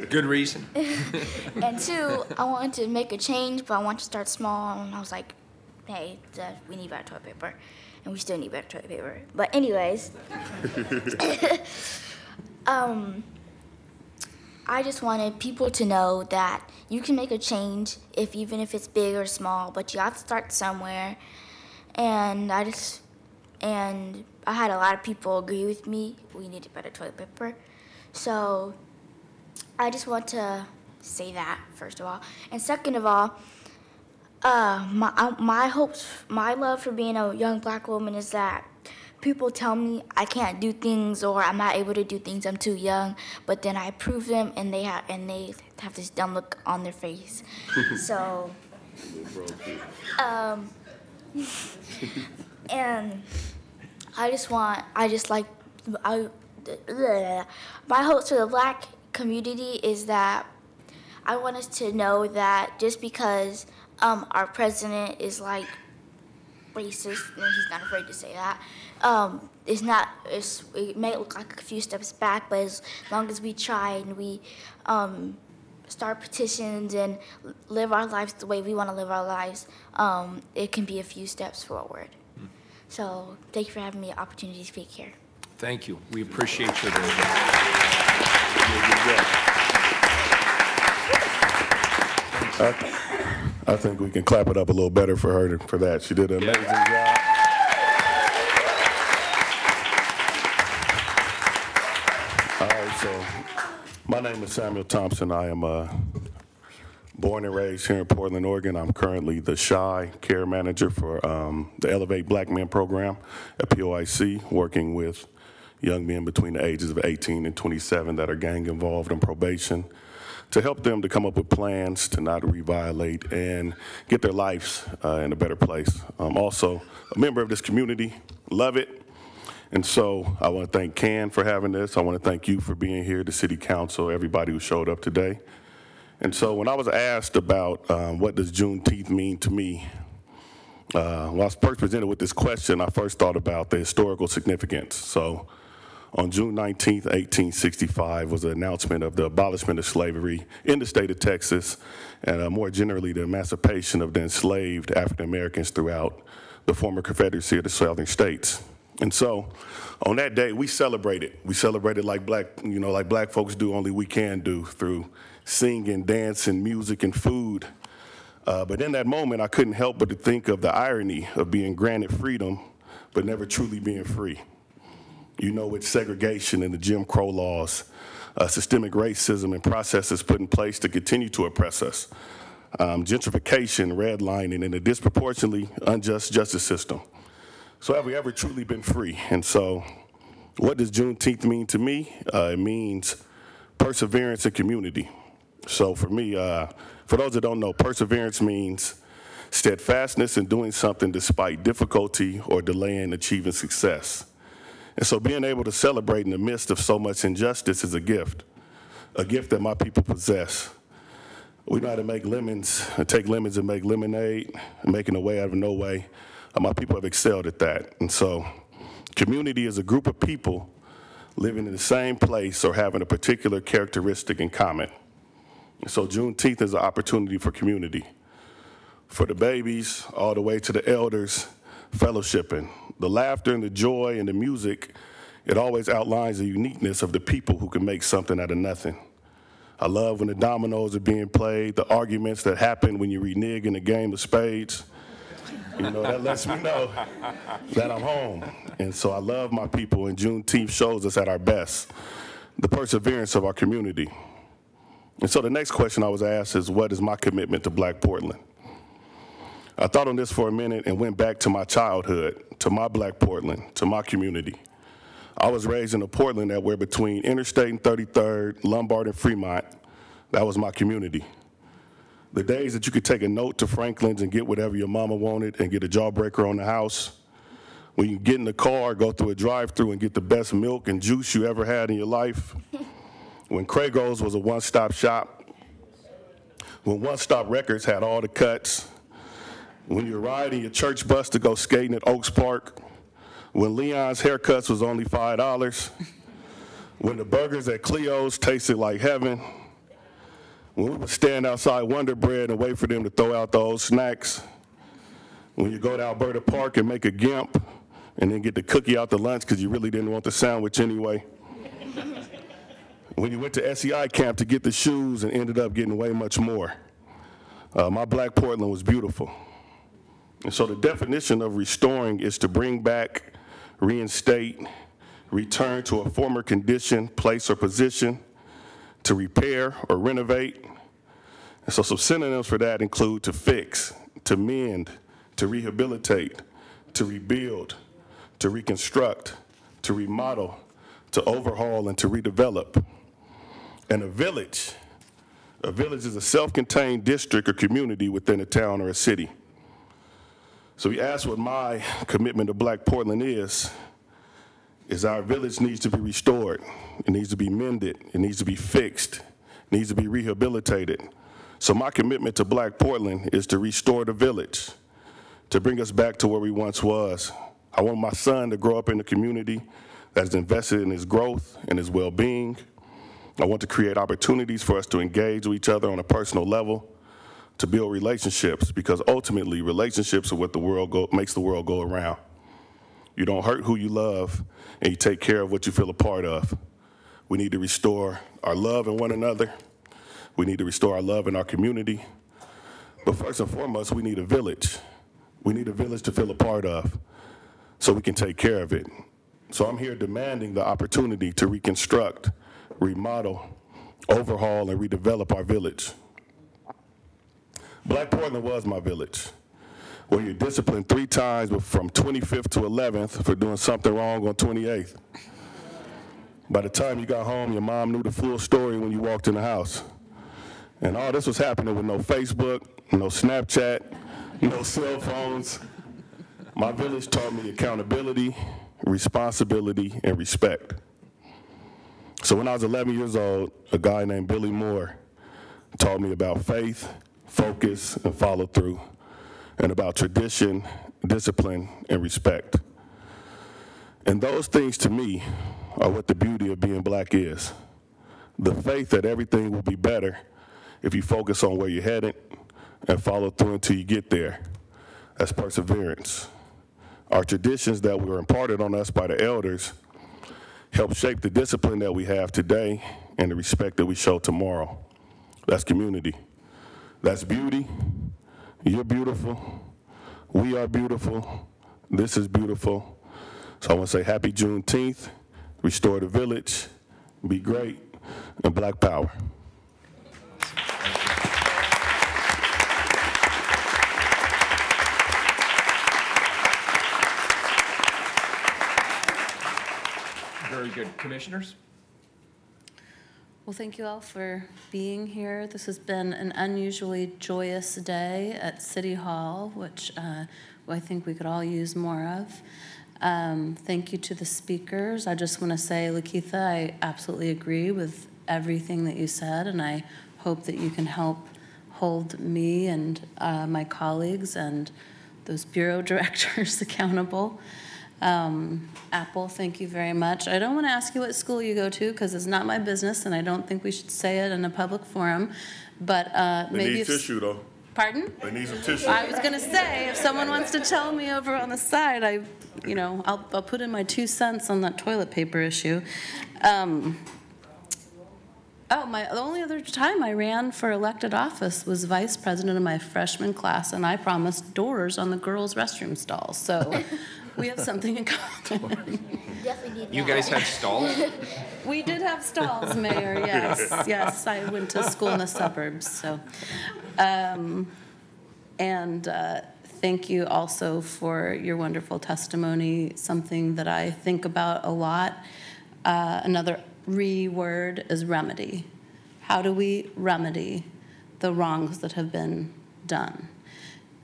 good reason. And two, I wanted to make a change, but I wanted to start small, and I was like, hey, we need better toilet paper, and we still need better toilet paper. But anyways, I just wanted people to know that you can make a change, even if it's big or small, but you have to start somewhere. And I had a lot of people agree with me. We needed better toilet paper. So I just want to say that, first of all. And second of all, my hopes, my love for being a young Black woman is that people tell me I can't do things or I'm not able to do things, I'm too young, but then I prove them and they have this dumb look on their face. So, and my hopes for the Black community is that I want us to know that just because our president is like racist, and he's not afraid to say that, it may look like a few steps back, but as long as we try and we start petitions and live our lives the way we want to live our lives, it can be a few steps forward. So thank you for having me the opportunity to speak here. Thank you. We appreciate you. I think we can clap it up a little better for her for that. She did an amazing job. All right, so my name is Samuel Thompson. I am born and raised here in Portland, Oregon. I'm currently the SHI care manager for the Elevate Black Men program at POIC, working with young men between the ages of 18 and 27 that are gang involved on probation, to help them to come up with plans to not re-violate and get their lives in a better place. I'm also a member of this community, love it, And so I want to thank Ken for having this. I want to thank you for being here, the city council, everybody who showed up today. And so when I was asked about what does Juneteenth mean to me, when I was first presented with this question, I first thought about the historical significance. So on June 19th, 1865 was the announcement of the abolishment of slavery in the state of Texas, and more generally the emancipation of the enslaved African Americans throughout the former Confederacy of the Southern states. And so on that day, we celebrated. We celebrated like black folks do, only we can do, through singing, dancing, music, and food. But in that moment, I couldn't help but to think of the irony of being granted freedom, but never truly being free. You know, with segregation and the Jim Crow laws, systemic racism and processes put in place to continue to oppress us, gentrification, redlining, and a disproportionately unjust justice system. So have we ever truly been free? And so what does Juneteenth mean to me? It means perseverance and community. So for me, for those that don't know, perseverance means steadfastness in doing something despite difficulty or delay in achieving success. And so being able to celebrate in the midst of so much injustice is a gift that my people possess. We know how to make lemons, take lemons and make lemonade, making a way out of no way. My people have excelled at that. And so community is a group of people living in the same place or having a particular characteristic in common. And so Juneteenth is an opportunity for community. For the babies, all the way to the elders, fellowshipping. The laughter and the joy and the music, it always outlines the uniqueness of the people who can make something out of nothing. I love when the dominoes are being played, the arguments that happen when you renege in a game of spades. You know, that lets me know that I'm home. And so I love my people, and Juneteenth shows us at our best, the perseverance of our community. And so the next question I was asked is, what is my commitment to Black Portland? I thought on this for a minute and went back to my childhood, to my Black Portland, to my community. I was raised in a Portland that were between Interstate and 33rd, Lombard and Fremont. That was my community. The days that you could take a note to Franklin's and get whatever your mama wanted and get a jawbreaker on the house. When you get in the car, go through a drive-thru and get the best milk and juice you ever had in your life. When Craigos was a one-stop shop. When One Stop Records had all the cuts. When you were riding your church bus to go skating at Oaks Park. When Leon's haircuts was only $5. When the burgers at Cleo's tasted like heaven. When we would stand outside Wonder Bread and wait for them to throw out the old snacks. When you go to Alberta Park and make a gimp and then get the cookie out the lunch because you really didn't want the sandwich anyway. When you went to SEI camp to get the shoes and ended up getting way much more. My Black Portland was beautiful. And so the definition of restoring is to bring back, reinstate, return to a former condition, place, or position, to repair or renovate. And so some synonyms for that include to fix, to mend, to rehabilitate, to rebuild, to reconstruct, to remodel, to overhaul, and to redevelop. And a village is a self-contained district or community within a town or a city. So we asked what my commitment to Black Portland is our village needs to be restored. It needs to be mended. It needs to be fixed. It needs to be rehabilitated. So my commitment to Black Portland is to restore the village, to bring us back to where we once was. I want my son to grow up in a community that is invested in his growth and his well-being. I want to create opportunities for us to engage with each other on a personal level, to build relationships, because ultimately relationships are what makes the world go around. You don't hurt who you love, and you take care of what you feel a part of. We need to restore our love in one another. We need to restore our love in our community. But first and foremost, we need a village. We need a village to feel a part of so we can take care of it. So I'm here demanding the opportunity to reconstruct, remodel, overhaul, and redevelop our village. Black Portland was my village, where you're disciplined 3 times from 25th to 11th for doing something wrong on 28th. By the time you got home, your mom knew the full story when you walked in the house. And all this was happening with no Facebook, no Snapchat, no cell phones. My village taught me accountability, responsibility, and respect. So when I was 11 years old, a guy named Billy Moore taught me about faith, focus, and follow through, and about tradition, discipline, and respect. And those things to me are what the beauty of being black is. The faith that everything will be better if you focus on where you're headed and follow through until you get there. That's perseverance. Our traditions that were imparted on us by the elders help shape the discipline that we have today and the respect that we show tomorrow. That's community. That's beauty. You're beautiful. We are beautiful. This is beautiful. So I want to say happy Juneteenth, restore the village, be great, and Black Power. Very good. Commissioners? Well, thank you all for being here. This has been an unusually joyous day at City Hall, which I think we could all use more of. Thank you to the speakers. I just want to say, Lakeitha, I absolutely agree with everything that you said, and I hope that you can help hold me and my colleagues and those bureau directors accountable. Apple, thank you very much. I don't want to ask you what school you go to because it's not my business, and I don't think we should say it in a public forum. But maybe They need if, tissue, though. Pardon? They need some tissue. I was going to say, if someone wants to tell me over on the side, I'll put in my 2 cents on that toilet paper issue. The only other time I ran for elected office was vice president of my freshman class, and I promised doors on the girls' restroom stalls. So we have something in common. You guys had stalls? We did have stalls, Mayor, yes. Yes, I went to school in the suburbs, so. Thank you also for your wonderful testimony, something that I think about a lot. Another word is remedy. How do we remedy the wrongs that have been done?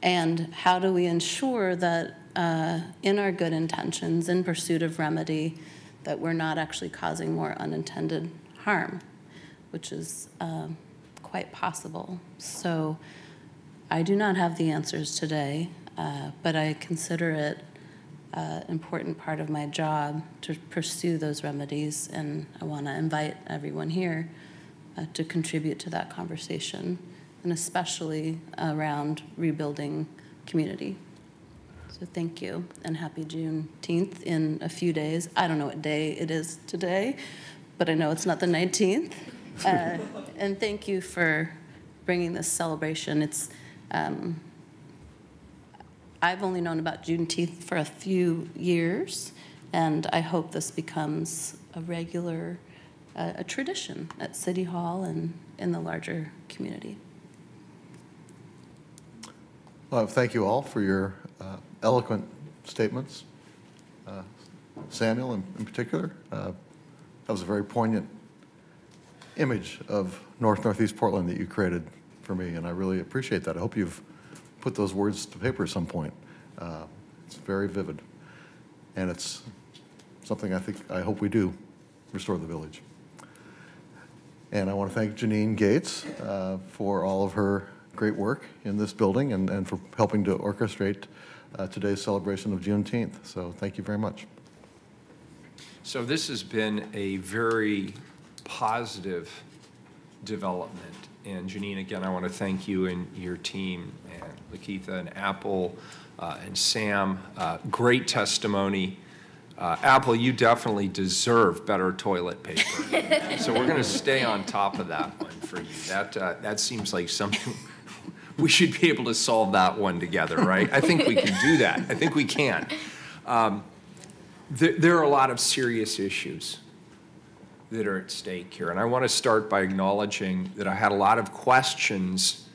And how do we ensure that in our good intentions, in pursuit of remedy, that we're not actually causing more unintended harm, which is quite possible. So I do not have the answers today, but I consider it an important part of my job to pursue those remedies, and I want to invite everyone here to contribute to that conversation, and especially around rebuilding community. So thank you, and happy Juneteenth in a few days. I don't know what day it is today, but I know it's not the 19th. And thank you for bringing this celebration. It's I've only known about Juneteenth for a few years, and I hope this becomes a regular a tradition at City Hall and in the larger community. Well, thank you all for your eloquent statements. Samuel, in particular, that was a very poignant image of Northeast Portland that you created for me, and I really appreciate that. I hope you've put those words to paper at some point. It's very vivid, and it's something I hope we do restore the village. And I want to thank Janine Gates for all of her great work in this building and for helping to orchestrate today's celebration of Juneteenth. So thank you very much. So this has been a very positive development. And Janine, again, I want to thank you and your team, and Lakeitha and Apple and Sam. Great testimony. Apple, you definitely deserve better toilet paper. So we're going to stay on top of that one for you. That seems like something we should be able to solve that one together, right? I think we can do that. I think we can. There are a lot of serious issues that are at stake here. And I want to start by acknowledging that I had a lot of questions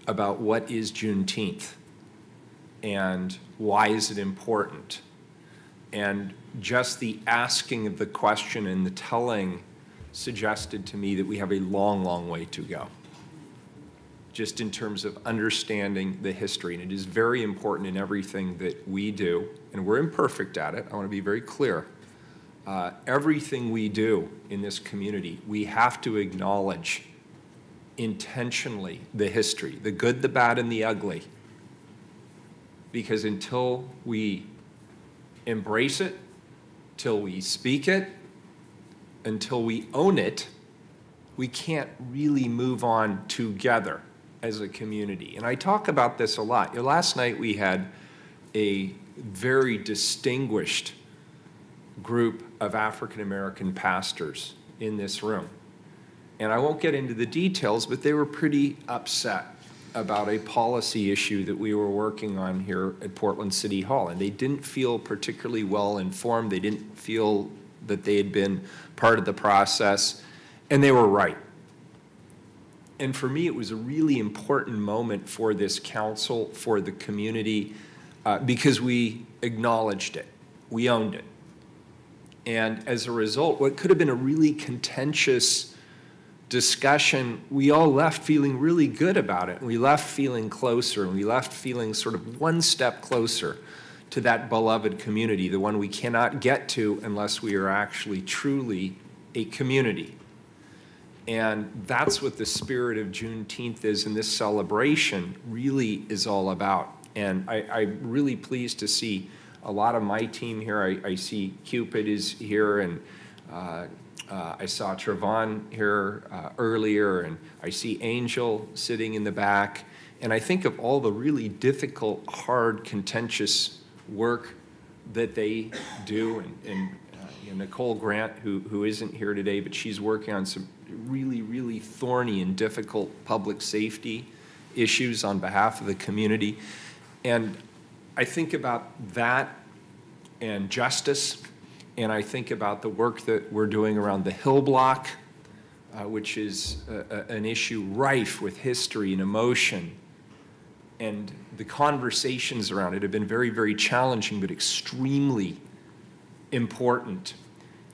about what is Juneteenth and why is it important. And just the asking of the question and the telling suggested to me that we have a long, long way to go. just in terms of understanding the history. And it is very important in everything that we do, and we're imperfect at it. I want to be very clear. Everything we do in this community, we have to acknowledge intentionally the history, the good, the bad, and the ugly. Because until we embrace it, till we speak it, until we own it, we can't really move on together as a community. And I talk about this a lot. Last night we had a very distinguished group of African American pastors in this room. And I won't get into the details, but they were pretty upset about a policy issue that we were working on here at Portland City Hall. And they didn't feel particularly well informed. They didn't feel that they had been part of the process, and they were right. And for me, it was a really important moment for this council, for the community, because we acknowledged it. We owned it. And as a result, what could have been a really contentious discussion, we all left feeling really good about it. And we left feeling closer, and we left feeling sort of one step closer to that beloved community, the one we cannot get to unless we are actually truly a community. And that's what the spirit of Juneteenth is, and this celebration really is all about. And I'm really pleased to see a lot of my team here. I see Cupid is here, and I saw Trevon here earlier, and I see Angel sitting in the back. And I think of all the really difficult, hard, contentious work that they do. And Nicole Grant, who isn't here today, but she's working on some really, really thorny and difficult public safety issues on behalf of the community. And I think about that and justice, and I think about the work that we're doing around the Hill Block, which is an issue rife with history and emotion. And the conversations around it have been very, very challenging, but extremely important.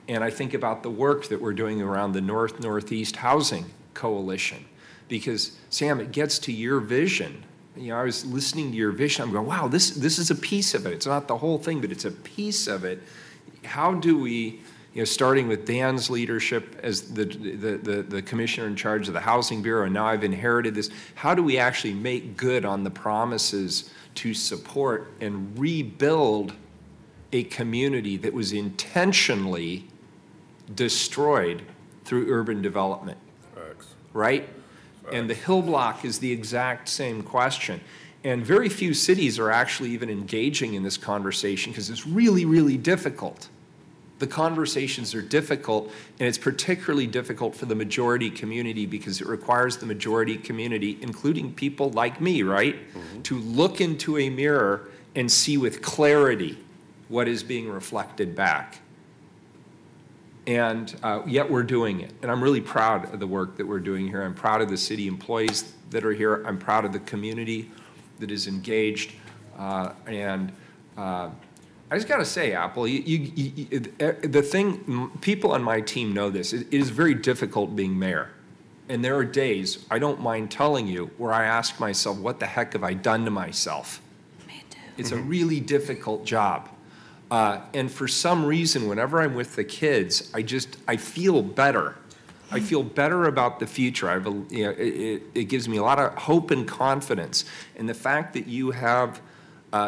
And I think about the work that we're doing around the North-Northeast Housing Coalition, because, Sam, it gets to your vision. I was listening to your vision. I'm going, wow, this is a piece of it. It's not the whole thing, but it's a piece of it. How do we, starting with Dan's leadership as the commissioner in charge of the Housing Bureau, and now I've inherited this, how do we actually make good on the promises to support and rebuild a community that was intentionally destroyed through urban development? Right? And the Hill Block is the exact same question. And very few cities are actually even engaging in this conversation because it's really, really difficult. The conversations are difficult, and it's particularly difficult for the majority community because it requires the majority community, including people like me, right, to look into a mirror and see with clarity what is being reflected back. And yet we're doing it. And I'm really proud of the work that we're doing here. I'm proud of the city employees that are here. I'm proud of the community that is engaged. I just got to say, Apple, the thing, people on my team know this, it is very difficult being mayor. And there are days, I don't mind telling you, where I ask myself, what the heck have I done to myself? Me too. It's a really difficult job. And for some reason, whenever I'm with the kids, I feel better. I feel better about the future. It gives me a lot of hope and confidence. And the fact that you have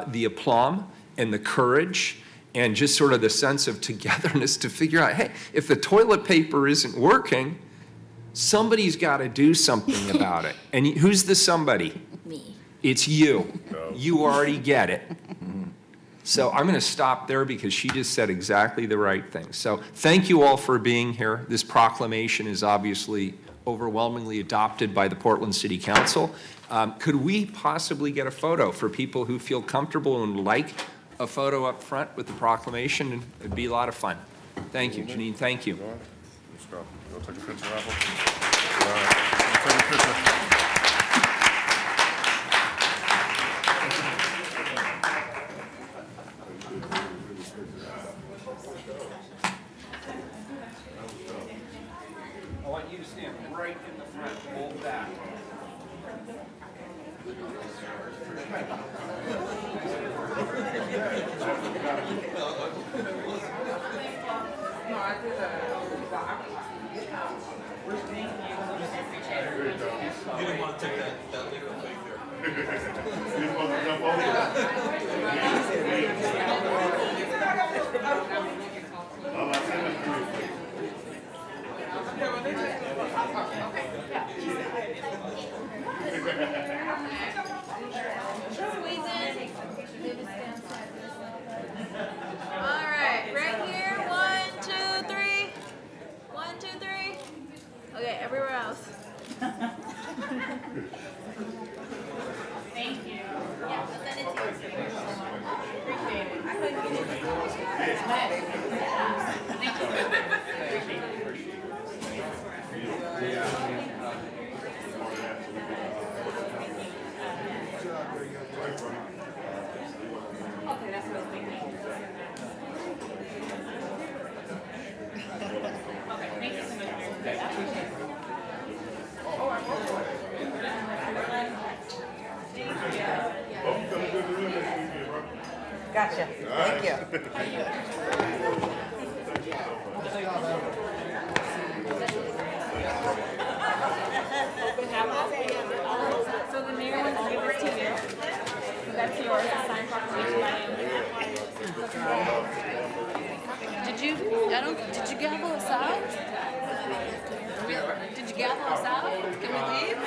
the aplomb and the courage and just sort of the sense of togetherness to figure out, hey, if the toilet paper isn't working, somebody's got to do something about it. And who's the somebody? Me. It's you. You already get it. So I'm going to stop there because she just said exactly the right thing. So thank you all for being here. This proclamation is obviously overwhelmingly adopted by the Portland City Council. Could we possibly get a photo for people who feel comfortable and would like a photo up front with the proclamation? It'd be a lot of fun. Thank you, Janine. Thank you. Let's go. Go take a picture, Apple. All right. Take a picture. I want you to stand right in the front, hold back. You didn't want to take that legal thing there. You didn't want to jump over All right, right here. 1, 2, 3. 1, 2, 3. Okay, everywhere else. Thank you. Yeah, I'll send it to you. Appreciate it. I couldn't get it. Thank Okay, that's what I was thinking. Okay, thank you so much. I appreciate it. Gotcha. Thank you. So the mayor wants to give this to you. So that's yours, a signed proclamation by you. Did you gavel us out? Did you gavel us out? Can we leave?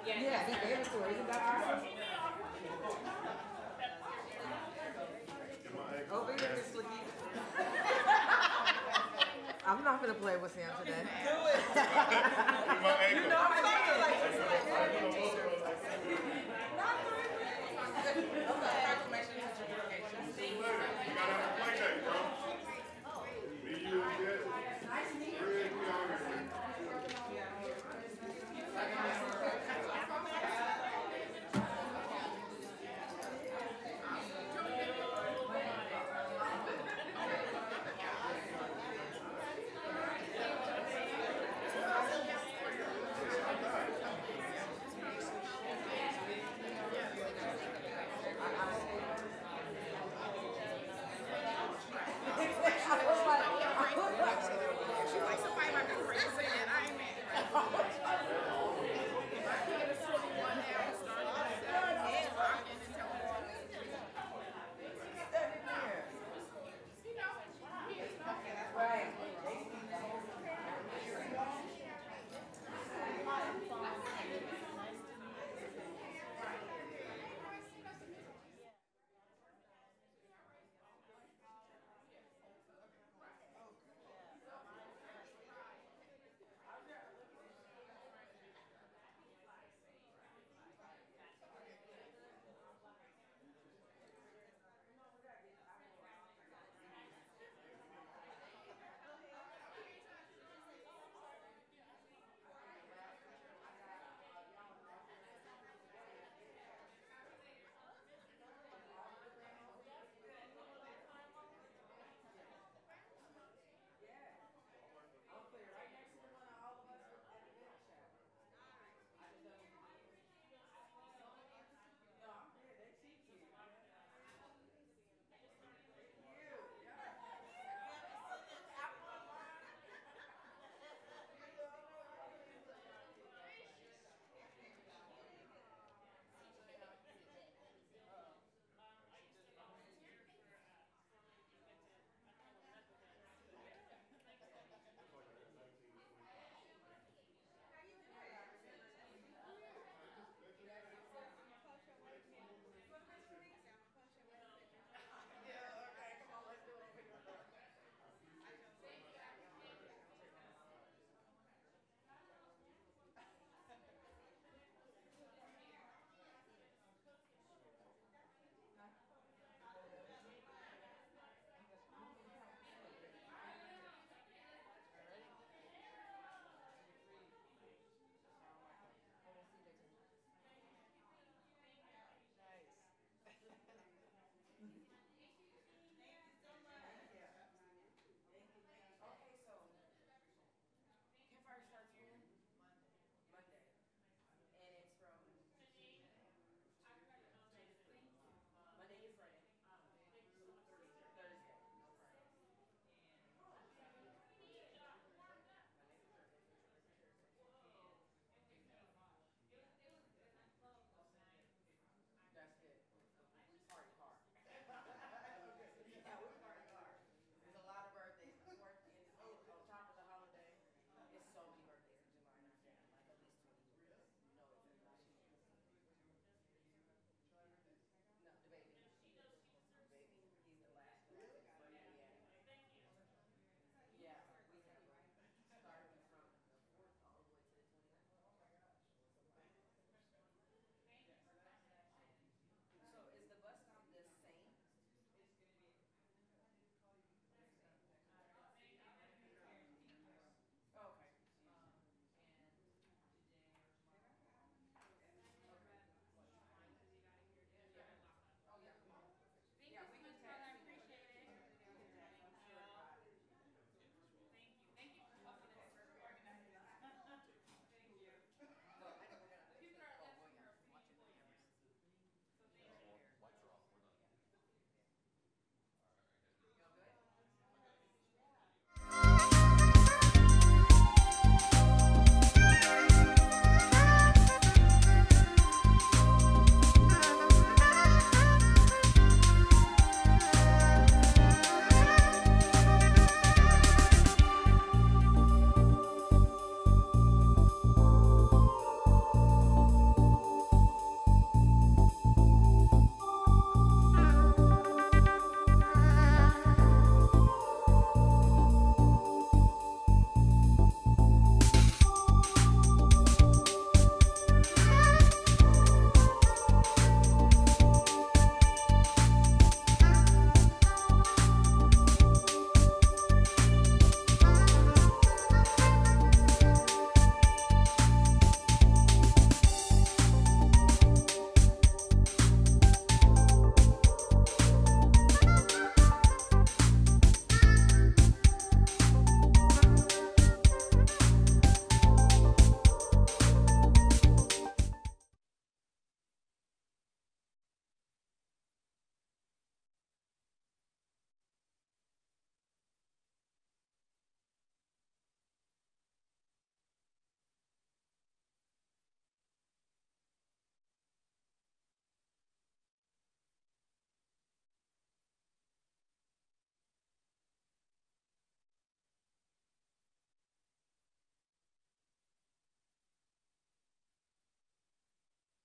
Yeah, he gave it to her. Isn't that awesome? Over here, Miss Licky. I'm not gonna play with him today. Do it. You know I'm saying like Proclamation and certification.